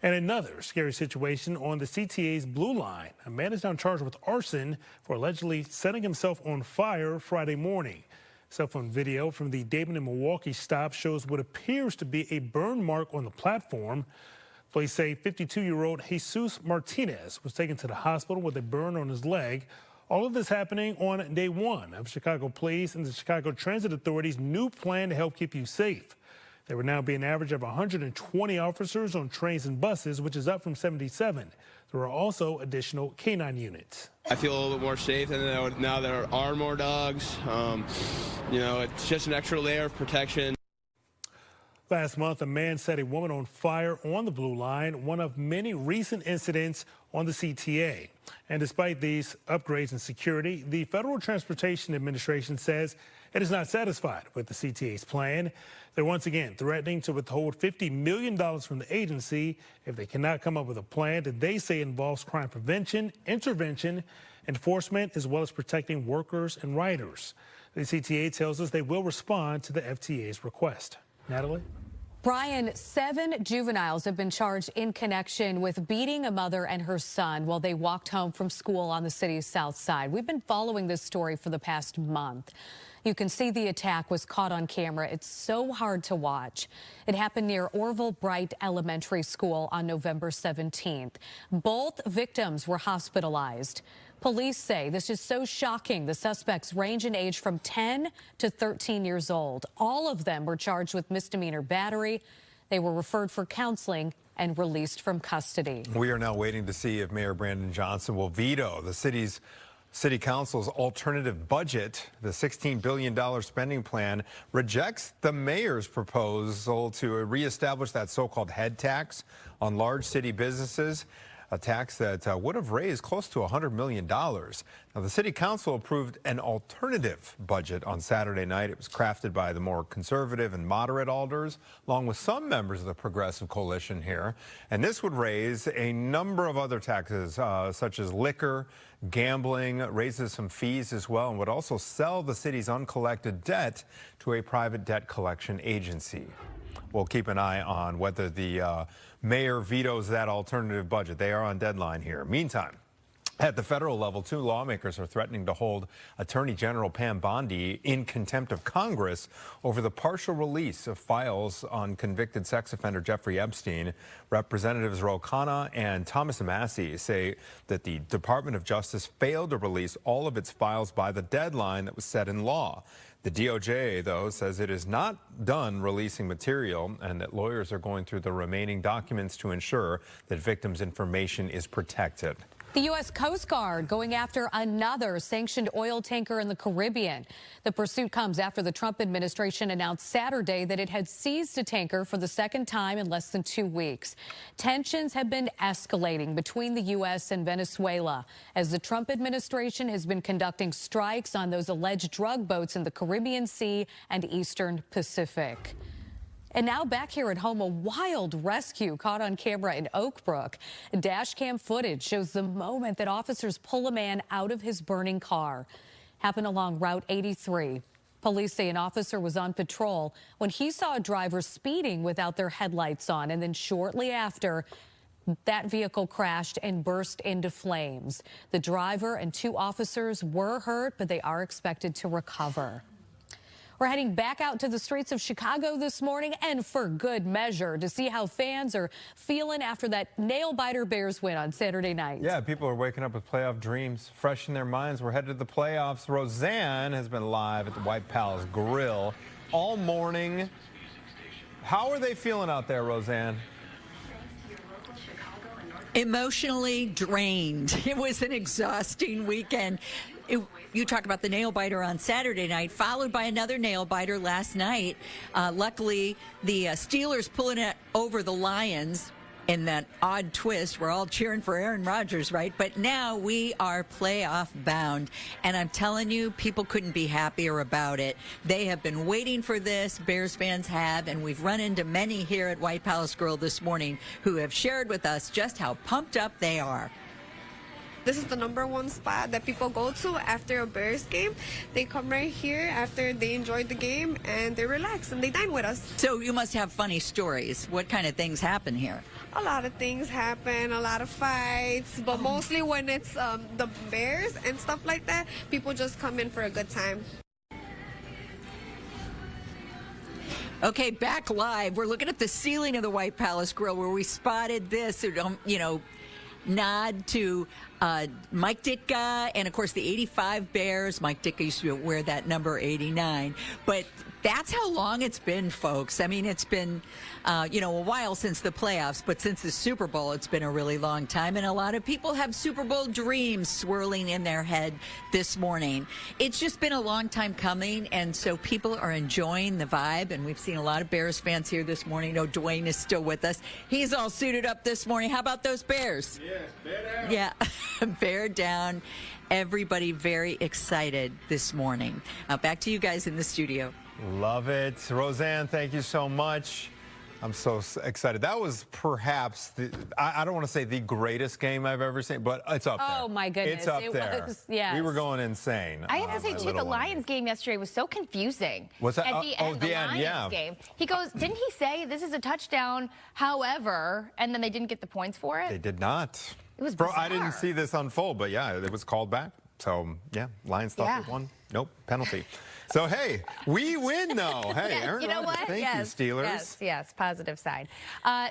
And another scary situation on the CTA's Blue Line. A man is now charged with arson for allegedly setting himself on fire Friday morning. Cell phone video from the Dayton and Milwaukee stop shows what appears to be a burn mark on the platform. Police say 52-year-old Jesus Martinez was taken to the hospital with a burn on his leg. All of this happening on day one of Chicago Police and the Chicago Transit Authority's new plan to help keep you safe. There will now be an average of 120 officers on trains and buses, which is up from 77. There are also additional K-9 units. I feel a little bit more safe, and now there are more dogs. It's just an extra layer of protection. Last month, a man set a woman on fire on the Blue Line, one of many recent incidents on the CTA. And despite these upgrades in security, the Federal Transportation Administration says it is not satisfied with the CTA's plan. They're once again threatening to withhold $50 million from the agency if they cannot come up with a plan that they say involves crime prevention, intervention, enforcement, as well as protecting workers and riders. The CTA tells us they will respond to the FTA's request. Natalie? Brian, 7 juveniles have been charged in connection with beating a mother and her son while they walked home from school on the city's south side. We've been following this story for the past month. You can see the attack was caught on camera. It's so hard to watch. It happened near Orville Bright Elementary School on November 17th. Both victims were hospitalized. Police say this is so shocking. The suspects range in age from 10 to 13 years old. All of them were charged with misdemeanor battery. They were referred for counseling and released from custody. We are now waiting to see if Mayor Brandon Johnson will veto the City Council's alternative budget. The $16 billion spending plan rejects the mayor's proposal to reestablish that so-called head tax on large city businesses, a tax that would have raised close to $100 million. Now, the City Council approved an alternative budget on Saturday night. It was crafted by the more conservative and moderate alders, along with some members of the Progressive Coalition here. And this would raise a number of other taxes, such as liquor, gambling, raises some fees as well, and would also sell the city's uncollected debt to a private debt collection agency. We'll keep an eye on whether the mayor vetoes that alternative budget. They are on deadline here. Meantime, at the federal level, 2 lawmakers are threatening to hold Attorney General Pam Bondi in contempt of Congress over the partial release of files on convicted sex offender Jeffrey Epstein. Representatives Ro Khanna and Thomas Massey say that the Department of Justice failed to release all of its files by the deadline that was set in law. The DOJ, though, says it is not done releasing material and that lawyers are going through the remaining documents to ensure that victims' information is protected. The U.S. Coast Guard going after another sanctioned oil tanker in the Caribbean. The pursuit comes after the Trump administration announced Saturday that it had seized a tanker for the second time in less than 2 weeks. Tensions have been escalating between the U.S. and Venezuela as the Trump administration has been conducting strikes on those alleged drug boats in the Caribbean Sea and Eastern Pacific. And now back here at home, a wild rescue caught on camera in Oak Brook. Dash cam footage shows the moment that officers pull a man out of his burning car. Happened along Route 83. Police say an officer was on patrol when he saw a driver speeding without their headlights on, and then shortly after, that vehicle crashed and burst into flames. The driver and 2 officers were hurt, but they are expected to recover. We're heading back out to the streets of Chicago this morning, and for good measure, to see how fans are feeling after that nail-biter Bears win on Saturday night. Yeah, people are waking up with playoff dreams fresh in their minds. We're headed to the playoffs. Roseanne has been live at the White Palace Grill all morning. How are they feeling out there, Roseanne? Emotionally drained. It was an exhausting weekend. You talk about the nail biter on Saturday night, followed by another nail biter last night. Luckily, the Steelers pulling it over the Lions in that odd twist. We're all cheering for Aaron Rodgers, right? But now we are playoff bound. And I'm telling you, people couldn't be happier about it. They have been waiting for this. Bears fans have. And we've run into many here at White Palace Grill this morning who have shared with us just how pumped up they are. This is the #1 spot that people go to after a Bears game. They come right here after they enjoyed the game and they relax and they dine with us. So you must have funny stories. What kind of things happen here? A lot of things happen, a lot of fights, but mostly when it's the Bears and stuff like that, people just come in for a good time. Okay, back live. We're looking at the ceiling of the White Palace Grill where we spotted this, nod to Mike Ditka, and of course the 85 Bears. Mike Ditka used to wear that number 89. But that's how long it's been, folks. I mean, it's been, a while since the playoffs, but since the Super Bowl, it's been a really long time. And a lot of people have Super Bowl dreams swirling in their head this morning. It's just been a long time coming, and so people are enjoying the vibe. And we've seen a lot of Bears fans here this morning. Oh, Dwayne is still with us. He's all suited up this morning. How about those Bears? Yes, bear down. Yeah, bear down. Everybody very excited this morning. Back to you guys in the studio. Love it. Roseanne, thank you so much. I'm so excited. That was perhaps, I don't want to say the greatest game I've ever seen, but it's up there. Oh, my goodness. It's up there. Yes. We were going insane. I have to say, too, the Lions game yesterday was so confusing. What's that? At the end, the Lions game. He goes, didn't he say this is a touchdown, however, and then they didn't get the points for it? They did not. It was I didn't see this unfold, but yeah, it was called back. So, yeah, Lions thought they won. Nope, penalty. So, hey, we win, though. Hey, Aaron, you know what? Thank you, Steelers. Yes, positive side.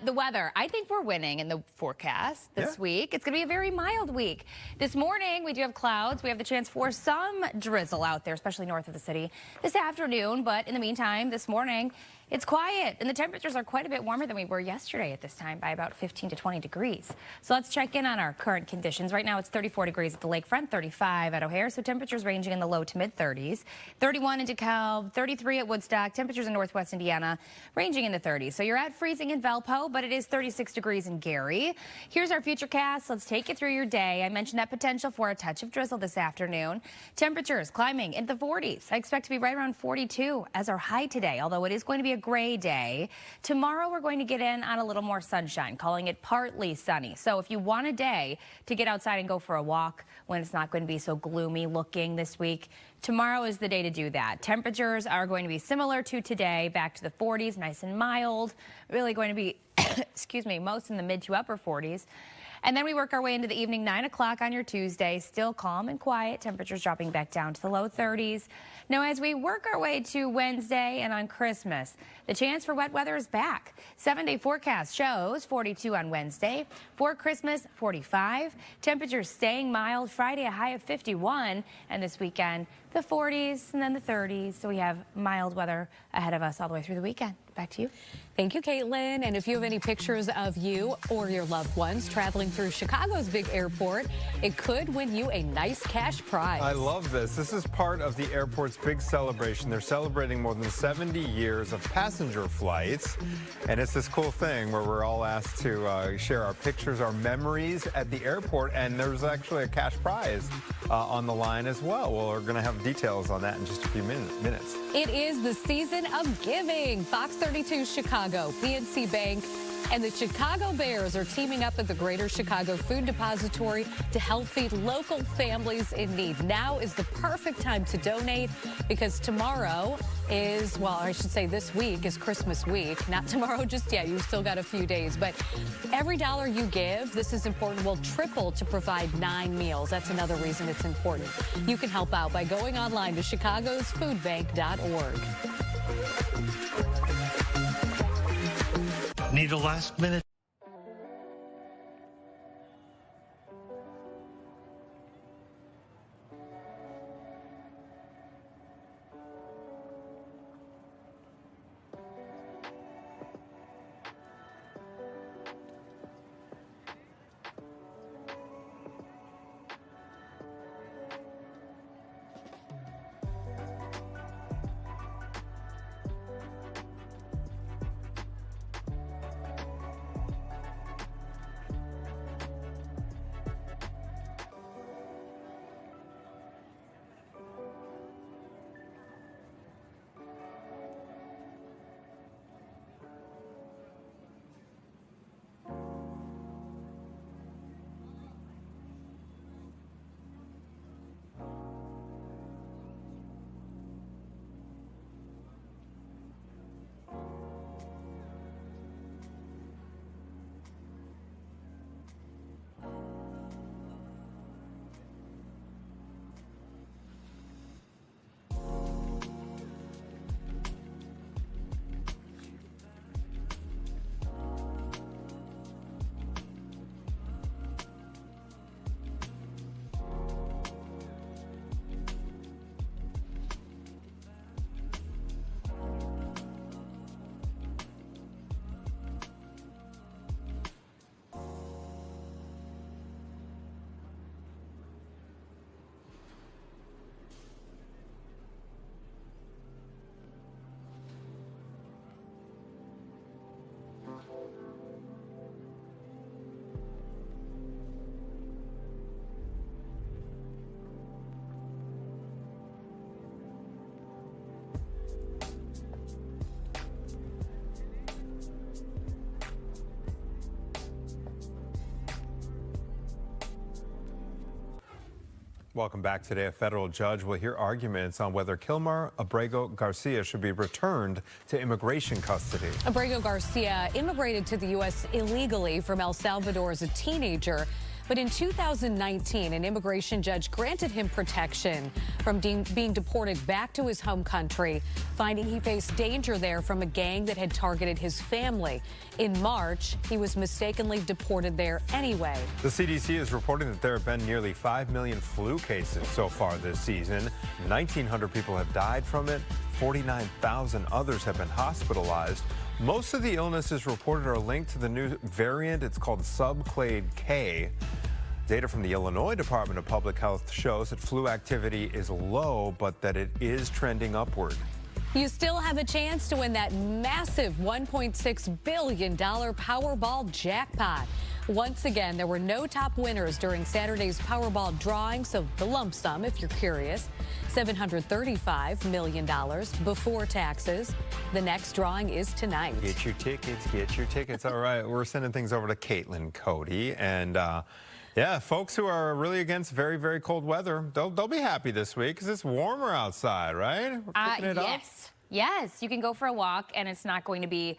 The weather, I think we're winning in the forecast this week. It's going to be a very mild week. This morning, we do have clouds. We have the chance for some drizzle out there, especially north of the city this afternoon. But in the meantime, this morning, it's quiet, and the temperatures are quite a bit warmer than we were yesterday at this time by about 15 to 20 degrees. So let's check in on our current conditions. Right now, it's 34 degrees at the lakefront, 35 at O'Hare, so temperatures ranging in the low to mid-30s. 31 in DeKalb, 33 at Woodstock, temperatures in northwest Indiana ranging in the 30s. So you're at freezing in Valpo, but it is 36 degrees in Gary. Here's our futurecast. Let's take you through your day. I mentioned that potential for a touch of drizzle this afternoon. Temperatures climbing in the 40s. I expect to be right around 42 as our high today, although it is going to be a gray day. Tomorrow, we're going to get in on a little more sunshine, calling it partly sunny. So if you want a day to get outside and go for a walk when it's not going to be so gloomy looking this week, tomorrow is the day to do that. Temperatures are going to be similar to today, back to the 40s, nice and mild. Really going to be, excuse me, most in the mid to upper 40s. And then we work our way into the evening, 9 o'clock on your Tuesday, still calm and quiet, temperatures dropping back down to the low 30s. Now, as we work our way to Wednesday and on Christmas, the chance for wet weather is back. 7-day forecast shows 42 on Wednesday. For Christmas, 45. Temperatures staying mild. Friday, a high of 51. And this weekend, the 40s and then the 30s. So we have mild weather ahead of us all the way through the weekend. Back to you. Thank you, Caitlin. And if you have any pictures of you or your loved ones traveling through Chicago's big airport, it could win you a nice cash prize. I love this. This is part of the airport's big celebration. They're celebrating more than 70 years of passenger flights. And it's this cool thing where we're all asked to share our pictures, our memories at the airport. And there's actually a cash prize on the line as well. Well, we're going to have details on that in just a few minutes. It is the season of giving. Fox 32 Chicago, PNC Bank, and the Chicago Bears are teaming up at the Greater Chicago Food Depository to help feed local families in need. Now is the perfect time to donate because tomorrow is, well, I should say this week is Christmas week. Not tomorrow just yet. You've still got a few days. But every dollar you give, this is important, will triple to provide 9 meals. That's another reason it's important. You can help out by going online to chicagosfoodbank.org. Need a last minute? Welcome back. Today, a federal judge will hear arguments on whether Kilmar Abrego Garcia should be returned to immigration custody. Abrego Garcia immigrated to the U.S. illegally from El Salvador as a teenager. But in 2019, an immigration judge granted him protection from being deported back to his home country, finding he faced danger there from a gang that had targeted his family. In March, he was mistakenly deported there anyway. The CDC is reporting that there have been nearly 5 million flu cases so far this season. 1,900 people have died from it. 49,000 others have been hospitalized. Most of the illnesses reported are linked to the new variant. It's called subclade K. Data from the Illinois Department of Public Health shows that flu activity is low, but that it is trending upward. You still have a chance to win that massive $1.6 billion Powerball jackpot. Once again, there were no top winners during Saturday's Powerball drawing, so the lump sum, if you're curious, $735 million before taxes. The next drawing is tonight. Get your tickets, get your tickets. All right, we're sending things over to Caitlin Cody. And yeah, folks who are really against very, very cold weather, they'll be happy this week because it's warmer outside, right? We're picking it up. Yes, you can go for a walk and it's not going to be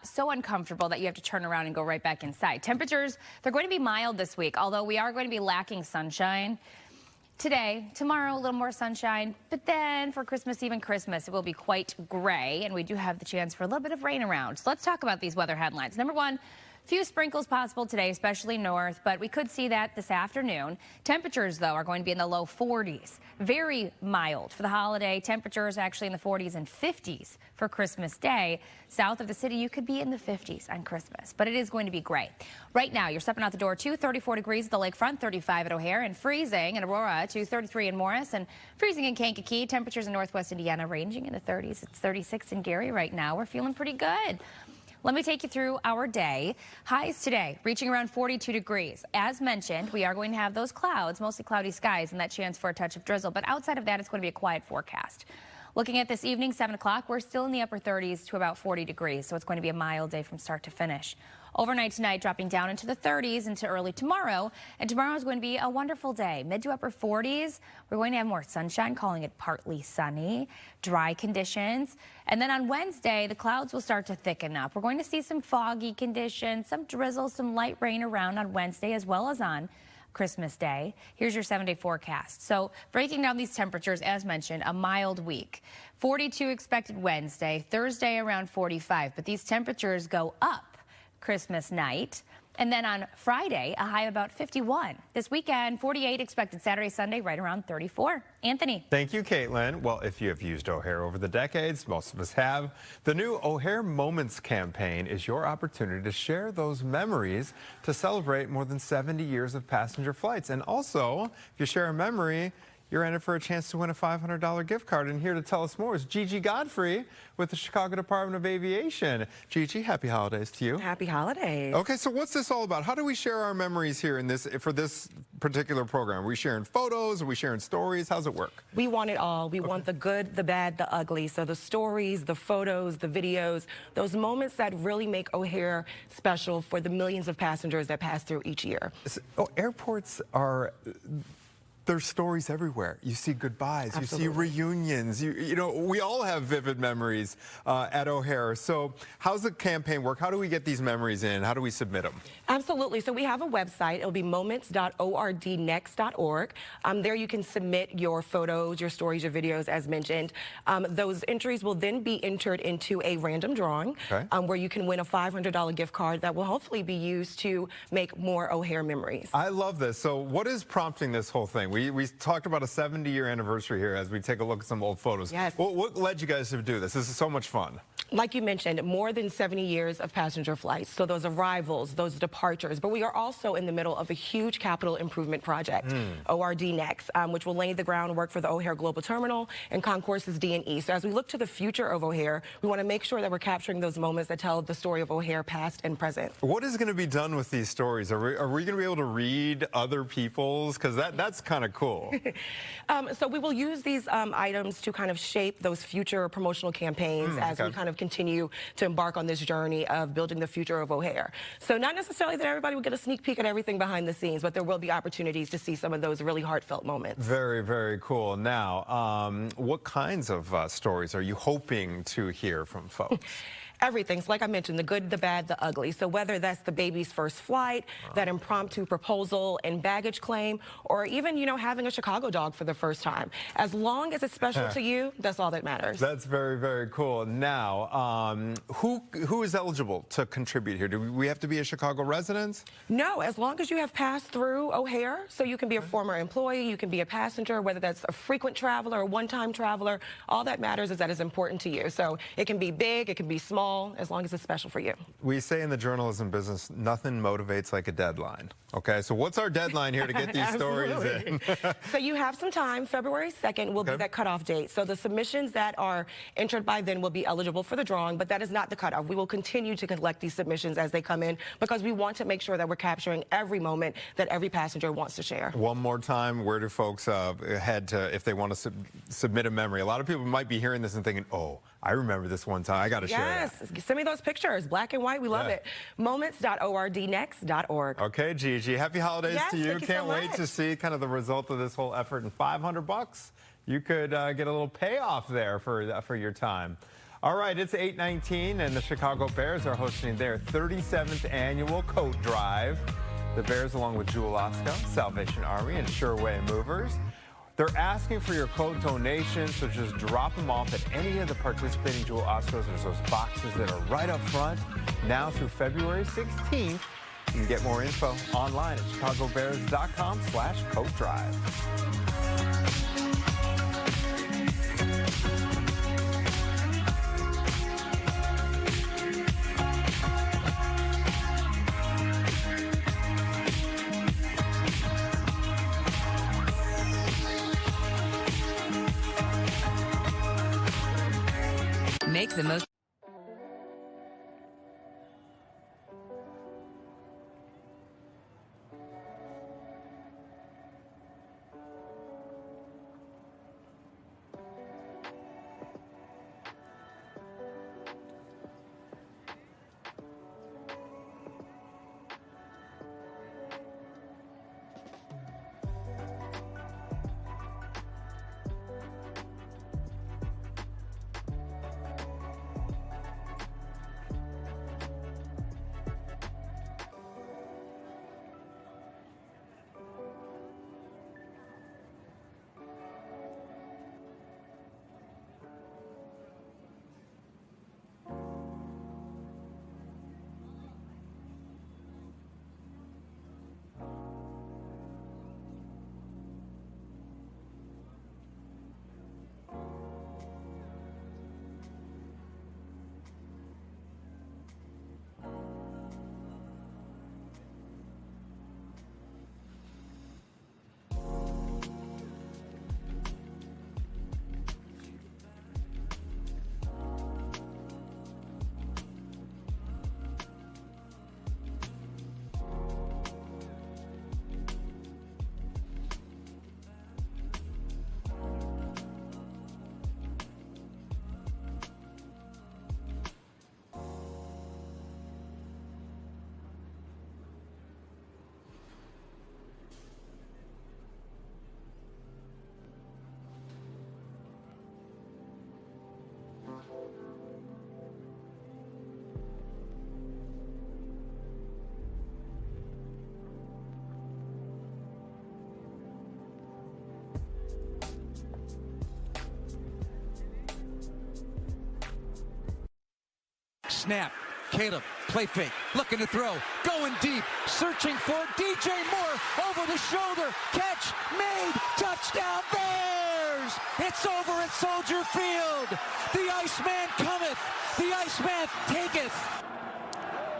so uncomfortable that you have to turn around and go right back inside. Temperatures, they're going to be mild this week, although we are going to be lacking sunshine. Today, tomorrow, a little more sunshine, but then for Christmas Eve and Christmas, it will be quite gray, and we do have the chance for a little bit of rain around. So let's talk about these weather headlines. Number one, few sprinkles possible today, especially north, but we could see that this afternoon. Temperatures, though, are going to be in the low 40s. Very mild for the holiday. Temperatures actually in the 40s and 50s for Christmas Day. South of the city, you could be in the 50s on Christmas, but it is going to be gray. Right now, you're stepping out the door to 34 degrees at the lakefront, 35 at O'Hare, and freezing in Aurora to 33 in Morris, and freezing in Kankakee. Temperatures in northwest Indiana ranging in the 30s. It's 36 in Gary right now. We're feeling pretty good. Let me take you through our day. Highs today reaching around 42 degrees. As mentioned, we are going to have those clouds, mostly cloudy skies, and that chance for a touch of drizzle. But outside of that, it's going to be a quiet forecast. Looking at this evening, 7 o'clock, we're still in the upper 30s to about 40 degrees. So it's going to be a mild day from start to finish. Overnight tonight, dropping down into the 30s into early tomorrow. And tomorrow is going to be a wonderful day. Mid to upper 40s. We're going to have more sunshine, calling it partly sunny, dry conditions. And then on Wednesday, the clouds will start to thicken up. We're going to see some foggy conditions, some drizzle, some light rain around on Wednesday as well as on Christmas Day. Here's your 7-day forecast. So breaking down these temperatures, as mentioned, a mild week. 42 expected Wednesday, Thursday around 45. But these temperatures go up Christmas night. And then on Friday, a high of about 51. This weekend, 48 expected Saturday, Sunday, right around 34. Anthony. Thank you, Caitlin. Well, if you have used O'Hare over the decades, most of us have, the new O'Hare Moments campaign is your opportunity to share those memories to celebrate more than 70 years of passenger flights. And also, if you share a memory, you're in it for a chance to win a $500 gift card. And here to tell us more is Gigi Godfrey with the Chicago Department of Aviation. Gigi, happy holidays to you. Happy holidays. Okay, so what's this all about? How do we share our memories here in this for this particular program? Are we sharing photos? Are we sharing stories? How's it work? We want it all. We want the good, the bad, the ugly. So the stories, the photos, the videos, those moments that really make O'Hare special for the millions of passengers that pass through each year. Oh, airports are... There's stories everywhere. You see goodbyes, Absolutely. You see reunions. You know, we all have vivid memories at O'Hare. So how's the campaign work? How do we get these memories in? How do we submit them? Absolutely. So we have a website. It'll be moments.ordnext.org. There you can submit your photos, your stories, your videos, as mentioned. Those entries will then be entered into a random drawing where you can win a $500 gift card that will hopefully be used to make more O'Hare memories. I love this. So what is prompting this whole thing? We talked about a 70-year anniversary here as we take a look at some old photos. Yes. What led you guys to do this? This is so much fun. Like you mentioned, more than 70 years of passenger flights. So those arrivals, those departures. But we are also in the middle of a huge capital improvement project, ORD Next, which will lay the groundwork for the O'Hare Global Terminal and Concourses D&E. So as we look to the future of O'Hare, we want to make sure that we're capturing those moments that tell the story of O'Hare past and present. What is going to be done with these stories? Are we going to be able to read other people's? Because that's kind of cool. So we will use these items to kind of shape those future promotional campaigns as we kind of continue continue to embark on this journey of building the future of O'Hare. So not necessarily that everybody will get a sneak peek at everything behind the scenes, but there will be opportunities to see some of those really heartfelt moments. Very, very cool. Now, what kinds of stories are you hoping to hear from folks? Everything. So like I mentioned, the good, the bad, the ugly. So whether that's the baby's first flight, that impromptu proposal and baggage claim, or even, you know, having a Chicago dog for the first time. As long as it's special to you, that's all that matters. That's very, very cool. Now, who is eligible to contribute here? Do we have to be a Chicago resident? No, as long as you have passed through O'Hare, so you can be a former employee, you can be a passenger, whether that's a frequent traveler or one-time traveler, all that matters is that it's important to you. So it can be big, it can be small, as long as it's special for you. We say in the journalism business, nothing motivates like a deadline. Okay, so what's our deadline here to get these stories in? So you have some time. February 2nd will be that cutoff date. So the submissions that are entered by then will be eligible for the drawing, but that is not the cutoff. We will continue to collect these submissions as they come in because we want to make sure that we're capturing every moment that every passenger wants to share. One more time, where do folks head to if they want to submit a memory? A lot of people might be hearing this and thinking, oh, I remember this one time. I got to share that. Yes, send me those pictures. Black and white, we love it. Moments.ordnext.org. Okay, Gigi, happy holidays to you. Thank you Can't so wait much. to see kind of the result of this whole effort. And $500, you could get a little payoff there for your time. All right, it's 8:19, and the Chicago Bears are hosting their 37th annual coat drive. The Bears, along with Jewel Osco, Salvation Army, and Sureway Movers, they're asking for your coat donations, so just drop them off at any of the participating Jewel Oscos. There's those boxes that are right up front now through February 16th. You can get more info online at chicagobears.com/coat drive. Make the most. Snap. Caleb, play fake, looking to throw, going deep, searching for DJ Moore, over the shoulder, catch, made, touchdown Bears! It's over at Soldier Field. The Iceman cometh, the Iceman taketh.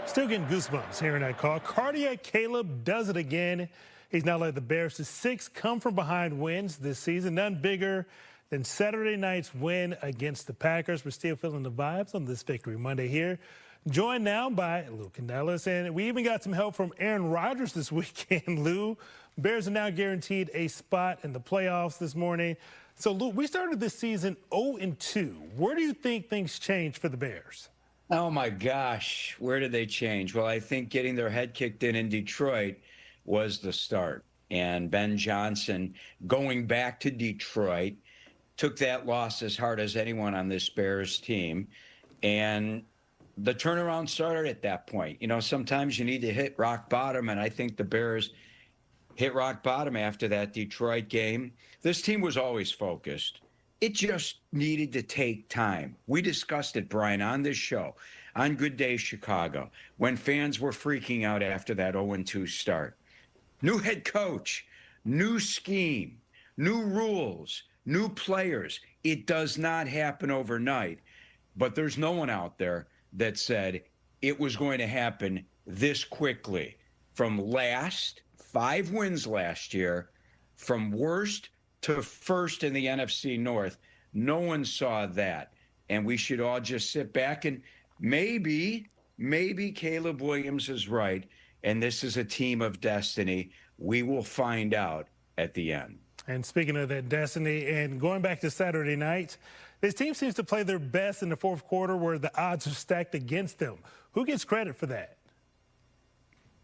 Still getting goosebumps hearing that call. Cardiac Caleb does it again. He's now led the Bears to 6 come-from-behind wins this season. None bigger than Saturday night's win against the Packers. We're still feeling the vibes on this Victory Monday here. Joined now by Lou Canellis, and we even got some help from Aaron Rodgers this weekend. Lou, Bears are now guaranteed a spot in the playoffs this morning. So, Luke, we started this season 0-2. Where do you think things changed for the Bears? Oh, my gosh. Where did they change? Well, I think getting their head kicked in Detroit was the start. And Ben Johnson going back to Detroit took that loss as hard as anyone on this Bears team. And the turnaround started at that point. You know, sometimes you need to hit rock bottom, and I think the Bears hit rock bottom after that Detroit game. This team was always focused. It just needed to take time. We discussed it, Brian, on this show, on Good Day Chicago, when fans were freaking out after that 0-2 start. New head coach, new scheme, new rules, new players. It does not happen overnight. But there's no one out there that said it was going to happen this quickly. From 5 wins last year, from worst to first in the NFC North, no one saw that. And we should all just sit back and maybe Caleb Williams is right, and this is a team of destiny. We will find out at the end. And speaking of that destiny, and going back to Saturday night, this team seems to play their best in the fourth quarter where the odds are stacked against them. Who gets credit for that?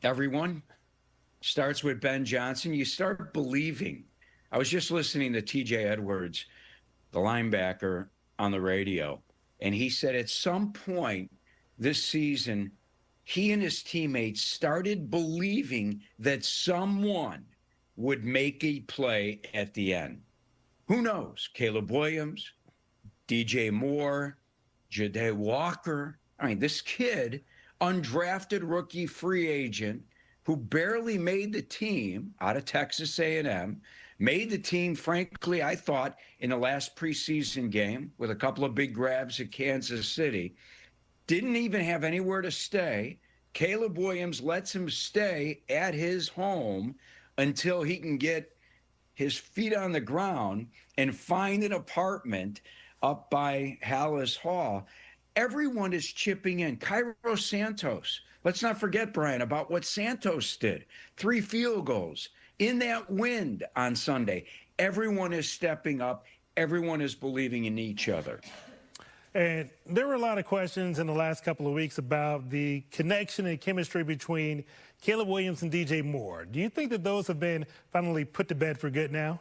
Everyone. Starts with Ben Johnson. You start believing. I was just listening to TJ Edwards, the linebacker, on the radio, and he said at some point this season, he and his teammates started believing that someone would make a play at the end. Who knows? Caleb Williams, DJ Moore, Jade Walker. I mean, this kid, undrafted rookie free agent, who barely made the team out of Texas A&M, made the team, frankly, I thought, in the last preseason game with a couple of big grabs at Kansas City, didn't even have anywhere to stay. Caleb Williams lets him stay at his home until he can get his feet on the ground and find an apartment up by Hallis Hall. Everyone is chipping in. Cairo Santos. Let's not forget, Brian, about what Santos did. 3 field goals in that wind on Sunday. Everyone is stepping up. Everyone is believing in each other. And there were a lot of questions in the last couple of weeks about the connection and chemistry between Caleb Williams and DJ Moore. Do you think that those have been finally put to bed for good now?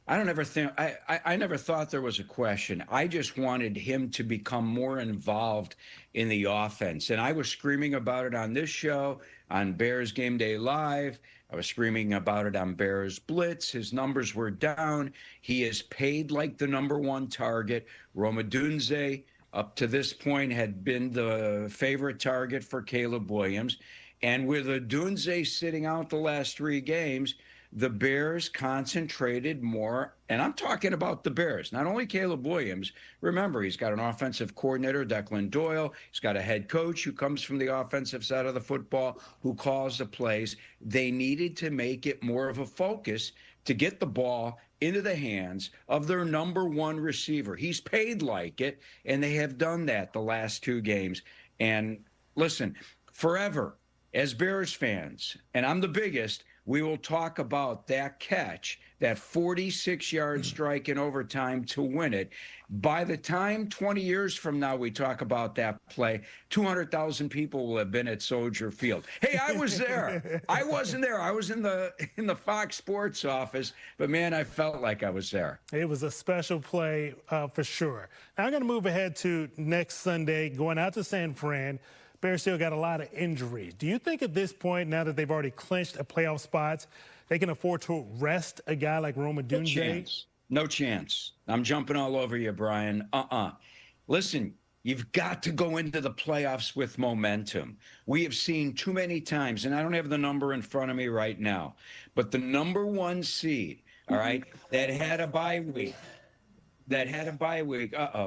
I never thought there was a question. I just wanted him to become more involved in the offense. And I was screaming about it on this show, on Bears Game Day Live. I was screaming about it on Bears Blitz. His numbers were down. He is paid like the #1 target. Roma Dunze, up to this point, had been the favorite target for Caleb Williams. And with Dunze sitting out the last 3 games, the Bears concentrated more, and I'm talking about the Bears, not only Caleb Williams. Remember, he's got an offensive coordinator, Declan Doyle. He's got a head coach who comes from the offensive side of the football, who calls the plays. They needed to make it more of a focus to get the ball into the hands of their #1 receiver. He's paid like it, and they have done that the last 2 games. And listen, forever, as Bears fans, and I'm the biggest, we will talk about that catch, that 46-yard strike in overtime to win it. By the time 20 years from now we talk about that play, 200,000 people will have been at Soldier Field. Hey, I was there. I wasn't there. I was in the Fox Sports office, but man, I felt like I was there. It was a special play for sure. Now I'm going to move ahead to next Sunday, going out to San Fran. Bears still got a lot of injuries. Do you think at this point, now that they've already clinched a playoff spot, they can afford to rest a guy like Roma Dunze? No chance. I'm jumping all over you, Brian. Listen, you've got to go into the playoffs with momentum. We have seen too many times, and I don't have the number in front of me right now, but the #1 seed, all right, that had a bye week.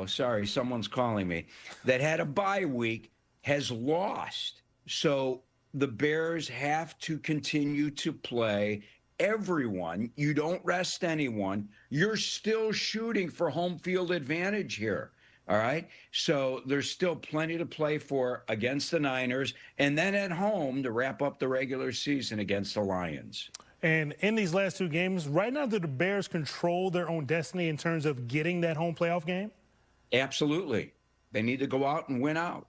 Sorry, someone's calling me. That had a bye week has lost. So the Bears have to continue to play everyone. You don't rest anyone. You're still shooting for home field advantage here. All right. So there's still plenty to play for against the Niners, and then at home to wrap up the regular season against the Lions. And in these last two games, right now, do the Bears control their own destiny in terms of getting that home playoff game? Absolutely. They need to go out and win out.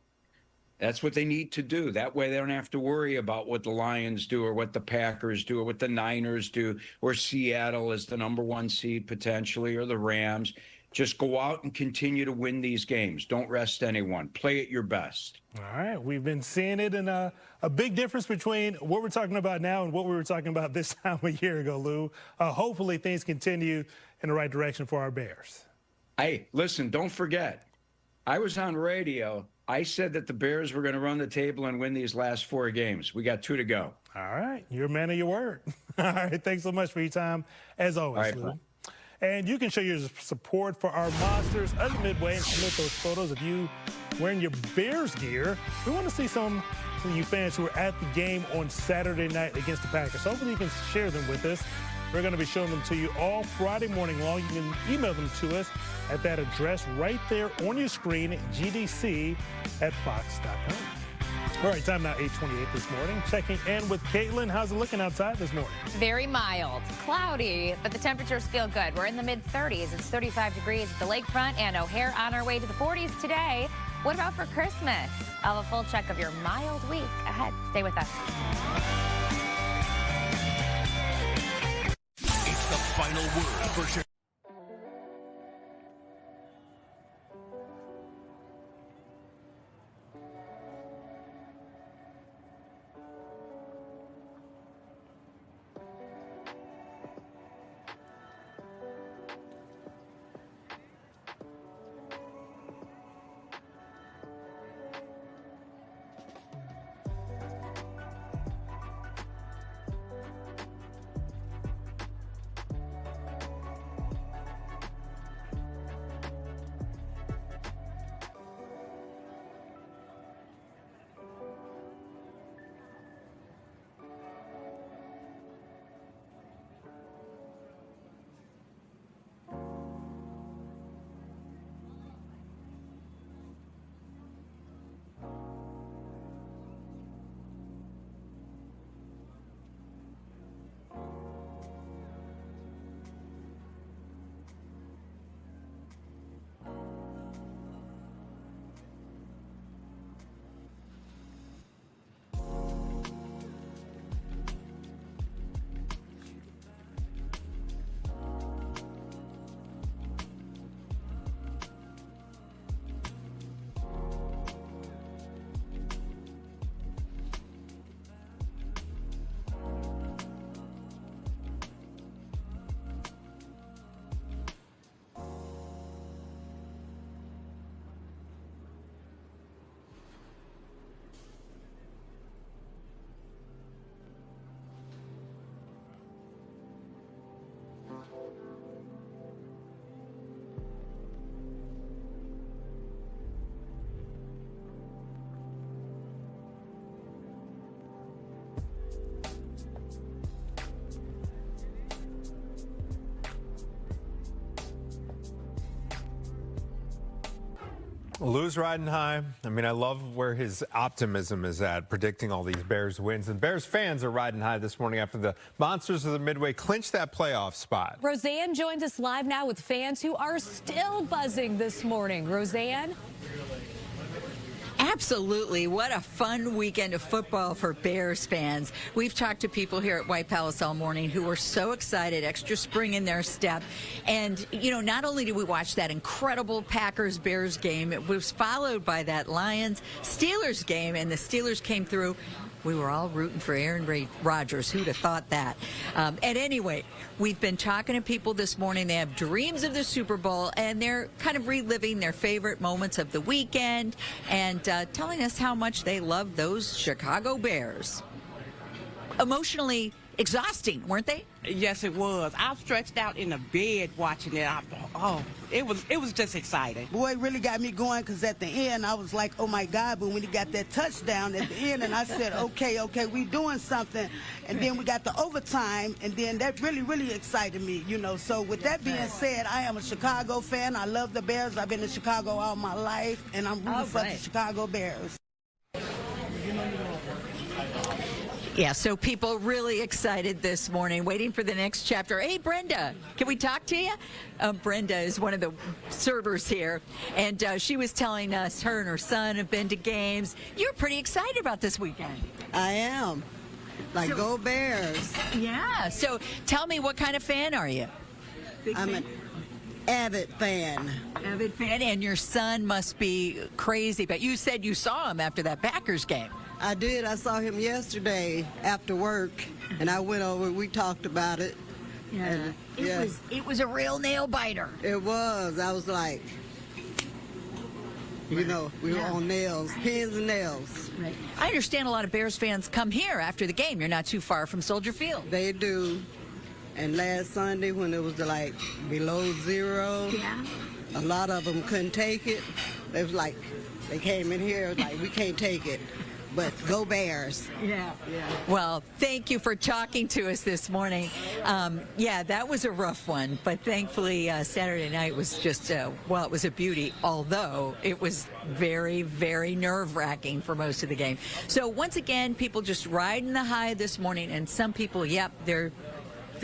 That's what they need to do. That way they don't have to worry about what the Lions do or what the Packers do or what the Niners do or Seattle is the #1 seed potentially or the Rams. Just go out and continue to win these games. Don't rest anyone. Play at your best. All right. We've been seeing it in a big difference between what we're talking about now and what we were talking about this time a year ago, Lou. Hopefully things continue in the right direction for our Bears. Hey, listen, don't forget, I was on radio. I said that the Bears were going to run the table and win these last 4 games. We got 2 to go. All right. You're a man of your word. All right. Thanks so much for your time, as always, All right, Lou. And you can show your support for our monsters under Midway and submit those photos of you wearing your Bears gear. We want to see some of you fans who are at the game on Saturday night against the Packers. So hopefully you can share them with us. We're going to be showing them to you all Friday morning long. You can email them to us at that address right there on your screen, gdc@fox.com. All right, time now 8:28 this morning. Checking in with Caitlin. How's it looking outside this morning? Very mild, cloudy, but the temperatures feel good. We're in the mid-30s. It's 35 degrees at the lakefront and O'Hare on our way to the 40s today. What about for Christmas? I'll have a full check of your mild week ahead. Stay with us. It's the final word for sure. Lou's riding high. I mean, I love where his optimism is at, predicting all these Bears wins. And Bears fans are riding high this morning after the Monsters of the Midway clinched that playoff spot. Roseanne joins us live now with fans who are still buzzing this morning. Roseanne? Absolutely. What a fun weekend of football for Bears fans. We've talked to people here at White Palace all morning who were so excited, extra spring in their step. And, you know, not only did we watch that incredible Packers-Bears game, it was followed by that Lions-Steelers game, and the Steelers came through. We were all rooting for Aaron Rodgers. Who'd have thought that? And anyway, we've been talking to people this morning. They have dreams of the Super Bowl, and they're kind of reliving their favorite moments of the weekend and telling us how much they love those Chicago Bears. Emotionally exhausting, weren't they? Yes, it was. I was stretched out in the bed watching it. It was just exciting. Boy, it really got me going because at the end I was like, oh my God, but when he got that touchdown at the end and I said, okay, we doing something. And then we got the overtime and then that really excited me, you know. So with that being said, I am a Chicago fan. I love the Bears. I've been in Chicago all my life and I'm rooting for the Chicago Bears. Yeah, so people really excited this morning, waiting for the next chapter. Hey, Brenda, can we talk to you? Brenda is one of the servers here, and she was telling us her and her son have been to games. You're pretty excited about this weekend. I am. Go Bears. Yeah, so tell me, what kind of fan are you? I'm an avid fan. Avid fan, and your son must be crazy, but you said you saw him after that Packers game. I did. I saw him yesterday after work, and I went over. We talked about it. Yeah, and, it was a real nail biter. It was. I was like, we were on nails, pins and nails. Right. I understand a lot of Bears fans come here after the game. You're not too far from Soldier Field. They do. And last Sunday, when it was below zero, a lot of them couldn't take it. It was they came in here, it was we can't take it. But go Bears. Yeah. Well, thank you for talking to us this morning. Yeah, that was a rough one, but thankfully Saturday night was just, it was a beauty, although it was very, very nerve-wracking for most of the game. So once again, people just riding the high this morning, and some people, they're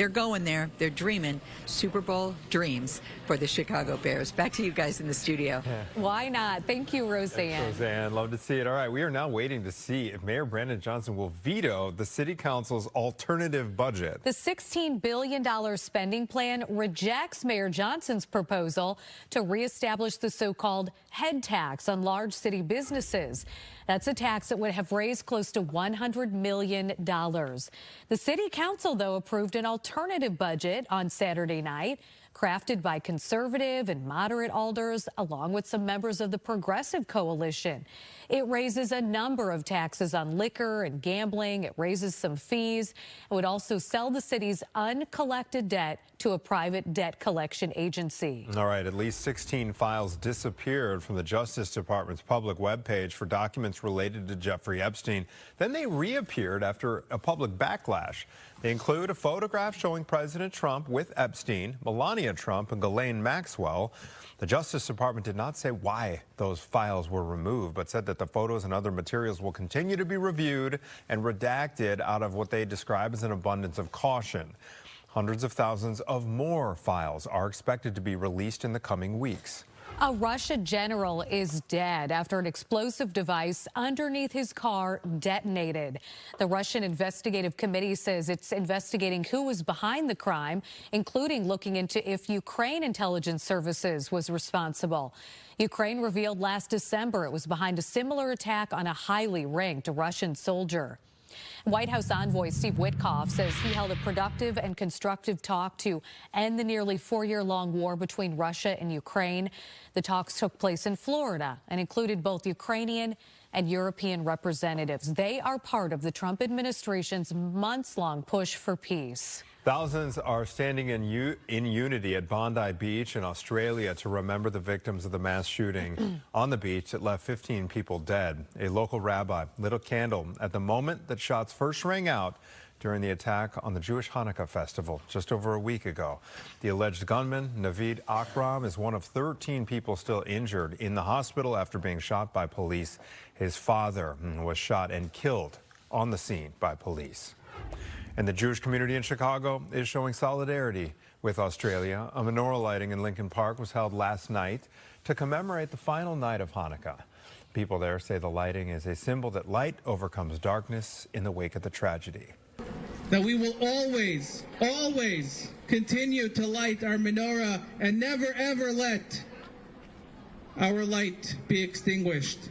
going there. They're dreaming Super Bowl dreams for the Chicago Bears. Back to you guys in the studio. Yeah. Why not? Thank you, Roseanne. Thanks, Roseanne. Love to see it. All right, we are now waiting to see if Mayor Brandon Johnson will veto the City Council's alternative budget. The $16 billion spending plan rejects Mayor Johnson's proposal to reestablish the so-called head tax on large city businesses. That's a tax that would have raised close to $100 million. The City Council, though, approved an alternative budget on Saturday night, crafted by conservative and moderate alders, along with some members of the Progressive Coalition. It raises a number of taxes on liquor and gambling. It raises some fees. It would also sell the city's uncollected debt to a private debt collection agency. All right, at least 16 files disappeared from the Justice Department's public webpage for documents related to Jeffrey Epstein. Then they reappeared after a public backlash. They include a photograph showing President Trump with Epstein, Melania Trump, and Ghislaine Maxwell. The Justice Department did not say why those files were removed, but said that the photos and other materials will continue to be reviewed and redacted out of what they describe as an abundance of caution. Hundreds of thousands of more files are expected to be released in the coming weeks. A Russian general is dead after an explosive device underneath his car detonated. The Russian Investigative Committee says it's investigating who was behind the crime, including looking into if Ukraine intelligence services was responsible. Ukraine revealed last December it was behind a similar attack on a highly ranked Russian soldier. White House envoy Steve Witkoff says he held a productive and constructive talk to end the nearly 4-year-long war between Russia and Ukraine. The talks took place in Florida and included both Ukrainian and European representatives. They are part of the Trump administration's months-long push for peace. Thousands are standing in unity at Bondi Beach in Australia to remember the victims of the mass shooting on the beach that left 15 people dead. A local rabbi lit a candle at the moment that shots first rang out during the attack on the Jewish Hanukkah festival just over a week ago. The alleged gunman, Naveed Akram, is one of 13 people still injured in the hospital after being shot by police. His father was shot and killed on the scene by police. And the Jewish community in Chicago is showing solidarity with Australia. A menorah lighting in Lincoln Park was held last night to commemorate the final night of Hanukkah. People there say the lighting is a symbol that light overcomes darkness in the wake of the tragedy. That we will always, always continue to light our menorah and never, ever let our light be extinguished.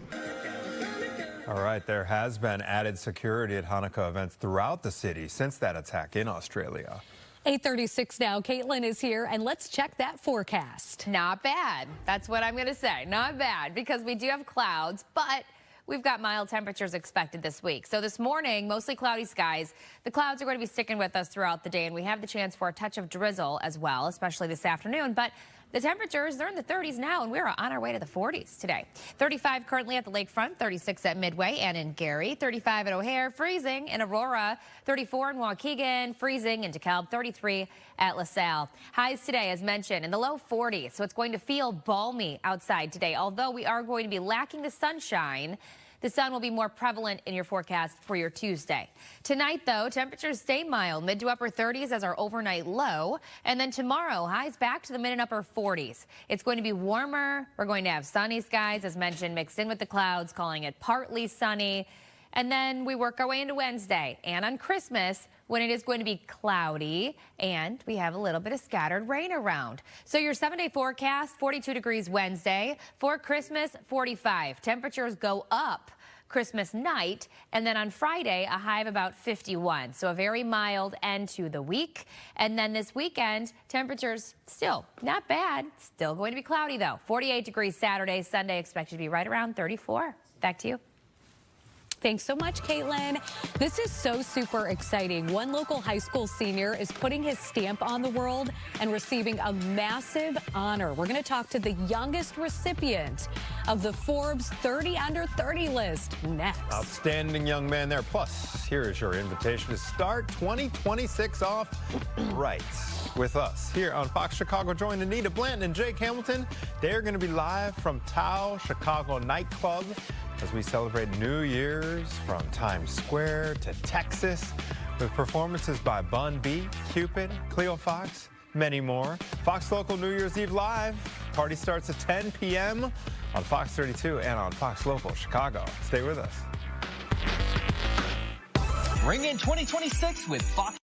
All right, there has been added security at Hanukkah events throughout the city since that attack in Australia. 8:36 now. Caitlin is here, and let's check that forecast. Not bad. That's what I'm going to say. Not bad, because we do have clouds, but we've got mild temperatures expected this week. So this morning, mostly cloudy skies. The clouds are going to be sticking with us throughout the day, and we have the chance for a touch of drizzle as well, especially this afternoon. But the temperatures, they're in the 30s now, and we're on our way to the 40s today. 35 currently at the lakefront, 36 at Midway and in Gary, 35 at O'Hare, freezing in Aurora, 34 in Waukegan, freezing in DeKalb, 33 at LaSalle. Highs today, as mentioned, in the low 40s, so it's going to feel balmy outside today, although we are going to be lacking the sunshine. The sun will be more prevalent in your forecast for your Tuesday. Tonight, though, temperatures stay mild, mid to upper 30s as our overnight low. And then tomorrow, highs back to the mid and upper 40s. It's going to be warmer. We're going to have sunny skies, as mentioned, mixed in with the clouds, calling it partly sunny. And then we work our way into Wednesday and on Christmas, when it is going to be cloudy and we have a little bit of scattered rain around. So your 7-day forecast, 42 degrees Wednesday. For Christmas, 45. Temperatures go up Christmas night, and then on Friday, a high of about 51. So a very mild end to the week. And then this weekend, temperatures still not bad. Still going to be cloudy, though. 48 degrees Saturday, Sunday expected to be right around 34. Back to you. Thanks so much, Caitlin. This is so super exciting. One local high school senior is putting his stamp on the world and receiving a massive honor. We're going to talk to the youngest recipient of the Forbes 30 Under 30 list next. Outstanding young man there. Plus, here is your invitation to start 2026 off right with us here on Fox Chicago. Join Anita Blanton and Jake Hamilton. They're going to be live from Tao Chicago nightclub as we celebrate New Year's from Times Square to Texas with performances by Bun B, Cupid, Cleo Fox, many more. Fox Local New Year's Eve Live. Party starts at 10 p.m. on Fox 32 and on Fox Local Chicago. Stay with us. Ring in 2026 with Fox.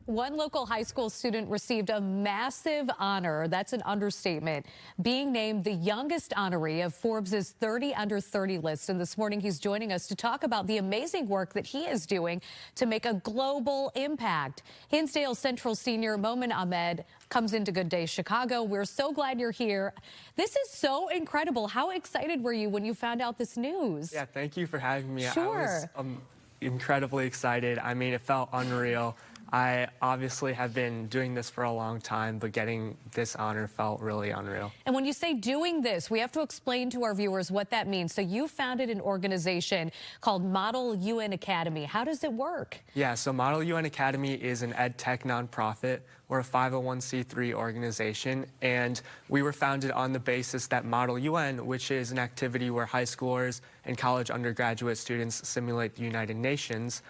One local high school student received a massive honor. That's an understatement. Being named the youngest honoree of Forbes' 30 Under 30 list. And this morning he's joining us to talk about the amazing work that he is doing to make a global impact. Hinsdale Central senior Momin Ahmed comes into Good Day Chicago. We're so glad you're here. This is so incredible. How excited were you when you found out this news? Yeah, thank you for having me. Sure. I was incredibly excited. I mean, it felt unreal. I obviously have been doing this for a long time, but getting this honor felt really unreal. And when you say doing this, we have to explain to our viewers what that means. So you founded an organization called Model UN Academy. How does it work? Yeah, so Model UN Academy is an ed tech nonprofit. We're a 501c3 organization, and we were founded on the basis that Model UN, which is an activity where high schoolers and college undergraduate students simulate the United Nations,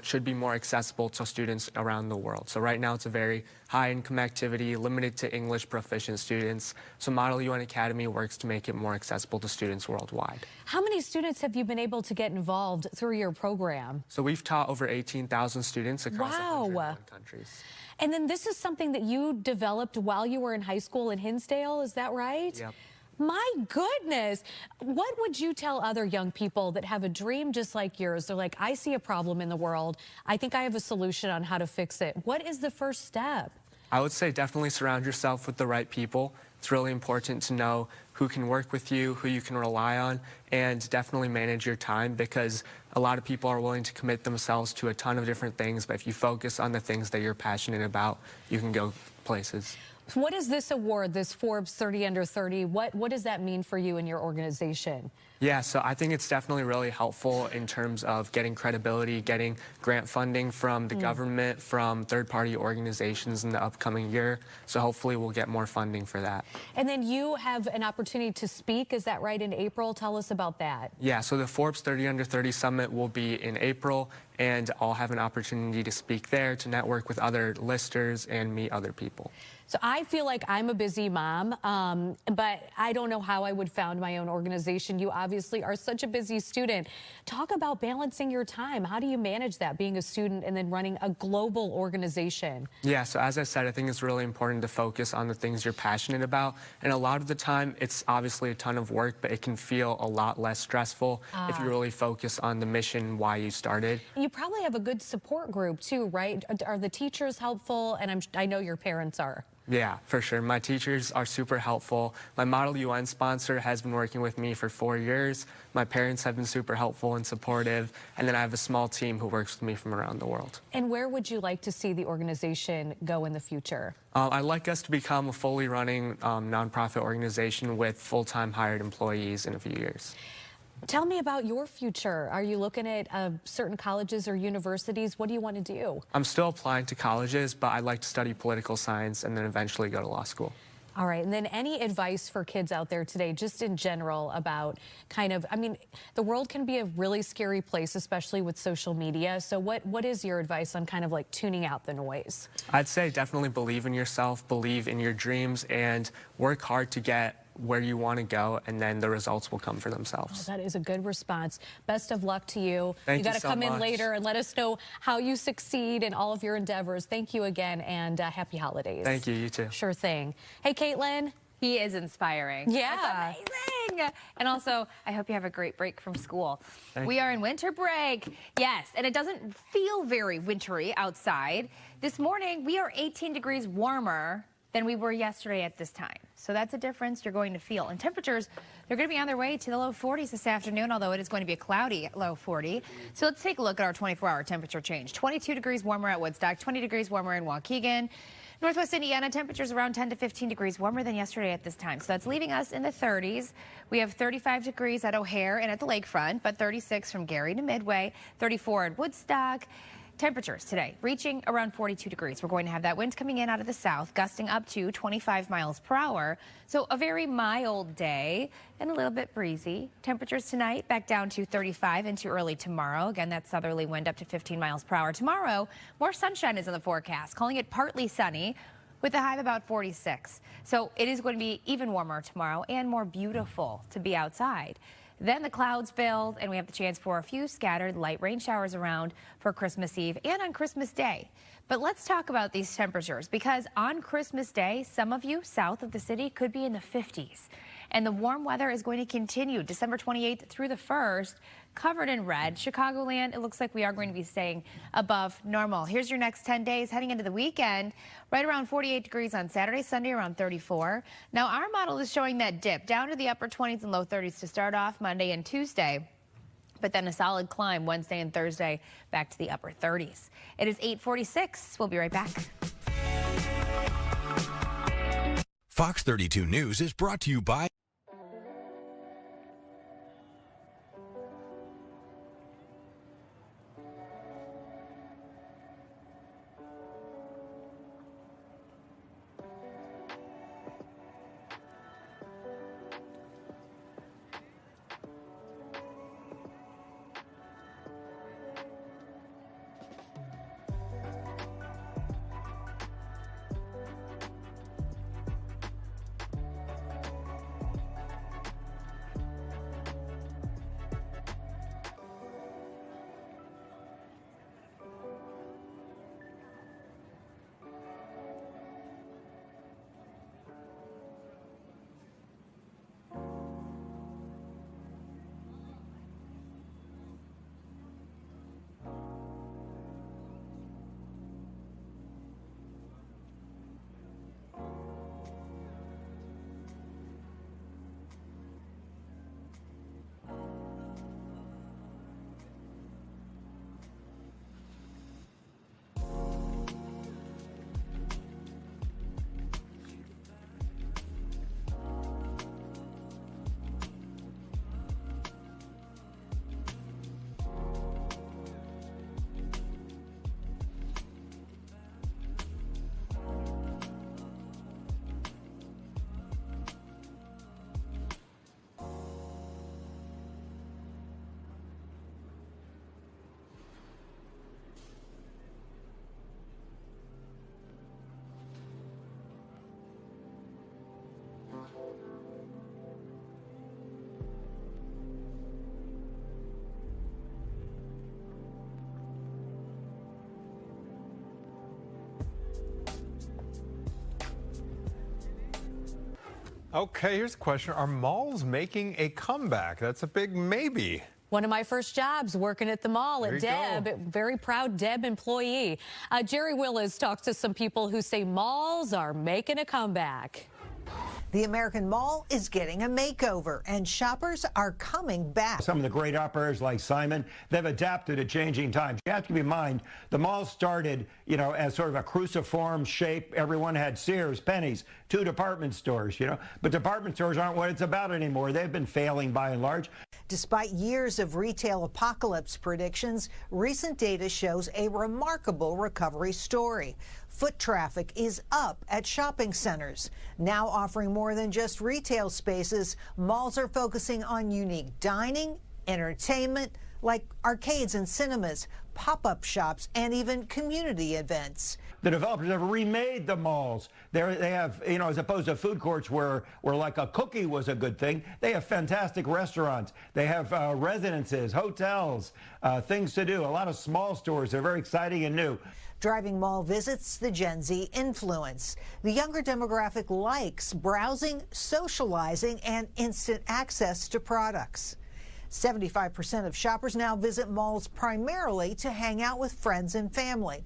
should be more accessible to students around the world. So right now it's a very high income activity, limited to English proficient students. So Model UN Academy works to make it more accessible to students worldwide. How many students have you been able to get involved through your program? So we've taught over 18,000 students across Wow. 101 countries. And then this is something that you developed while you were in high school in Hinsdale, is that right? Yep. My goodness. What would you tell other young people that have a dream just like yours? They're like, I see a problem in the world. I think I have a solution on how to fix it. What is the first step? I would say definitely surround yourself with the right people. It's really important to know who can work with you, who you can rely on, and definitely manage your time, because a lot of people are willing to commit themselves to a ton of different things, but if you focus on the things that you're passionate about, you can go places. What is this award, this Forbes 30 Under 30? What does that mean for you and your organization? Yeah, so I think it's definitely really helpful in terms of getting credibility, getting grant funding from the government, from third-party organizations in the upcoming year. So hopefully we'll get more funding for that. And then you have an opportunity to speak, is that right, in April? Tell us about that. Yeah, so the Forbes 30 Under 30 Summit will be in April, and I'll have an opportunity to speak there, to network with other listers and meet other people. So I feel like I'm a busy mom, but I don't know how I would found my own organization. You obviously are such a busy student. Talk about balancing your time. How do you manage that, being a student and then running a global organization? Yeah, so as I said, I think it's really important to focus on the things you're passionate about. And a lot of the time, it's obviously a ton of work, but it can feel a lot less stressful if you really focus on the mission, why you started. You probably have a good support group too, right? Are the teachers helpful? And I know your parents are. Yeah, for sure. My teachers are super helpful. My Model UN sponsor has been working with me for 4 years. My parents have been super helpful and supportive. And then I have a small team who works with me from around the world. And where would you like to see the organization go in the future? I'd like us to become a fully running nonprofit organization with full-time hired employees in a few years. Tell me about your future. Are you looking at certain colleges or universities? What do you want to do? I'm still applying to colleges, but I'd like to study political science and then eventually go to law school. All right, and then any advice for kids out there today, just in general, about the world can be a really scary place, especially with social media. So what is your advice on kind of like tuning out the noise? I'd say definitely believe in yourself, believe in your dreams, and work hard to get where you want to go, and then the results will come for themselves. Oh, that is a good response. Best of luck to you. Thank you got to so come much. in later and let us know how you succeed in all of your endeavors. Thank you again, and happy holidays. Thank you, you too. Sure thing. Hey, Caitlin. He is inspiring. Yeah. That's amazing. And also, I hope you have a great break from school. We are in winter break. Yes, and it doesn't feel very wintry outside. This morning, we are 18 degrees warmer than we were yesterday at this time. So that's a difference you're going to feel. And temperatures, they're going to be on their way to the low 40s this afternoon, although it is going to be a cloudy low 40. So let's take a look at our 24-hour temperature change. 22 degrees warmer at Woodstock, 20 degrees warmer in Waukegan. Northwest Indiana, temperatures around 10 to 15 degrees warmer than yesterday at this time. So that's leaving us in the 30s. We have 35 degrees at O'Hare and at the lakefront, but 36 from Gary to Midway, 34 at Woodstock. Temperatures today reaching around 42 degrees. We're going to have that wind coming in out of the south, gusting up to 25 miles per hour. So a very mild day and a little bit breezy. Temperatures tonight back down to 35 into early tomorrow. Again, that southerly wind up to 15 miles per hour. Tomorrow, more sunshine is in the forecast, calling it partly sunny with a high of about 46. So it is going to be even warmer tomorrow and more beautiful to be outside. Then the clouds build, and we have the chance for a few scattered light rain showers around for Christmas Eve and on Christmas Day. But let's talk about these temperatures, because on Christmas Day, some of you south of the city could be in the 50s. And the warm weather is going to continue December 28th through the 1st, covered in red. Chicagoland, it looks like we are going to be staying above normal. Here's your next 10 days heading into the weekend, right around 48 degrees on Saturday, Sunday around 34. Now, our model is showing that dip down to the upper 20s and low 30s to start off Monday and Tuesday, but then a solid climb Wednesday and Thursday back to the upper 30s. It is 8:46. We'll be right back. Fox 32 News is brought to you by Okay, here's a question. Are malls making a comeback? That's a big maybe. One of my first jobs working at the mall There at you Deb, go. very proud Deb employee. Jerry Willis talks to some people who say malls are making a comeback. The American Mall is getting a makeover, and shoppers are coming back. Some of the great operators like Simon, they've adapted to changing times. You have to keep in mind, the mall started, as sort of a cruciform shape. Everyone had Sears, Penny's, 2 department stores, But department stores aren't what it's about anymore. They've been failing by and large. Despite years of retail apocalypse predictions, recent data shows a remarkable recovery story. Foot traffic is up at shopping centers. Now offering more than just retail spaces, malls are focusing on unique dining, entertainment, like arcades and cinemas, pop-up shops, and even community events. The developers have remade the malls. They have, as opposed to food courts where like a cookie was a good thing, they have fantastic restaurants. They have residences, hotels, things to do. A lot of small stores. They're very exciting and new. Driving mall visits the Gen Z influence. The younger demographic likes browsing, socializing, and instant access to products. 75% of shoppers now visit malls primarily to hang out with friends and family.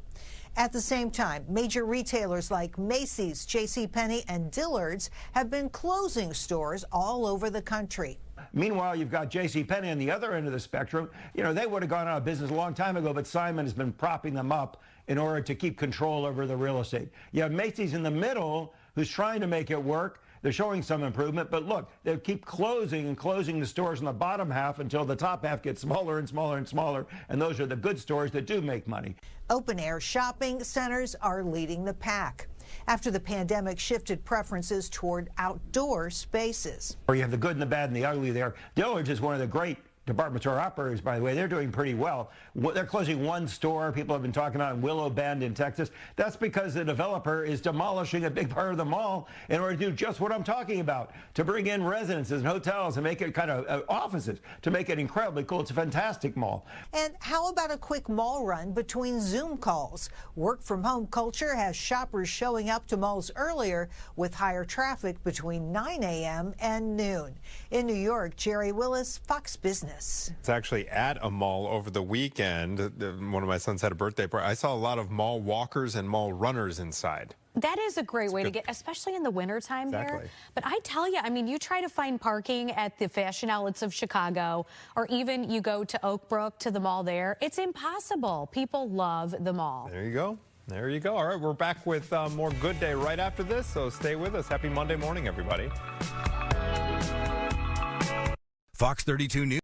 At the same time, major retailers like Macy's, JCPenney, and Dillard's have been closing stores all over the country. Meanwhile, you've got JCPenney on the other end of the spectrum. They would have gone out of business a long time ago, but Simon has been propping them up in order to keep control over the real estate. You have Macy's in the middle, who's trying to make it work. They're showing some improvement, but look, they keep closing and closing the stores in the bottom half until the top half gets smaller and smaller and smaller, and those are the good stores that do make money. Open-air shopping centers are leading the pack after the pandemic shifted preferences toward outdoor spaces. Or you have the good and the bad and the ugly there. Dillard's is one of the great department store operators, by the way. They're doing pretty well. They're closing 1 store people have been talking about in Willow Bend in Texas. That's because the developer is demolishing a big part of the mall in order to do just what I'm talking about, to bring in residences and hotels and make it kind of offices, to make it incredibly cool. It's a fantastic mall. And how about a quick mall run between Zoom calls? Work from home culture has shoppers showing up to malls earlier with higher traffic between 9 a.m. and noon. In New York, Jerry Willis, Fox Business. It's actually at a mall over the weekend. One of my sons had a birthday party. I saw a lot of mall walkers and mall runners inside. That is a great way to get, especially in the wintertime here. But I tell you, you try to find parking at the fashion outlets of Chicago, or even you go to Oak Brook to the mall there. It's impossible. People love the mall. There you go. There you go. All right, we're back with more Good Day right after this, so stay with us. Happy Monday morning, everybody. Fox 32 News.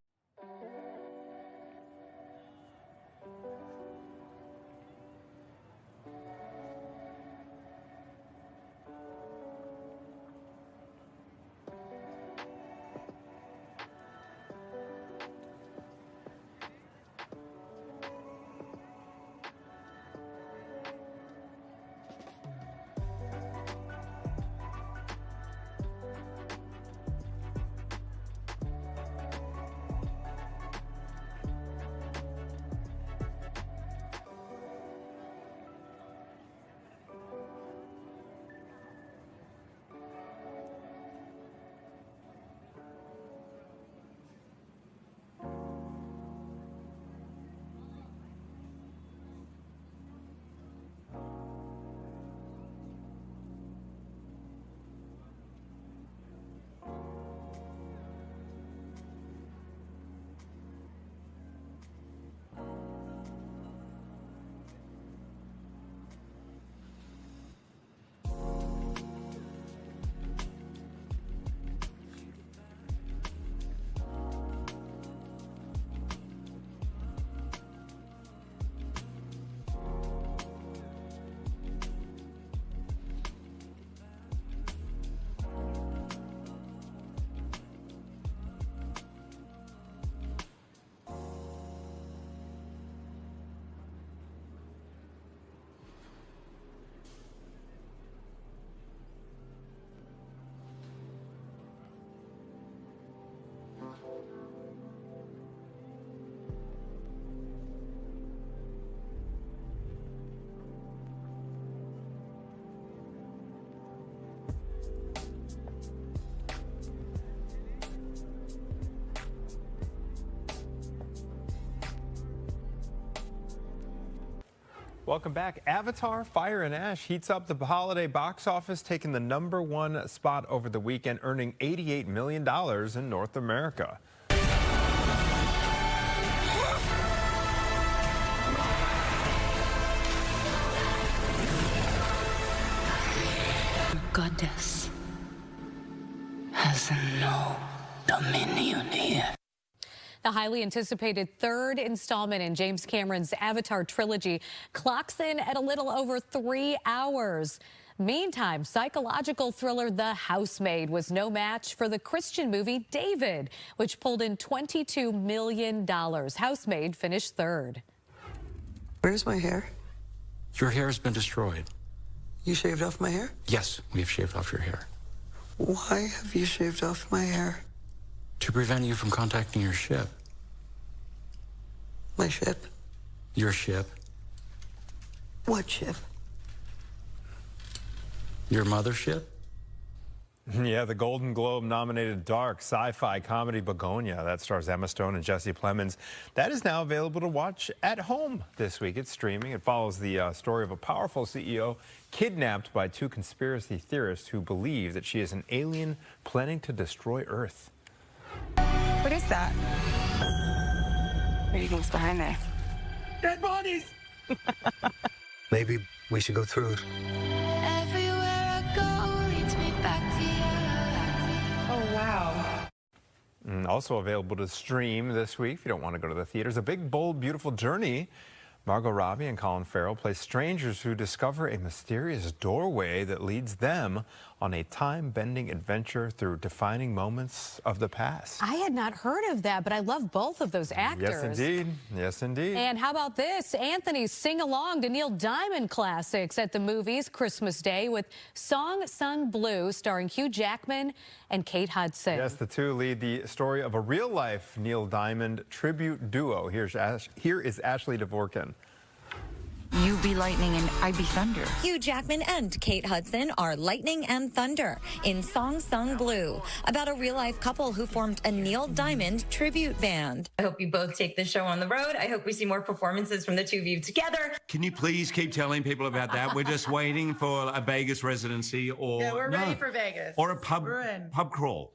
Welcome back. Avatar: Fire and Ash heats up the holiday box office, taking the #1 spot over the weekend, earning $88 million in North America. Goddess has no dominion here. The highly anticipated third installment in James Cameron's Avatar trilogy clocks in at a little over 3 hours. Meantime, psychological thriller The Housemaid was no match for the Christian movie David, which pulled in $22 million. Housemaid finished third. Where's my hair? Your hair has been destroyed. You shaved off my hair? Yes, we have shaved off your hair. Why have you shaved off my hair? To prevent you from contacting your ship. My ship? Your ship. What ship? Your mothership? Yeah, the Golden Globe nominated dark sci-fi comedy Begonia that stars Emma Stone and Jesse Plemons. That is now available to watch at home this week. It's streaming. It follows the story of a powerful CEO kidnapped by 2 conspiracy theorists who believe that she is an alien planning to destroy Earth. What is that? What do you think's behind there? Dead bodies! Maybe we should go through it. Everywhere I go leads me back to you. Oh, wow. Also available to stream this week if you don't want to go to the theaters. A Big, Bold, Beautiful Journey. Margot Robbie and Colin Farrell play strangers who discover a mysterious doorway that leads them on a time-bending adventure through defining moments of the past. I had not heard of that, but I love both of those actors. Yes, indeed. Yes, indeed. And how about this? Anthony's sing-along to Neil Diamond classics at the movies Christmas Day with Song Sung Blue, starring Hugh Jackman and Kate Hudson. Yes, the two lead the story of a real-life Neil Diamond tribute duo. Here is Ashley Dvorkin. You be lightning and I be thunder. Hugh Jackman and Kate Hudson are lightning and thunder in Song Sung Blue, about a real-life couple who formed a Neil Diamond tribute band. I hope you both take the show on the road. I hope we see more performances from the two of you together. Can you please keep telling people about that? We're just waiting for a Vegas residency or... Yeah, we're ready for Vegas. Or a pub crawl.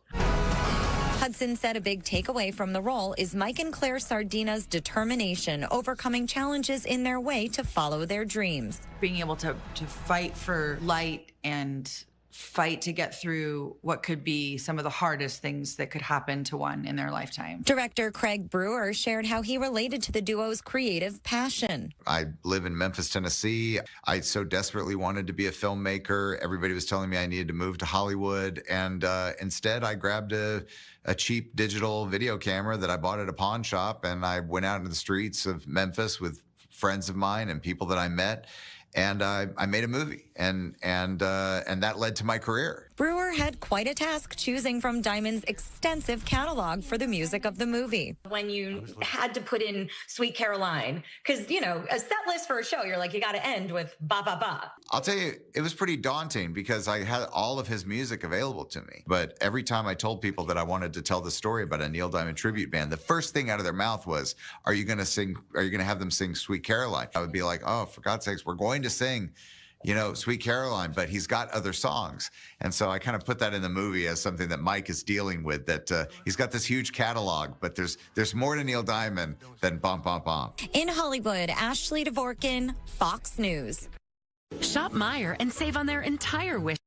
Hudson said a big takeaway from the role is Mike and Claire Sardina's determination, overcoming challenges in their way to follow their dreams. Being able to fight for light and fight to get through what could be some of the hardest things that could happen to one in their lifetime. Director Craig Brewer shared how he related to the duo's creative passion. I live in Memphis, Tennessee. I so desperately wanted to be a filmmaker. Everybody was telling me I needed to move to Hollywood. And instead, I grabbed a cheap digital video camera that I bought at a pawn shop. And I went out into the streets of Memphis with friends of mine and people that I met. And I made a movie, and that led to my career. Brewer had quite a task choosing from Diamond's extensive catalog for the music of the movie. When you had to put in Sweet Caroline, because, you know, a set list for a show, you're like, you got to end with ba, ba, ba. I'll tell you, it was pretty daunting because I had all of his music available to me. But every time I told people that I wanted to tell the story about a Neil Diamond tribute band, the first thing out of their mouth was, are you going to have them sing Sweet Caroline? I would be like, oh, for God's sakes, we're going to sing, you know, Sweet Caroline, but he's got other songs. And so I kind of put that in the movie as something that Mike is dealing with, that he's got this huge catalog, but there's more to Neil Diamond than bum, bum, bum. In Hollywood, Ashley Dvorkin, Fox News. Shop Meijer and save on their entire wish.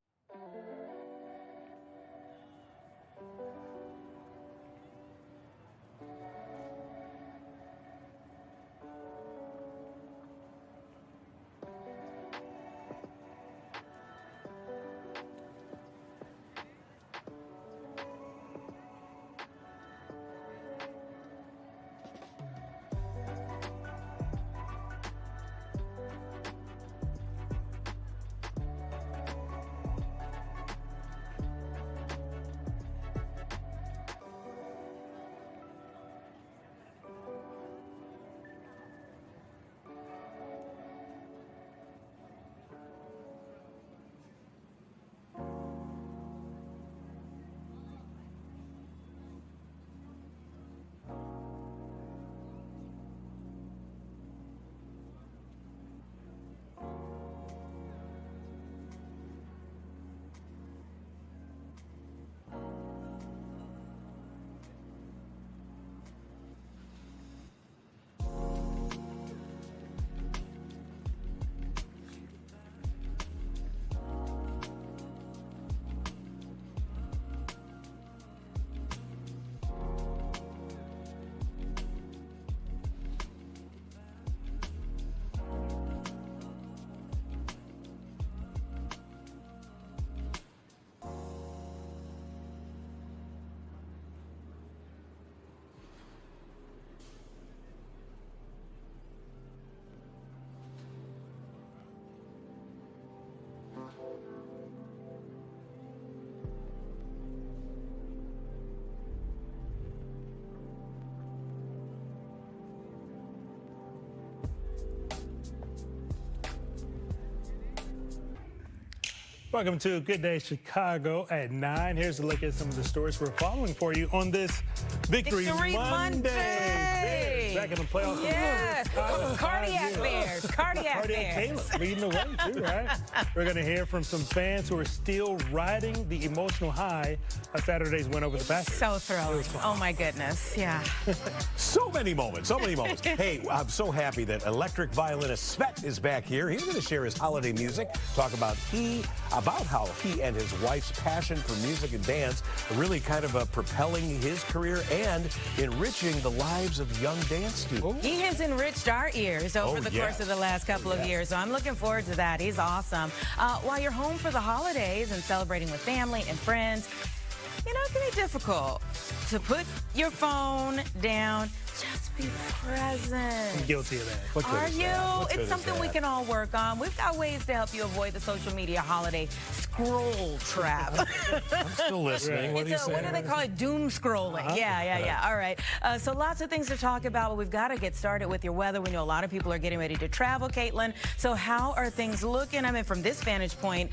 Welcome to Good Day Chicago at 9. Here's a look at some of the stories we're following for you on this Victory Monday. Bears back in the playoffs. Yes. Cardiac Bears. Cardiac Bears. Leading the way, too, right? We're going to hear from some fans who are still riding the emotional high of Saturday's win over the Packers. So thrilling. Oh, my goodness. Yeah. So many moments. So many moments. Hey, I'm so happy that electric violinist Svet is back here. He's going to share his holiday music, talk about how he and his wife's passion for music and dance are really kind of propelling his career and enriching the lives of young dance students. He has enriched our ears over the course of the last couple of years, so I'm looking forward to that. He's awesome. While you're home for the holidays and celebrating with family and friends, you know, it can be difficult to put your phone down. Just be present. I'm guilty of that. Are you? It's something we can all work on. We've got ways to help you avoid the social media holiday scroll trap. I'm still listening. What do you say? What do they call it? Doom scrolling. Yeah. All right. So lots of things to talk about, but we've got to get started with your weather. We know a lot of people are getting ready to travel, Caitlin. So how are things looking? I mean, from this vantage point,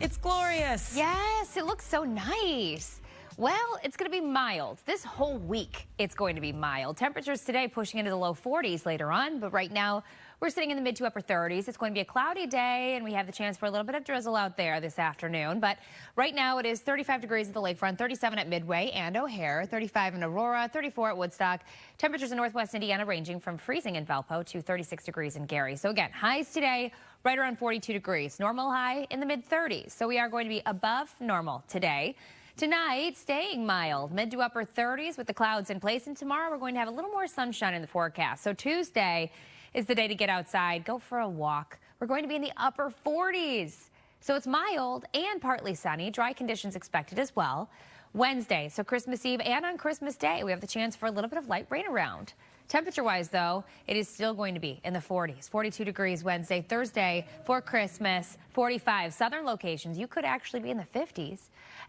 it's glorious. Yes, it looks so nice. Well, it's going to be mild. This whole week, it's going to be mild. Temperatures today pushing into the low 40s later on, but right now we're sitting in the mid to upper 30s. It's going to be a cloudy day, and we have the chance for a little bit of drizzle out there this afternoon. But right now it is 35 degrees at the lakefront, 37 at Midway and O'Hare, 35 in Aurora, 34 at Woodstock. Temperatures in northwest Indiana ranging from freezing in Valpo to 36 degrees in Gary. So again, highs today right around 42 degrees. Normal high in the mid 30s. So we are going to be above normal today. Tonight, staying mild, mid to upper 30s with the clouds in place. And tomorrow, we're going to have a little more sunshine in the forecast. So Tuesday is the day to get outside, go for a walk. We're going to be in the upper 40s. So it's mild and partly sunny. Dry conditions expected as well. Wednesday, so Christmas Eve and on Christmas Day, we have the chance for a little bit of light rain around. Temperature-wise, though, it is still going to be in the 40s. 42 degrees Wednesday, Thursday for Christmas, 45. Southern locations, you could actually be in the 50s.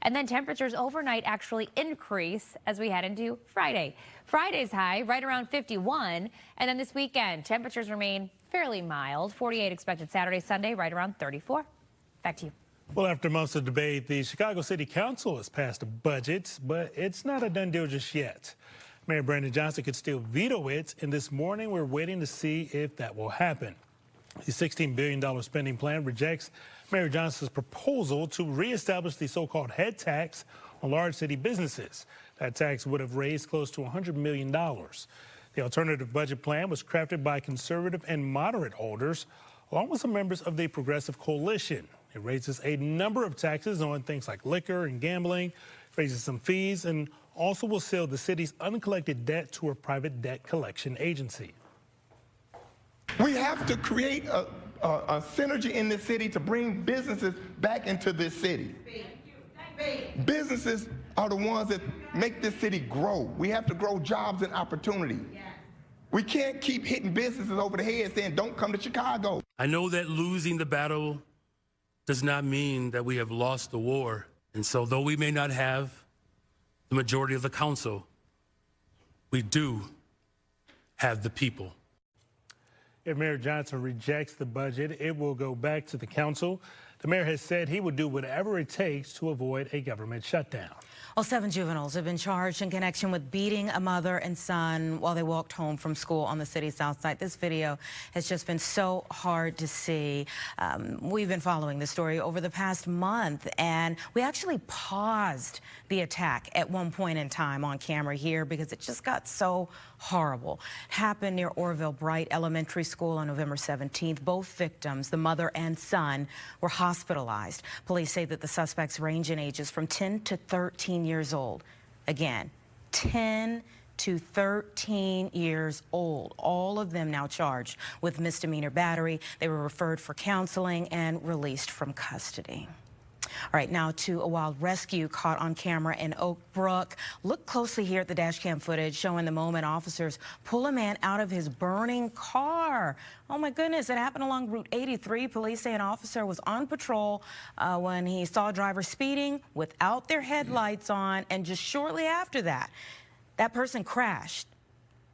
And then temperatures overnight actually increase as we head into Friday. Friday's high right around 51. And then this weekend, temperatures remain fairly mild. 48 expected Saturday, Sunday, right around 34. Back to you. Well, after months of debate, the Chicago City Council has passed a budget, but it's not a done deal just yet. Mayor Brandon Johnson could still veto it, and this morning we're waiting to see if that will happen. The $16 billion spending plan rejects Mayor Johnson's proposal to reestablish the so-called head tax on large city businesses. That tax would have raised close to $100 million. The alternative budget plan was crafted by conservative and moderate holders, along with some members of the Progressive Coalition. It raises a number of taxes on things like liquor and gambling, raises some fees, and also will sell the city's uncollected debt to a private debt collection agency. We have to create a synergy in this city to bring businesses back into this city. Businesses are the ones that make this city grow. We have to grow jobs and opportunity. We can't keep hitting businesses over the head saying, don't come to Chicago. I know that losing the battle does not mean that we have lost the war. And so though we may not have the majority of the council, we do have the people. If Mayor Johnson rejects the budget, it will go back to the council. The mayor has said he would do whatever it takes to avoid a government shutdown. Well, 7 juveniles have been charged in connection with beating a mother and son while they walked home from school on the city's south side. This video has just been so hard to see. We've been following this story over the past month, and we actually paused the attack at one point in time on camera here because it just got so horrible. It happened near Orville Bright Elementary School on November 17th. Both victims, the mother and son, were hospitalized. Police say that the suspects range in ages from 10 to 13 years old. Again, 10 to 13 years old. All of them now charged with misdemeanor battery. They were referred for counseling and released from custody. All right, now to a wild rescue caught on camera in Oak Brook. Look closely here at the dash cam footage showing the moment officers pull a man out of his burning car. Oh my goodness, it happened along Route 83. Police say an officer was on patrol when he saw a driver speeding without their headlights on, and just shortly after that, that person crashed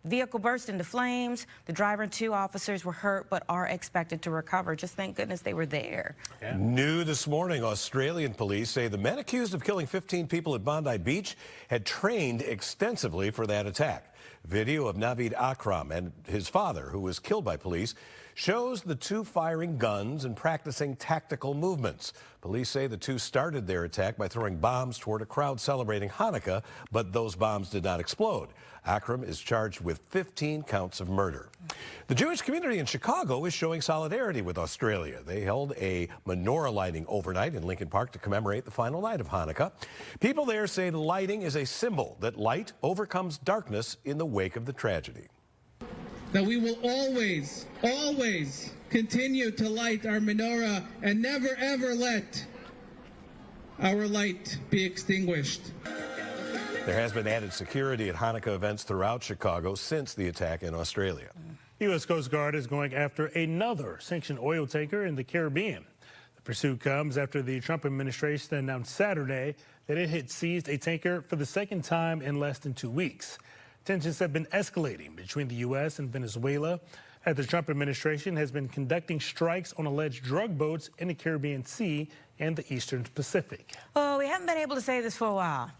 Vehicle burst into flames. The driver and 2 officers were hurt but are expected to recover. Just thank goodness they were there. Yeah. New this morning, Australian police say the men accused of killing 15 people at Bondi Beach had trained extensively for that attack. Video of Naveed Akram and his father, who was killed by police, shows the 2 firing guns and practicing tactical movements. Police say the 2 started their attack by throwing bombs toward a crowd celebrating Hanukkah, but those bombs did not explode. Akram is charged with 15 counts of murder. The Jewish community in Chicago is showing solidarity with Australia. They held a menorah lighting overnight in Lincoln Park to commemorate the final night of Hanukkah. People there say the lighting is a symbol that light overcomes darkness in the wake of the tragedy. That we will always, always continue to light our menorah and never ever let our light be extinguished. There has been added security at Hanukkah events throughout Chicago since the attack in Australia. U.S. Coast Guard is going after another sanctioned oil tanker in the Caribbean. The pursuit comes after the Trump administration announced Saturday that it had seized a tanker for the second time in less than 2 weeks. Tensions have been escalating between the U.S. and Venezuela as the Trump administration has been conducting strikes on alleged drug boats in the Caribbean Sea and the Eastern Pacific. Oh, we haven't been able to say this for a while.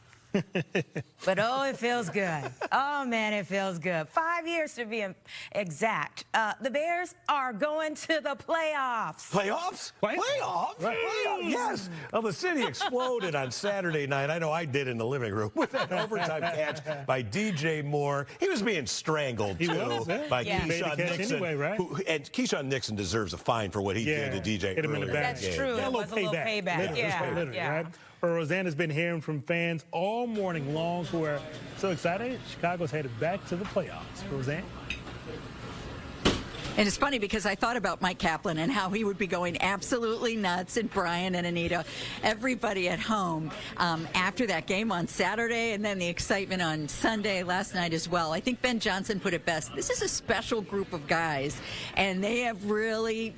But oh, it feels good. Oh, man, it feels good. 5 years to be exact. The Bears are going to the playoffs. Playoffs? Playoffs? Right. Playoffs? Yes. Well, the city exploded on Saturday night. I know I did in the living room with an overtime catch by DJ Moore. He was being strangled, too, by Keyshawn Nixon. Anyway, right? And Keyshawn Nixon deserves a fine for what he did to DJ hit him in the back. That's true. It was a little payback. Literally, right? But Roseanne has been hearing from fans all morning long who are so excited. Chicago's headed back to the playoffs. Roseanne? And it's funny because I thought about Mike Kaplan and how he would be going absolutely nuts, and Brian and Anita, everybody at home after that game on Saturday, and then the excitement on Sunday last night as well. I think Ben Johnson put it best. This is a special group of guys, and they have really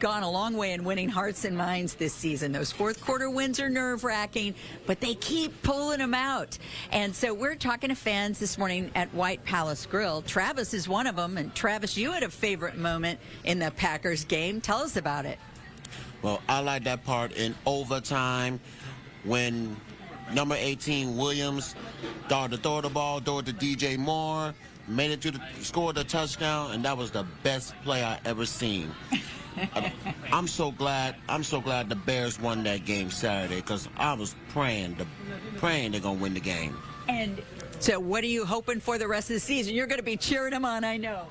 gone a long way in winning hearts and minds this season. Those fourth quarter wins are nerve-wracking, but they keep pulling them out. And so we're talking to fans this morning at White Palace Grill. Travis is one of them. And Travis, you had a favorite moment in the Packers game. Tell us about it. Well, I like that part in overtime when number 18 Williams started to throw the ball, throw it to DJ Moore, made it to scored the touchdown, and that was the best play I ever seen. I'm so glad the Bears won that game Saturday, because I was praying they're gonna win the game. And so what are you hoping for the rest of the season? You're going to be cheering them on, I know.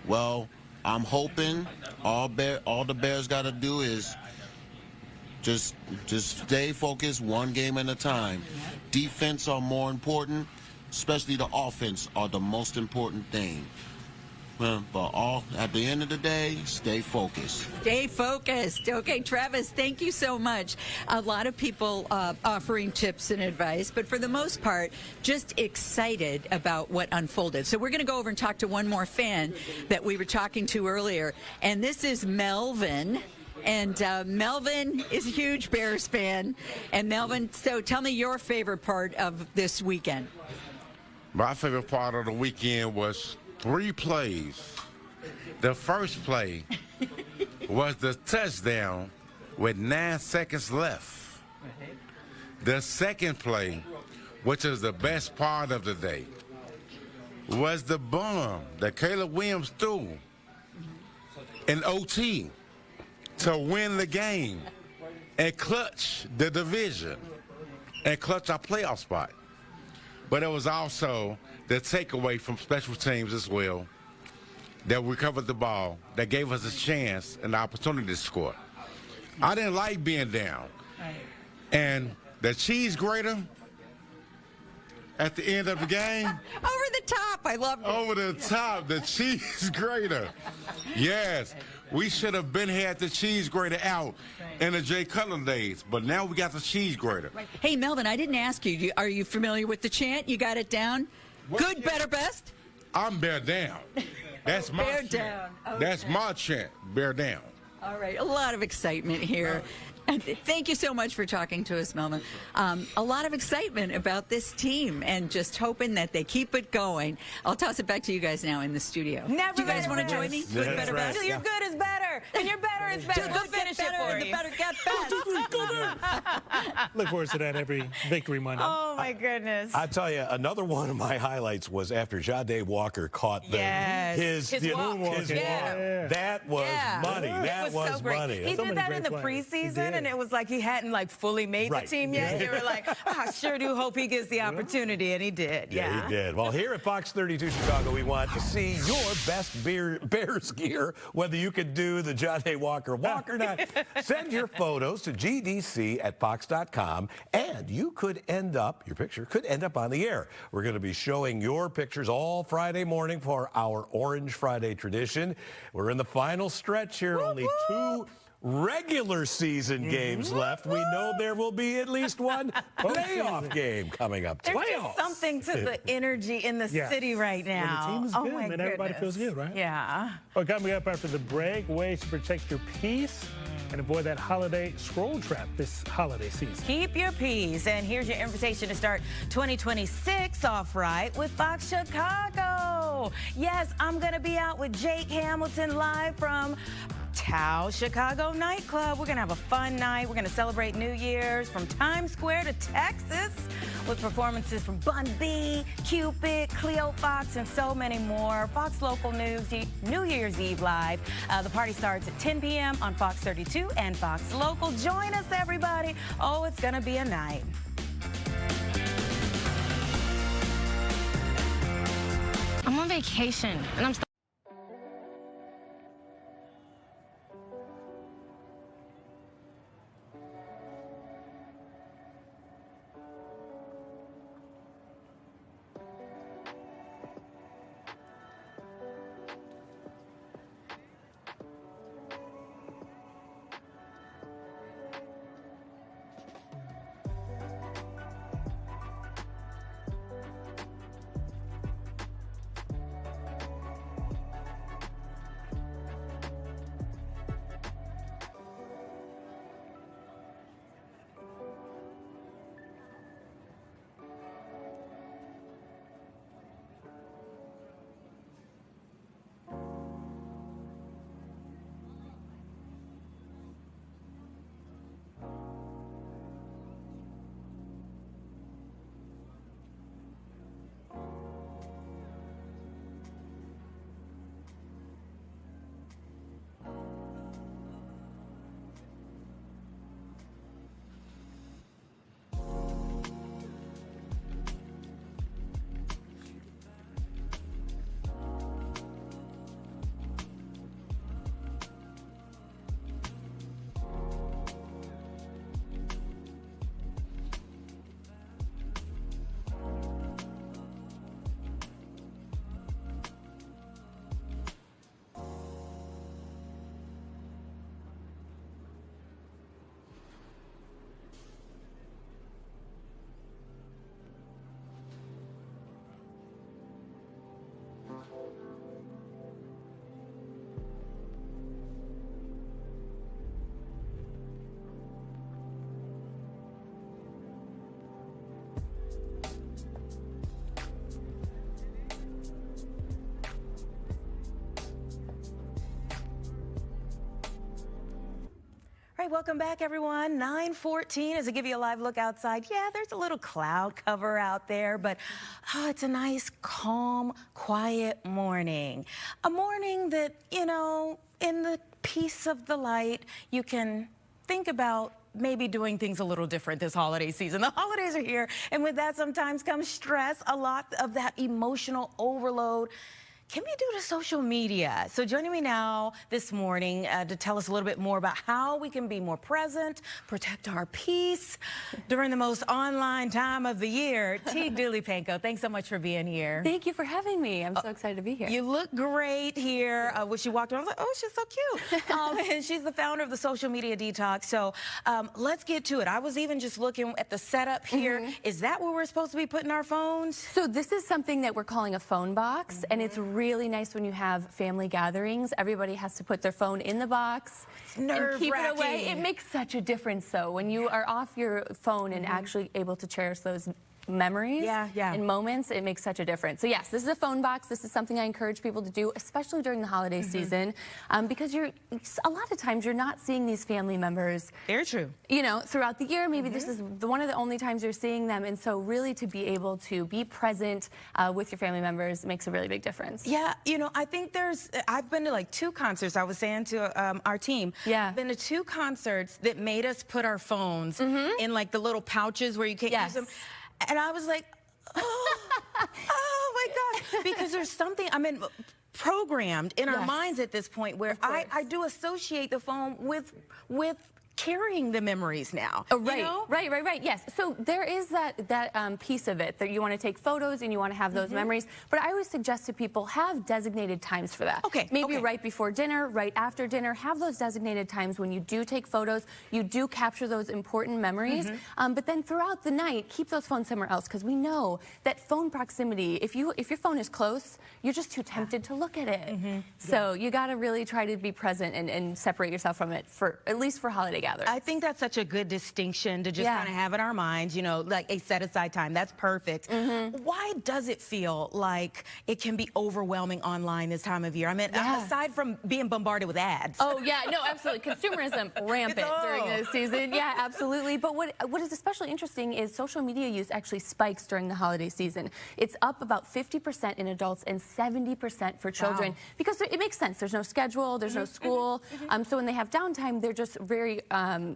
Well, I'm hoping all the Bears got to do is just stay focused, one game at a time. Defense are more important, especially the offense are the most important thing. But at the end of the day, stay focused. Stay focused. Okay, Travis, thank you so much. A lot of people offering tips and advice, but for the most part, just excited about what unfolded. So we're going to go over and talk to one more fan that we were talking to earlier, and this is Melvin. And Melvin is a huge Bears fan. And Melvin, so tell me your favorite part of this weekend. My favorite part of the weekend was 3 plays. The first play was the touchdown with 9 seconds left. The second play, which is the best part of the day, was the bomb that Caleb Williams threw in OT to win the game and clutch the division and clutch our playoff spot. But it was also the takeaway from special teams as well, that we recovered the ball, that gave us a chance and the opportunity to score. I didn't like being down. And the cheese grater at the end of the game. Over the top, I love it. Over the top, the cheese grater. Yes, we should have been had the cheese grater out in the Jay Cutler days, but now we got the cheese grater. Hey, Melvin, I didn't ask you. Are you familiar with the chant? You got it down? Good, better, best? I'm bear down. That's my bear chant. down. Okay. That's my chant, bear down. All right, a lot of excitement here. Thank you so much for talking to us, Melvin. A lot of excitement about this team and just hoping that they keep it going. I'll toss it back to you guys now in the studio. Never Do you guys better want to join me? Good, better, right. best? Your good is better, and your better is better. We'll finish it for And the you. better get best. Look forward to that every Victory Monday. Oh, my goodness. I tell you, another one of my highlights was after Jade Walker caught his walk. Yeah. That was money. That was so great. money. He So did many that in the great plays. He preseason, did. and it was like he hadn't fully made the team yet. Yeah. They were like, I sure do hope he gets the opportunity, and he did. Yeah, he did. Well, here at Fox 32 Chicago, we want to see your best Bears gear, whether you could do the Jade Walker walk or not. Send your photos to gdc@fox.com, and your picture could end up on the air. We're going to be showing your pictures all Friday morning for our Orange Friday tradition. We're in the final stretch here, only 2 regular season games left. We know there will be at least one playoff game coming up. There's just something to the energy in the city right now. Well, the team is good, my man. Everybody goodness. feels good, right? Yeah. Well, coming up after the break, ways to protect your peace and avoid that holiday scroll trap this holiday season. Keep your peace. And here's your invitation to start 2026 off right with Fox Chicago. Yes, I'm going to be out with Jake Hamilton live from Tao Chicago nightclub. We're going to have a fun night. We're going to celebrate New Year's from Times Square to Texas with performances from Bun B, Cupid, Cleo Fox, and so many more. Fox Local News, New Year's Eve live. The party starts at 10 p.m. on Fox 32 and Fox Local. Join us, everybody. Oh, it's going to be a night. I'm on vacation, and I'm All right, welcome back, everyone. 9:14 as I give you a live look outside. Yeah, there's a little cloud cover out there, but it's a nice, calm, quiet morning. A morning that, in the peace of the light, you can think about maybe doing things a little different this holiday season. The holidays are here, and with that sometimes comes stress. A lot of that emotional overload can be due to social media. So joining me now this morning to tell us a little bit more about how we can be more present, protect our peace during the most online time of the year, T. Dooley Panko, thanks so much for being here. Thank you for having me. I'm so excited to be here. You look great here. When she walked around, I was like, oh, she's so cute. And she's the founder of the Social Media Detox. So let's get to it. I was even just looking at the setup here. Is that where we're supposed to be putting our phones? So this is something that we're calling a phone box, and it's really nice when you have family gatherings. Everybody has to put their phone in the box and keep it away. It makes such a difference, though, when you are off your phone and actually able to cherish those memories and moments. It makes such a difference. So yes, this is a phone box. This is something I encourage people to do, especially during the holiday season, because a lot of times you're not seeing these family members. Very true. You know, throughout the year, maybe this is one of the only times you're seeing them, and so really to be able to be present with your family members makes a really big difference. Yeah, you know, I think I've been to like 2 concerts. I was saying to our team, I've been to 2 concerts that made us put our phones in like the little pouches where you can't use them. And I was like, oh my God, because there's something, I mean, programmed in our minds at this point where I do associate the phone with carrying the memories now. Oh, right, you know? right. Yes. So there is that piece of it that you want to take photos and you want to have those memories. But I always suggest to people have designated times for that. Okay. Maybe right before dinner, right after dinner. Have those designated times when you do take photos. You do capture those important memories. But then throughout the night, keep those phones somewhere else, because we know that phone proximity. If your phone is close, you're just too tempted to look at it. So you got to really try to be present and separate yourself from it at least for holiday gatherings. I think that's such a good distinction to just kind of have in our minds, you know, like a set aside time. That's perfect. Why does it feel like it can be overwhelming online this time of year? I mean, aside from being bombarded with ads. Oh, yeah, no, absolutely. Consumerism rampant during this season. Yeah, absolutely. But what is especially interesting is social media use actually spikes during the holiday season. It's up about 50% in adults and 70% for children because it makes sense. There's no schedule, there's no school. So when they have downtime, they're just very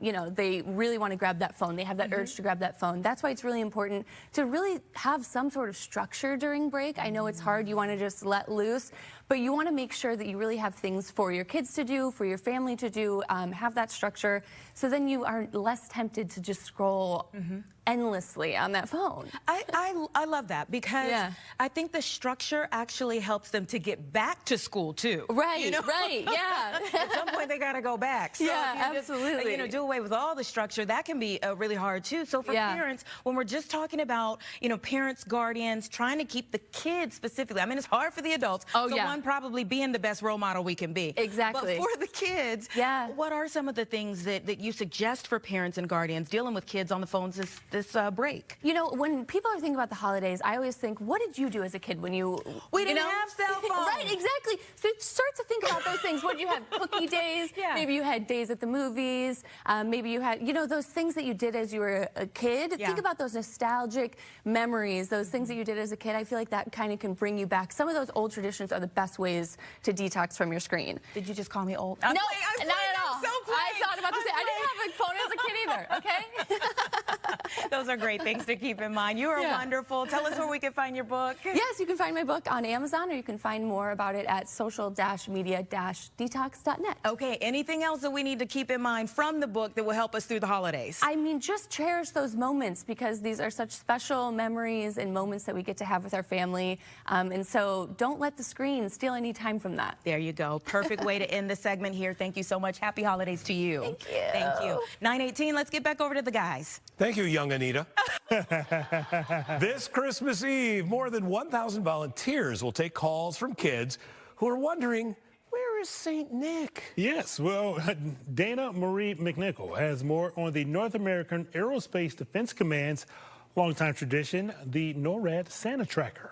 you know, they really want to grab that phone. They have that urge to grab that phone. That's why it's really important to really have some sort of structure during break. I know it's hard. You want to just let loose, but you want to make sure that you really have things for your kids to do, for your family to do, have that structure, so then you are less tempted to just scroll endlessly on that phone. I love that because I think the structure actually helps them to get back to school too. Right, you know? right, yeah. At some point they got to go back. So yeah, if you just, absolutely. you know, do away with all the structure, that can be really hard too. So for parents, when we're just talking about, you know, parents, guardians, trying to keep the kids specifically, I mean, it's hard for the adults. One, probably being the best role model we can be. Exactly. But for the kids, what are some of the things that you suggest for parents and guardians dealing with kids on the phones this break? You know, when people are thinking about the holidays, I always think, what did you do as a kid when you... We didn't have cell phones. Right, exactly. So start to think about those things. What did you have? Cookie days? Maybe you had days at the movies. Maybe you had, you know, those things that you did as you were a kid. Think about those nostalgic memories, those things that you did as a kid. I feel like that kind of can bring you back. Some of those old traditions are the best ways to detox from your screen. Did you just call me old? No, not at all. I thought about to say, I didn't have a phone as a kid either, okay? Those are great things to keep in mind. You are wonderful. Tell us where we can find your book. Yes, you can find my book on Amazon, or you can find more about it at social-media-detox.net. Okay, anything else that we need to keep in mind from the book that will help us through the holidays? I mean, just cherish those moments, because these are such special memories and moments that we get to have with our family. And so don't let the screen steal any time from that. There you go. Perfect way to end the segment here. Thank you so much. Happy holidays to you. Thank you. Thank you. 9:18, let's get back over to the guys. Thank you, young Anita. This Christmas Eve, more than 1,000 volunteers will take calls from kids who are wondering, where is St. Nick? Yes, well, Dana Marie McNichol has more on the North American Aerospace Defense Command's longtime tradition, the NORAD Santa Tracker.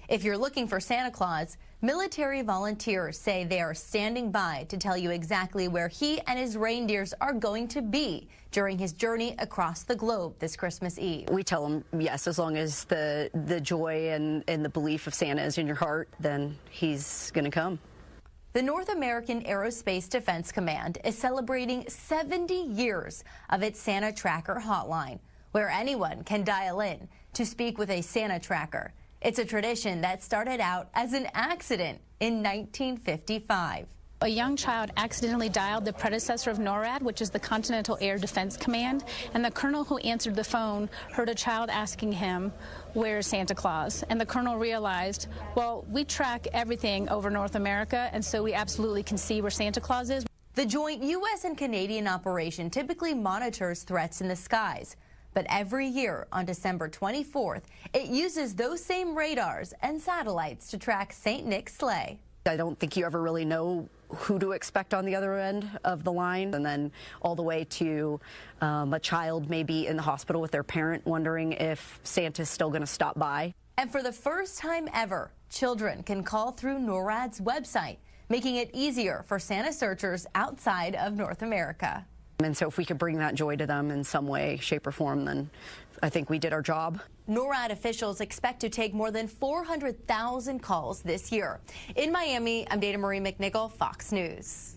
If you're looking for Santa Claus, military volunteers say they are standing by to tell you exactly where he and his reindeers are going to be during his journey across the globe this Christmas Eve. We tell them, yes, as long as the joy and the belief of Santa is in your heart, then he's going to come. The North American Aerospace Defense Command is celebrating 70 years of its Santa Tracker hotline, where anyone can dial in to speak with a Santa Tracker. It's a tradition that started out as an accident in 1955. A young child accidentally dialed the predecessor of NORAD, which is the Continental Air Defense Command, and the colonel who answered the phone heard a child asking him, "Where's Santa Claus?" And the colonel realized, well, we track everything over North America, and so we absolutely can see where Santa Claus is. The joint U.S. and Canadian operation typically monitors threats in the skies, But every year on December 24th, it uses those same radars and satellites to track St. Nick's sleigh. I don't think you ever really know who to expect on the other end of the line, and then all the way to a child maybe in the hospital with their parent wondering if Santa's still going to stop by. And for the first time ever, children can call through NORAD's website, making it easier for Santa searchers outside of North America. And so if we could bring that joy to them in some way, shape, or form, then I think we did our job. NORAD officials expect to take more than 400,000 calls this year. In Miami, I'm Dana Marie McNichol, Fox News.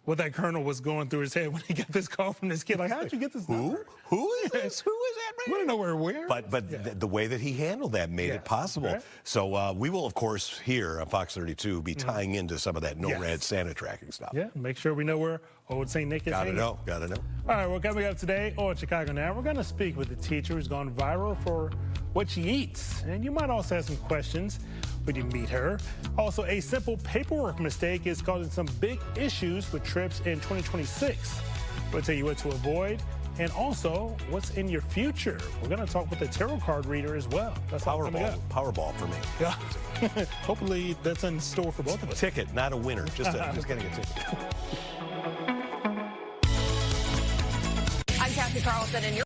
What that colonel was going through his head when he got this call from this kid, like, how'd you get this number? Who is this? Who is that? We don't know where. But the way that he handled that made it possible. Right. So we will, of course, here on Fox 32 be tying into some of that NORAD Santa tracking stuff. Yeah, make sure we know where old St. Nick is. Gotta know. All right, well, coming up today on Chicago Now, we're going to speak with a teacher who's gone viral for what she eats. And you might also have some questions when you meet her. Also, a simple paperwork mistake is causing some big issues with trips in 2026. We'll tell you what to avoid and also what's in your future. We're going to talk with a tarot card reader as well. That's Powerball for me. Yeah. Hopefully that's in store for both of us. Ticket, not a winner. Just getting a ticket. I'm Kathy Carlson, and you're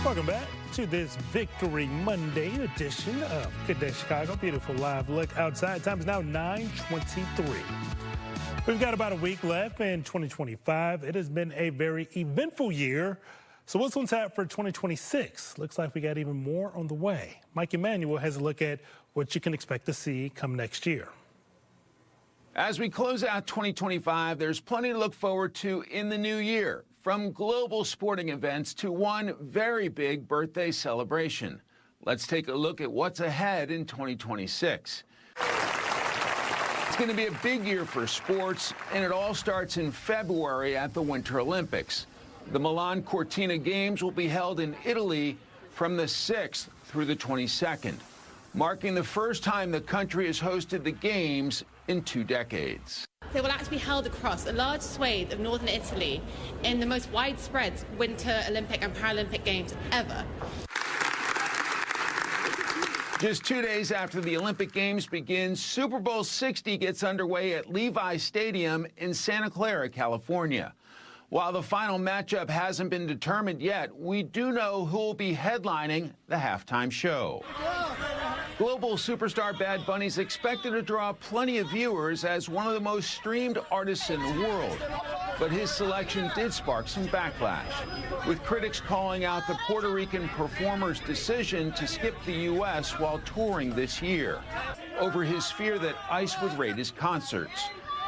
Welcome back to this Victory Monday edition of Good Day Chicago. Beautiful live look outside. Time is now 9:23. We've got about a week left in 2025. It has been a very eventful year. So what's on tap for 2026? Looks like we got even more on the way. Mike Emanuel has a look at what you can expect to see come next year. As we close out 2025, there's plenty to look forward to in the new year, from global sporting events to one very big birthday celebration. Let's take a look at what's ahead in 2026. It's going to be a big year for sports, and it all starts in February at the Winter Olympics. The Milan Cortina Games will be held in Italy from the 6th through the 22nd, marking the first time the country has hosted the Games in 2 decades. They will actually be held across a large swathe of northern Italy in the most widespread Winter Olympic and Paralympic Games ever. Just 2 days after the Olympic Games begin, Super Bowl 60 gets underway at Levi Stadium in Santa Clara, California. While the final matchup hasn't been determined yet, we do know who will be headlining the halftime show. Global superstar Bad Bunny's expected to draw plenty of viewers as one of the most streamed artists in the world. But his selection did spark some backlash, with critics calling out the Puerto Rican performer's decision to skip the U.S. while touring this year, over his fear that ICE would raid his concerts.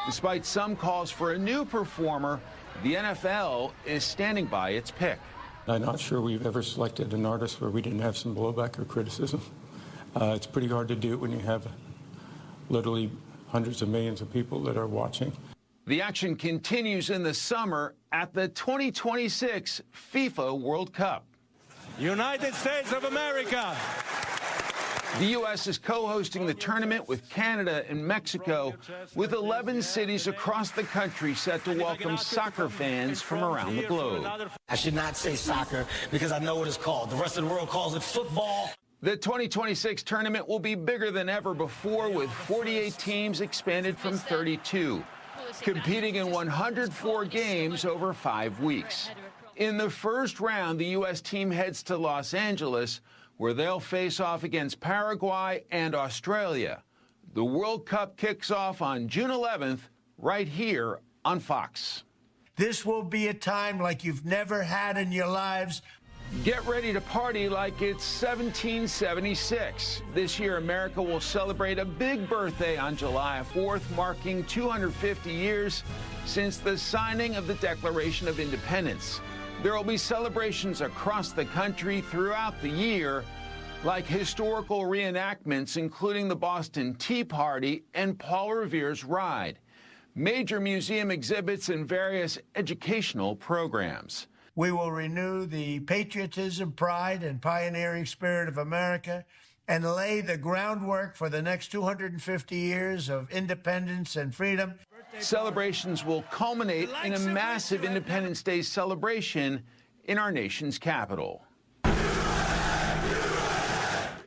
Despite some calls for a new performer, the NFL is standing by its pick. I'm not sure we've ever selected an artist where we didn't have some blowback or criticism. It's pretty hard to do when you have literally hundreds of millions of people that are watching. The action continues in the summer at the 2026 FIFA World Cup. United States of America. The U.S. is co-hosting the tournament with Canada and Mexico, with 11 cities across the country set to welcome soccer fans from around the globe. I should not say soccer because I know what it's called. The rest of the world calls it football. The 2026 tournament will be bigger than ever before, with 48 teams expanded from 32, competing in 104 games over 5 weeks. In the first round, the U.S. team heads to Los Angeles, where they'll face off against Paraguay and Australia. The World Cup kicks off on June 11th, right here on Fox. This will be a time like you've never had in your lives. Get ready to party like it's 1776. This year, America will celebrate a big birthday on July 4th, marking 250 years since the signing of the Declaration of Independence. There will be celebrations across the country throughout the year, like historical reenactments, including the Boston Tea Party and Paul Revere's Ride, major museum exhibits, and various educational programs. We will renew the patriotism, pride, and pioneering spirit of America and lay the groundwork for the next 250 years of independence and freedom. Celebrations will culminate in a massive Independence Day celebration in our nation's capital.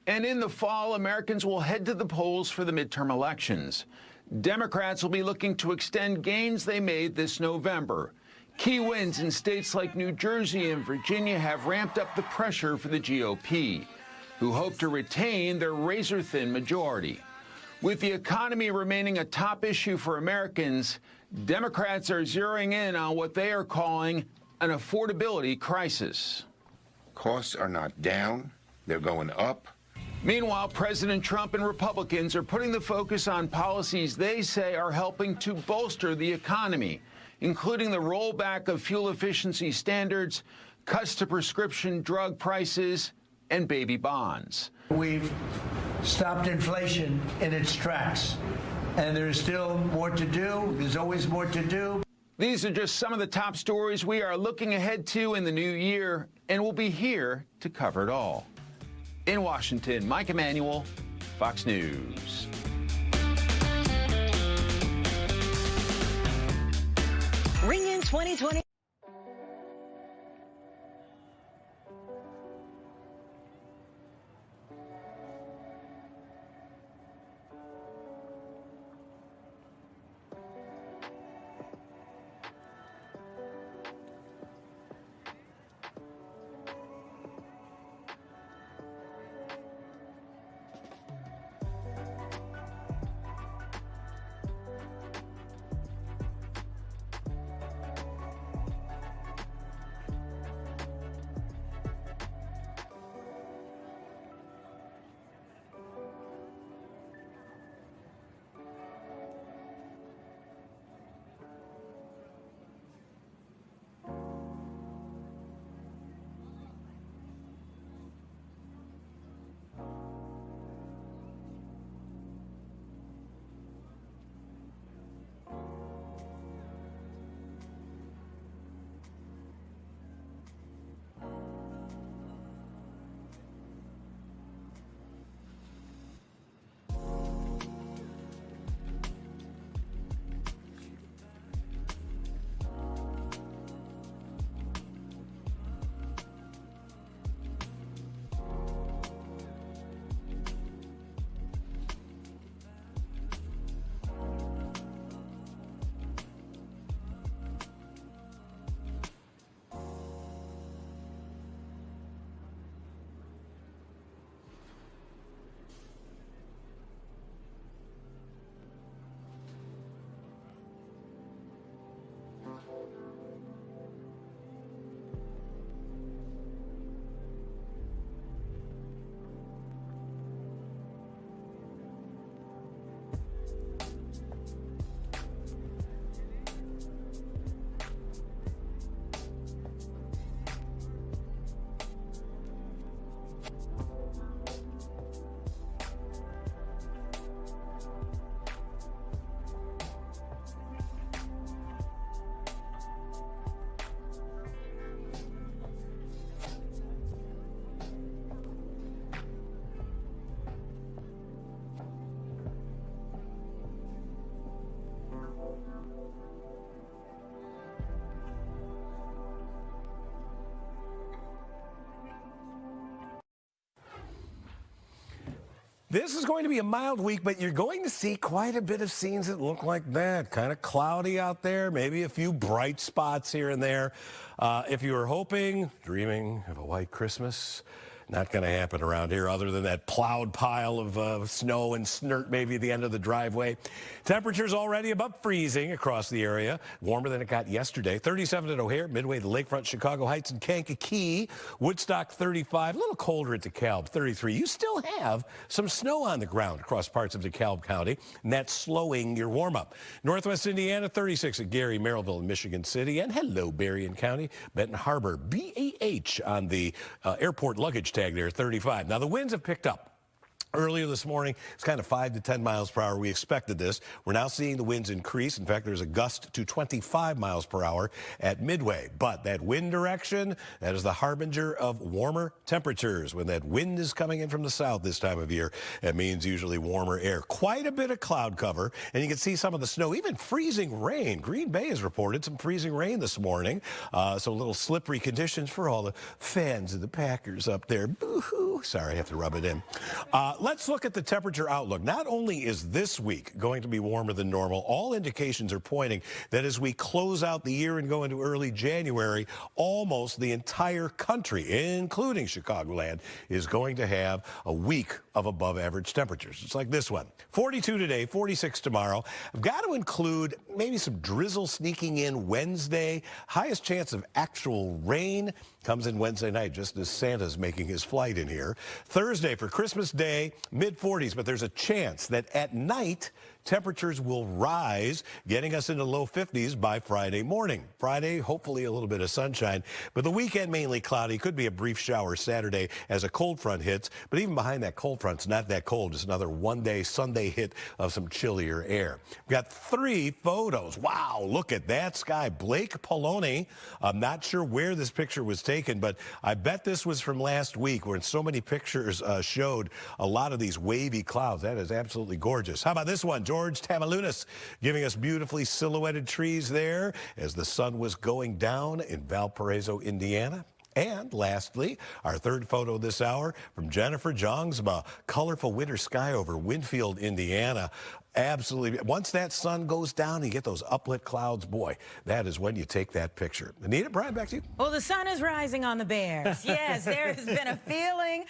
And in the fall, Americans will head to the polls for the midterm elections. Democrats will be looking to extend gains they made this November. Key wins in states like New Jersey and Virginia have ramped up the pressure for the GOP, who hope to retain their razor-thin majority. With the economy remaining a top issue for Americans, Democrats are zeroing in on what they are calling an affordability crisis. Costs are not down, they're going up. Meanwhile, President Trump and Republicans are putting the focus on policies they say are helping to bolster the economy, including the rollback of fuel efficiency standards, cuts to prescription drug prices, and baby bonds. We've stopped inflation in its tracks, and there's still more to do. There's always more to do. These are just some of the top stories we are looking ahead to in the new year, and we'll be here to cover it all. In Washington, Mike Emanuel, Fox News. Ring in 2020. This is going to be a mild week, but you're going to see quite a bit of scenes that look like that. Kind of cloudy out there, maybe a few bright spots here and there. If you were hoping, dreaming of a white Christmas, not going to happen around here other than that plowed pile of snow and snert maybe at the end of the driveway. Temperatures already above freezing across the area. Warmer than it got yesterday. 37 at O'Hare, Midway, the Lakefront, Chicago Heights, and Kankakee. Woodstock, 35. A little colder at DeKalb, 33. You still have some snow on the ground across parts of DeKalb County, and that's slowing your warm-up. Northwest Indiana, 36 at Gary, Merrillville, and Michigan City. And hello, Berrien County, Benton Harbor, BAH on the airport luggage tag there, 35. Now, the winds have picked up. Earlier this morning, it's kind of 5 to 10 miles per hour. We expected this. We're now seeing the winds increase. In fact, there's a gust to 25 miles per hour at Midway. But that wind direction, that is the harbinger of warmer temperatures. When that wind is coming in from the south this time of year, it means usually warmer air. Quite a bit of cloud cover, and you can see some of the snow, even freezing rain. Green Bay has reported some freezing rain this morning. So a little slippery conditions for all the fans of the Packers up there. Boo-hoo. Sorry, I have to rub it in. Let's look at the temperature outlook. Not only is this week going to be warmer than normal, all indications are pointing that as we close out the year and go into early January, almost the entire country, including Chicagoland, is going to have a week of above average temperatures. It's like this one. 42 today, 46 tomorrow. I've got to include maybe some drizzle sneaking in Wednesday. Highest chance of actual rain comes in Wednesday night, just as Santa's making his flight in here. Thursday for Christmas Day, mid-40s, but there's a chance that at night temperatures will rise, getting us into low 50s by Friday morning. Friday, hopefully a little bit of sunshine, but the weekend mainly cloudy. Could be a brief shower Saturday as a cold front hits, but even behind that cold front, it's not that cold. Just another one-day Sunday hit of some chillier air. We've got 3 photos. Wow, look at that sky. Blake Poloni. I'm not sure where this picture was taken, but I bet this was from last week where so many pictures showed a lot of these wavy clouds. That is absolutely gorgeous. How about this one? George Tamalunas giving us beautifully silhouetted trees there as the sun was going down in Valparaiso, Indiana. And lastly, our third photo this hour from Jennifer Jongsma, colorful winter sky over Winfield, Indiana. Absolutely. Once that sun goes down, you get those uplit clouds. Boy, that is when you take that picture. Anita, Brian, back to you. Well, the sun is rising on the Bears. Yes, there has been a feeling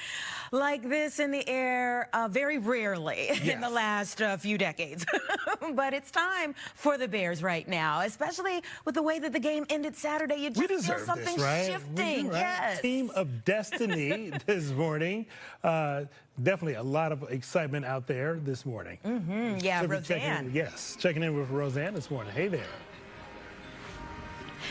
like this in the air very rarely in the last few decades. But it's time for the Bears right now, especially with the way that the game ended Saturday. You just feel something shifting. We do, right? Yes. Team of destiny this morning. Definitely a lot of excitement out there this morning. Yeah, Roseanne. Checking in with Roseanne this morning. Hey there.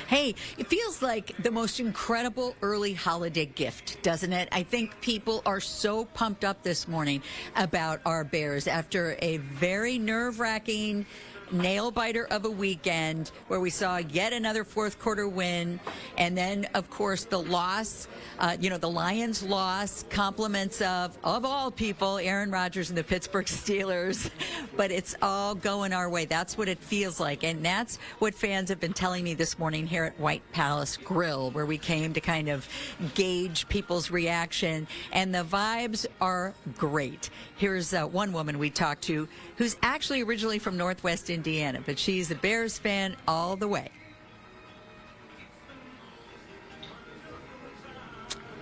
Hey, it feels like the most incredible early holiday gift, doesn't it? I think people are so pumped up this morning about our Bears after a very nerve-wracking nail-biter of a weekend where we saw yet another fourth quarter win. And then, of course, the loss, the Lions loss, compliments of all people, Aaron Rodgers and the Pittsburgh Steelers. But it's all going our way. That's what it feels like. And that's what fans have been telling me this morning here at White Palace Grill, where we came to kind of gauge people's reaction. And the vibes are great. Here's one woman we talked to who's actually originally from Northwest Indiana, but she's a Bears fan all the way.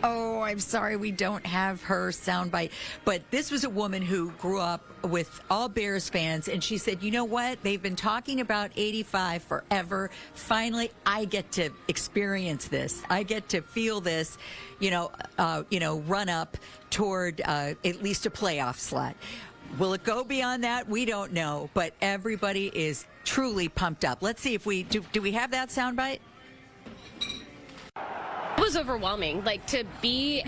Oh, I'm sorry we don't have her soundbite, but this was a woman who grew up with all Bears fans, and she said, you know what? They've been talking about 85 forever. Finally, I get to experience this. I get to feel this, run up toward at least a playoff slot. Will it go beyond that? We don't know, but everybody is truly pumped up. Let's see if we do we have that soundbite? It was overwhelming, to be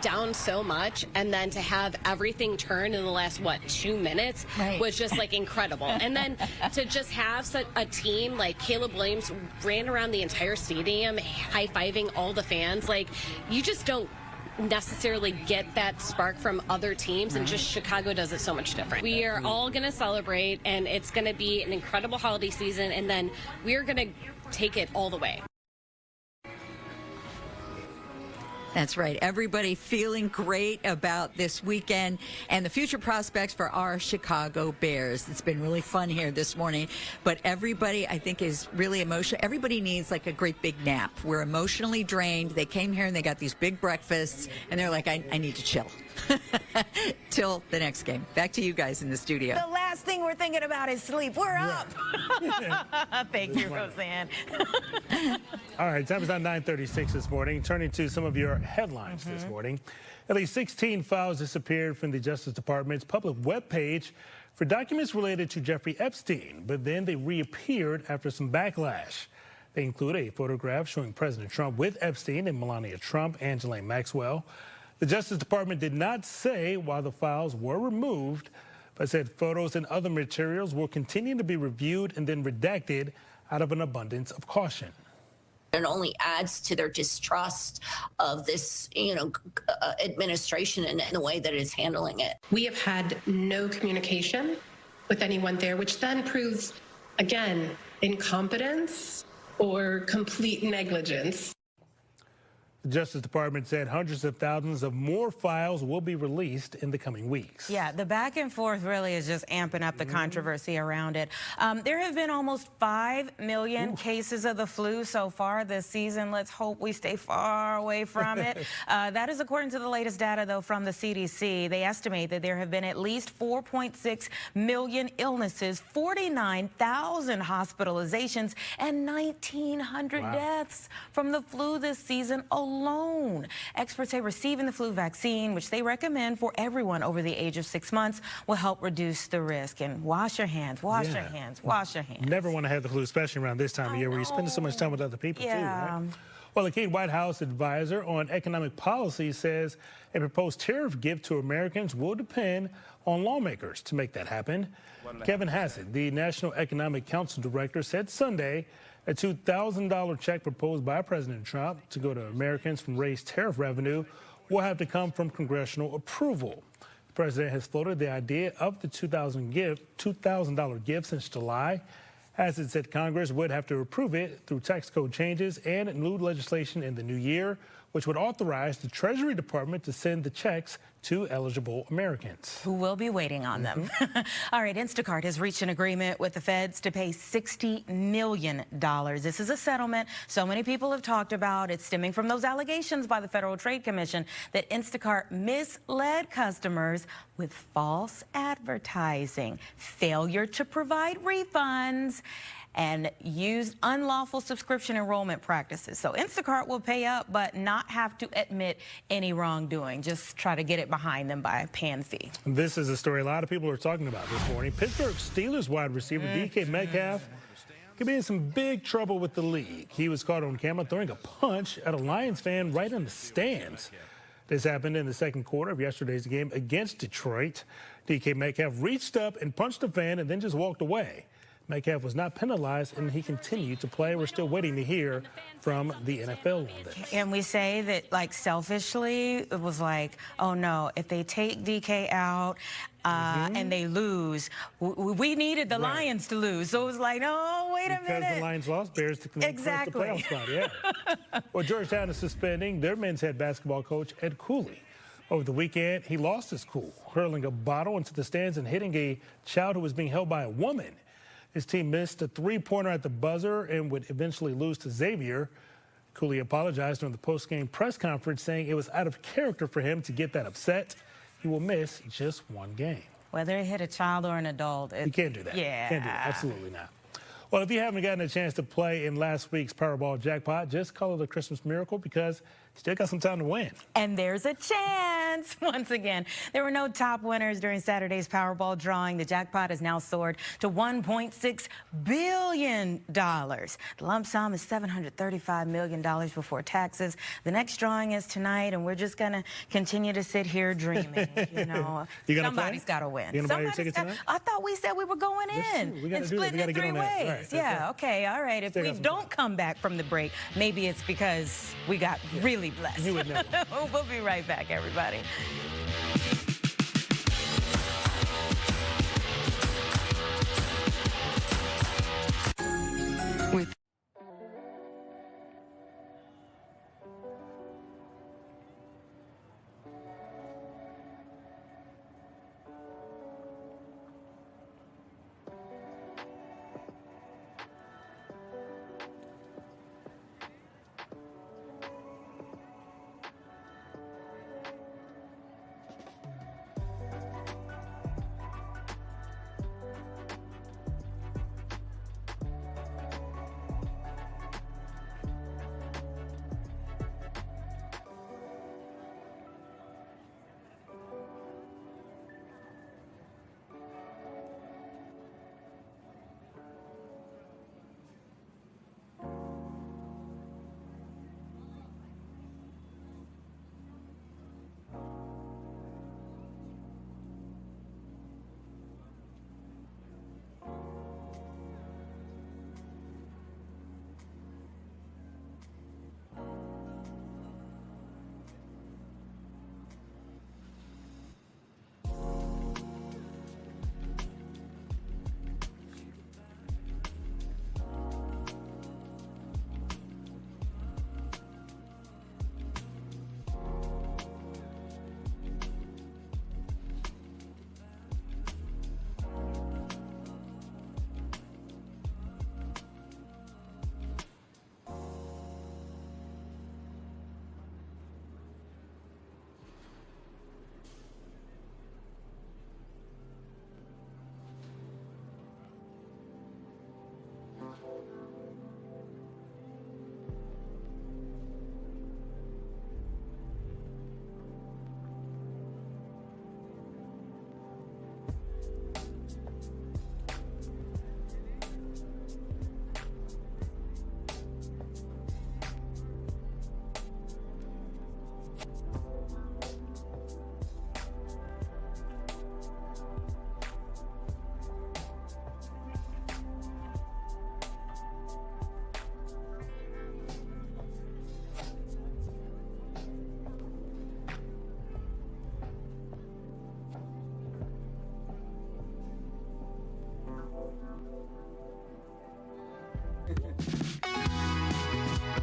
down so much and then to have everything turn in the last 2 minutes was just incredible. And then to just have such a team like Caleb Williams ran around the entire stadium high-fiving all the fans, you just don't necessarily get that spark from other teams, and just Chicago does it so much different. We are all going to celebrate, and it's going to be an incredible holiday season, and then we're going to take it all the way. That's right. Everybody feeling great about this weekend and the future prospects for our Chicago Bears. It's been really fun here this morning, but everybody, I think, is really emotional. Everybody needs like a great big nap. We're emotionally drained. They came here and they got these big breakfasts, and they're like, I need to chill. Till the next game. Back to you guys in the studio. The last thing we're thinking about is sleep. We're up. Thank you, Roseanne. All right, time is now 9:36 this morning. Turning to some of your headlines this morning. At least 16 files disappeared from the Justice Department's public webpage for documents related to Jeffrey Epstein, but then they reappeared after some backlash. They include a photograph showing President Trump with Epstein and Melania Trump and Ghislaine Maxwell. The Justice Department did not say why the files were removed, but said photos and other materials will continue to be reviewed and then redacted out of an abundance of caution. It only adds to their distrust of this, administration and the way that it's handling it. We have had no communication with anyone there, which then proves, again, incompetence or complete negligence. The Justice Department said hundreds of thousands of more files will be released in the coming weeks. Yeah, the back and forth really is just amping up the controversy around it. There have been almost 5 million cases of the flu so far this season. Let's hope we stay far away from it. That is according to the latest data, though, from the CDC. They estimate that there have been at least 4.6 million illnesses, 49,000 hospitalizations, and 1,900 deaths from the flu this season alone. Experts say receiving the flu vaccine, which they recommend for everyone over the age of 6 months, will help reduce the risk. And wash your hands, wash your hands, wash your hands. Never want to have the flu, especially around this time of year where you're spending so much time with other people, too, right? Well, the key White House advisor on economic policy says a proposed tariff gift to Americans will depend on lawmakers to make that happen. Kevin Hassett, the National Economic Council director, said Sunday a $2,000 check proposed by President Trump to go to Americans from raised tariff revenue will have to come from congressional approval. The president has floated the idea of the $2,000 gift since July. Hassett said Congress would have to approve it through tax code changes and new legislation in the new year, which would authorize the Treasury Department to send the checks to eligible Americans. Who will be waiting on them. All right, Instacart has reached an agreement with the feds to pay $60 million. This is a settlement so many people have talked about. It's stemming from those allegations by the Federal Trade Commission that Instacart misled customers with false advertising, failure to provide refunds, and used unlawful subscription enrollment practices. So Instacart will pay up but not have to admit any wrongdoing. Just try to get it behind them by paying the fee. This is a story a lot of people are talking about this morning. Pittsburgh Steelers wide receiver DK Metcalf could be in some big trouble with the league. He was caught on camera throwing a punch at a Lions fan right in the stands. This happened in the second quarter of yesterday's game against Detroit. DK Metcalf reached up and punched the fan and then just walked away. Metcalf was not penalized, and he continued to play. We're still waiting to hear from the NFL on this. And we say that, like, selfishly, it was like, oh, no, if they take DK out and they lose, we needed the Lions to lose. So it was like, oh, wait a minute. Because the Lions lost, Bears to the playoff spot, yeah. Well, Georgetown is suspending their men's head basketball coach, Ed Cooley. Over the weekend, he lost his cool, hurling a bottle into the stands and hitting a child who was being held by a woman. His team missed a three-pointer at the buzzer and would eventually lose to Xavier. Cooley apologized during the post-game press conference, saying it was out of character for him to get that upset. He will miss just one game. Whether he hit a child or an adult. You can't do that. Yeah. Can't do that. Absolutely not. Well, if you haven't gotten a chance to play in last week's Powerball jackpot, just call it a Christmas miracle because you still got some time to win. And there's a chance. Once again, there were no top winners during Saturday's Powerball drawing. The jackpot has now soared to $1.6 billion. The lump sum is $735 million before taxes. The next drawing is tonight, and we're just going to continue to sit here dreaming. You know, somebody's got to win. You going to buy your ticket tonight? I thought we said we were going in and splitting it 3 ways. Right, yeah, okay, all right. If we don't come back from the break, maybe it's because we got really blessed. You would know. We'll be right back, everybody.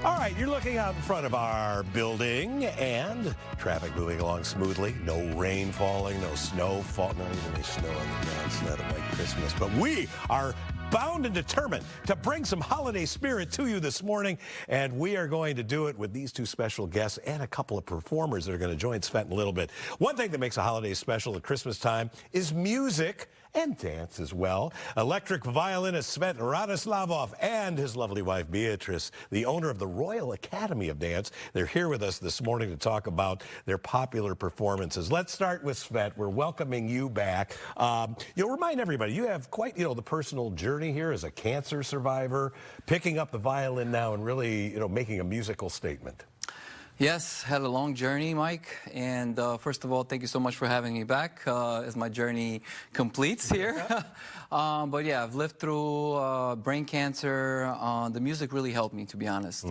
All right, you're looking out in front of our building and traffic moving along smoothly. No rain falling, no snow falling, not even any snow on the ground. It's not a white Christmas. But we are bound and determined to bring some holiday spirit to you this morning. And we are going to do it with these two special guests and a couple of performers that are going to join Svet in a little bit. One thing that makes a holiday special at Christmas time is music and dance as well. Electric violinist Svet Radoslavov and his lovely wife Beatrice, the owner of the Royal Academy of Dance. They're here with us this morning to talk about their popular performances. Let's start with Svet. We're welcoming you back. You'll remind everybody, you have quite, the personal journey here as a cancer survivor, picking up the violin now and really, making a musical statement. Yes, had a long journey, Mike. And first of all, thank you so much for having me back as my journey completes here. But yeah, I've lived through brain cancer. The music really helped me, to be honest.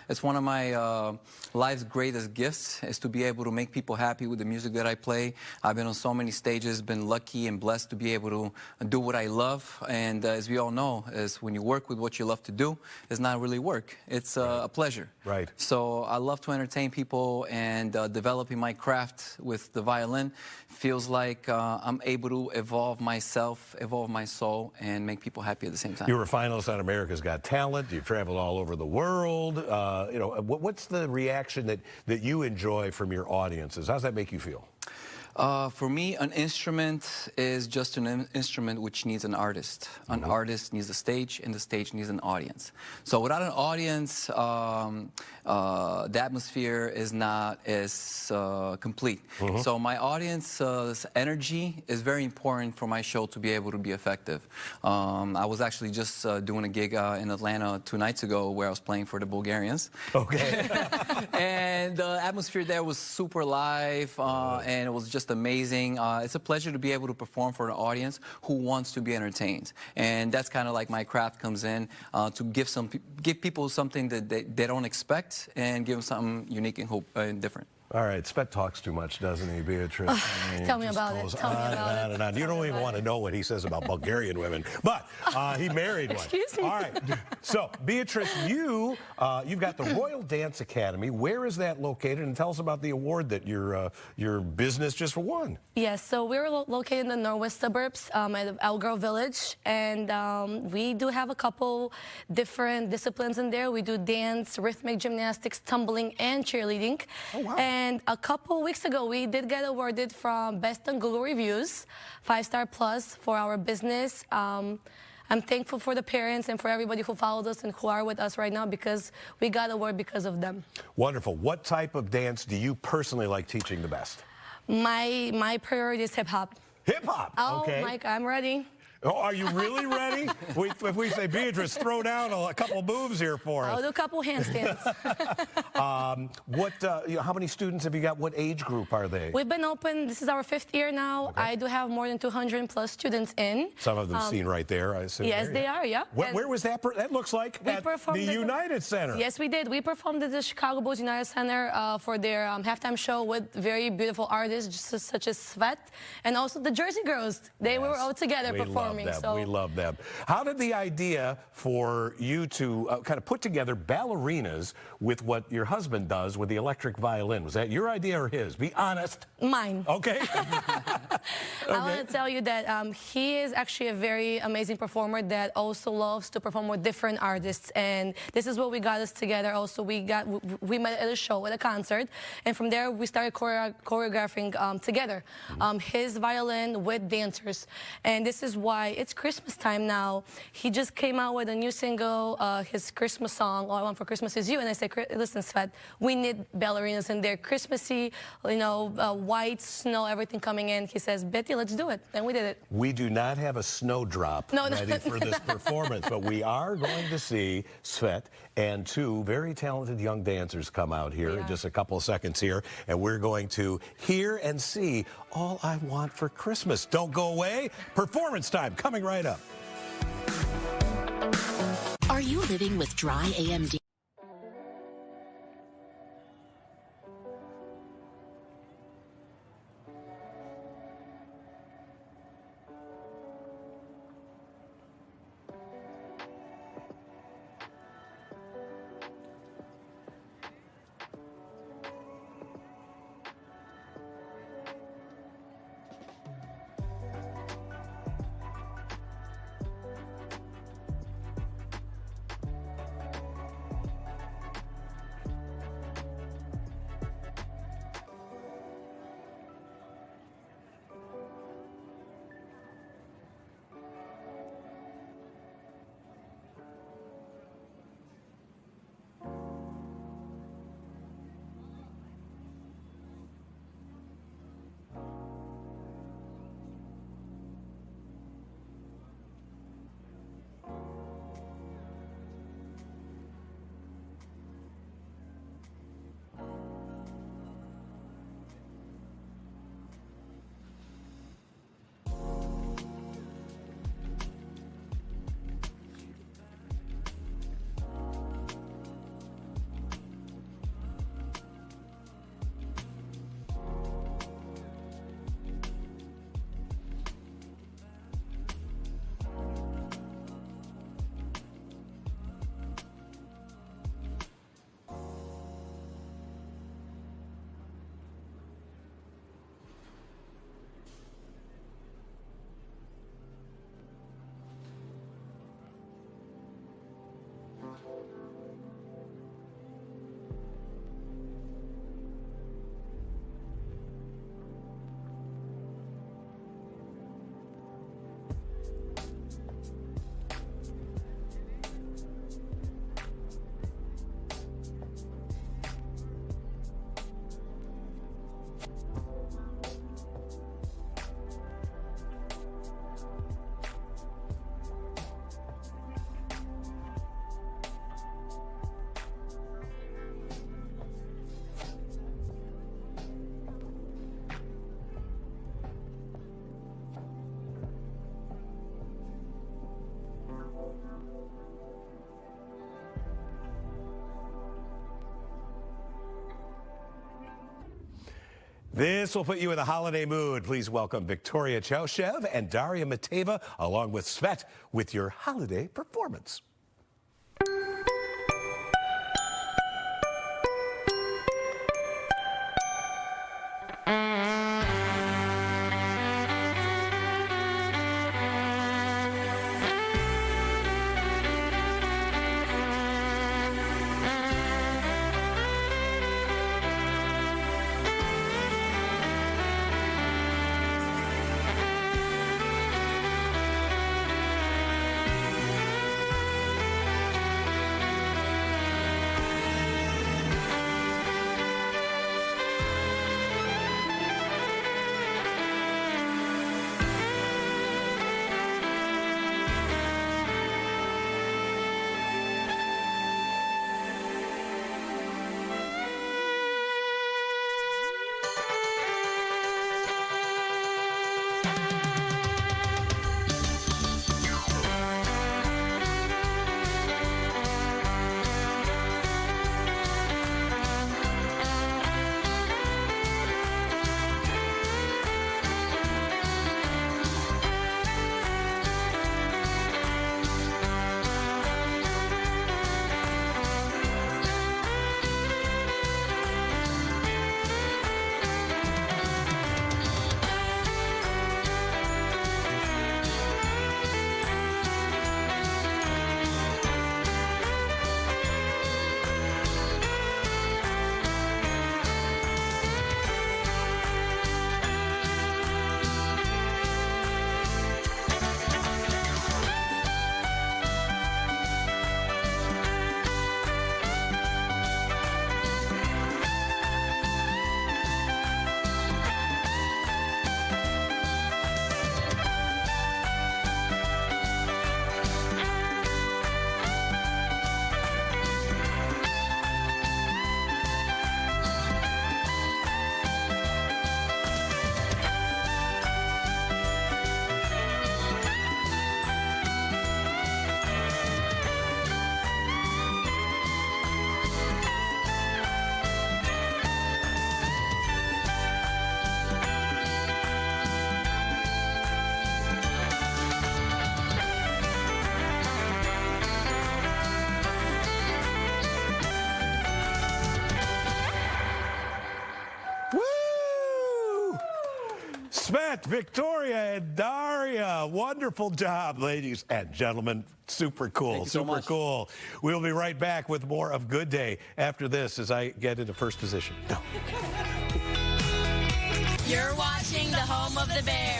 It's one of my life's greatest gifts is to be able to make people happy with the music that I play. I've been on so many stages, been lucky and blessed to be able to do what I love. And as we all know, is when you work with what you love to do, it's not really work. It's a pleasure. Right. So I love to entertain people, and developing my craft with the violin feels like I'm able to evolve myself, evolve my soul, and make people happy at the same time. You were a finalist on America's Got Talent. You've traveled all over the world. What's the reaction that you enjoy from your audiences? How does that make you feel? For me, an instrument is just an instrument which needs an artist. An artist needs a stage, and the stage needs an audience. So without an audience, the atmosphere is not as complete. So my audience's energy is very important for my show to be able to be effective. I was actually just doing a gig in Atlanta 2 nights ago where I was playing for the Bulgarians. Okay. And the atmosphere there was super live, and it was just amazing. It's a pleasure to be able to perform for an audience who wants to be entertained, and that's kind of like my craft comes in to give people something that they don't expect, and give them something unique and different. All right, Svet talks too much, doesn't he, Beatrice? Tell me about it. Tell me about it. On. You don't even want to know what he says about Bulgarian women, but he married one. Excuse me. All right. So, Beatrice, you've got the Royal Dance Academy. Where is that located? And tell us about the award that your business just won. Yes, so we're located in the northwest suburbs at Elgrove Village, and we do have a couple different disciplines in there. We do dance, rhythmic gymnastics, tumbling, and cheerleading. Oh, wow. And a couple weeks ago, we did get awarded from Best on Google Reviews, 5-star plus for our business. I'm thankful for the parents and for everybody who followed us and who are with us right now, because we got award because of them. Wonderful. What type of dance do you personally like teaching the best? My priority is hip-hop. Hip-hop? Okay. Oh, Mike, I'm ready. Oh, are you really ready? If we say, Beatrice, throw down a couple moves here for us. I'll do a couple handstands. How many students have you got? What age group are they? We've been open, this is our 5th year now. Okay. I do have more than 200 plus students in. Some of them seen right there, I assume. Yes, they are, yeah. Where was that? That looks like at the United Center. Yes, we did. We performed at the Chicago Bulls United Center for their halftime show with very beautiful artists such as Svet, and also the Jersey Girls. They were all together performing. So. We love them. How did the idea for you to kind of put together ballerinas with what your husband does with the electric violin? Was that your idea or his? Be honest. Mine. Okay. I want to tell you that he is actually a very amazing performer that also loves to perform with different artists, and this is what we got us together. Also, we met at a show, at a concert, and from there we started choreographing together. His violin with dancers, and this is why it's Christmas time now. He just came out with a new single, his Christmas song, All I Want for Christmas Is You, and I said, listen, Svet, we need ballerinas in there, Christmassy, white snow, everything coming in. He says, Betty, let's do it, and we did it. We do not have a snowdrop ready for this performance, but we are going to see Svet and 2 very talented young dancers come out here in just a couple of seconds here, and we're going to hear and see All I Want for Christmas. Don't go away. Performance time coming right up. Are you living with dry AMD? This will put you in the holiday mood. Please welcome Victoria Chaushev and Daria Mateva, along with Svet, with your holiday performance. Svet, Victoria, and Daria. Wonderful job, ladies and gentlemen. Super cool. Super cool. We'll be right back with more of Good Day after this as I get into first position. No. You're watching the home of the Bears.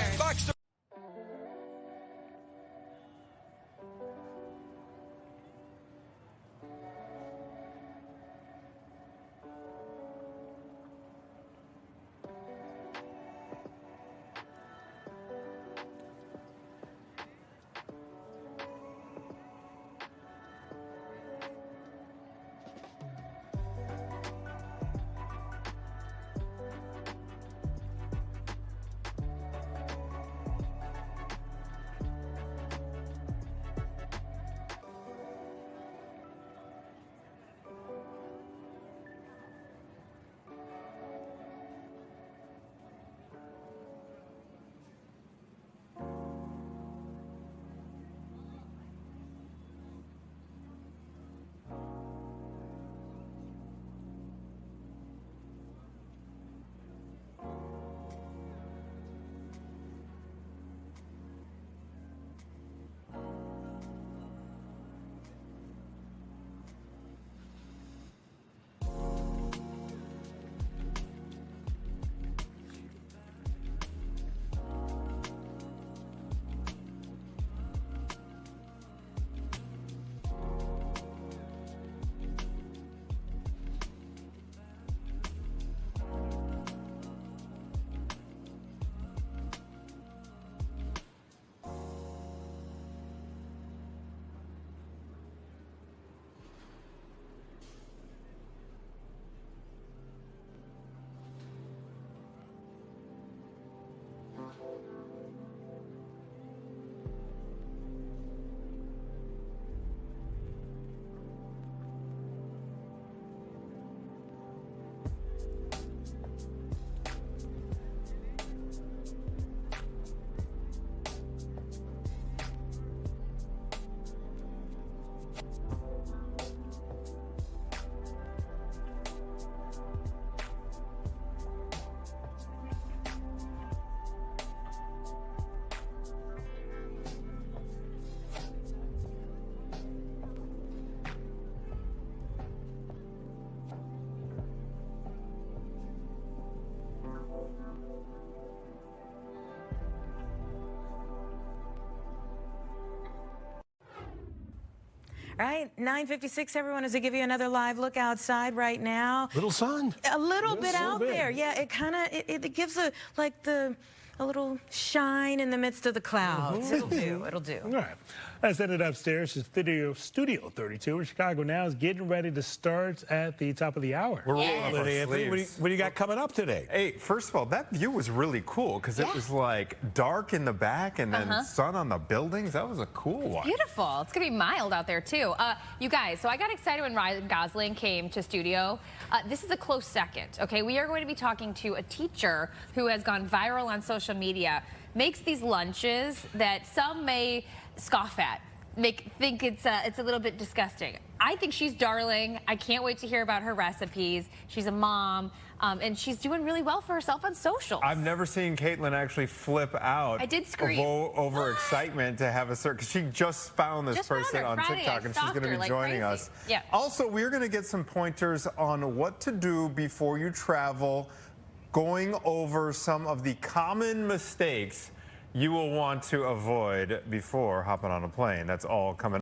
All right, 9:56, everyone, as I give you another live look outside right now. Little sun. A little bit out bit. there. Yeah, it kind of, it gives a little shine in the midst of the clouds. It'll do, it'll do. All right. Let's head it upstairs to Studio 32, where Chicago Now is getting ready to start at the top of the hour. We're rolling up our sleeves. What do you got coming up today? Hey, first of all, that view was really cool because it was like dark in the back and then sun on the buildings. That was a cool one. Beautiful. It's going to be mild out there, too. You guys, so I got excited when Ryan Gosling came to studio. This is a close second, okay? We are going to be talking to a teacher who has gone viral on social media, makes these lunches that some may scoff at, think it's a little bit disgusting. I think she's darling. I can't wait to hear about her recipes. She's a mom, and she's doing really well for herself on social. I've never seen Caitlin actually flip out. I did scream. Over excitement to have a certain, because she just found this person on Friday. TikTok, and she's going to be joining us. Yeah. Also, we're going to get some pointers on what to do before you travel, going over some of the common mistakes you will want to avoid before hopping on a plane. That's all coming up.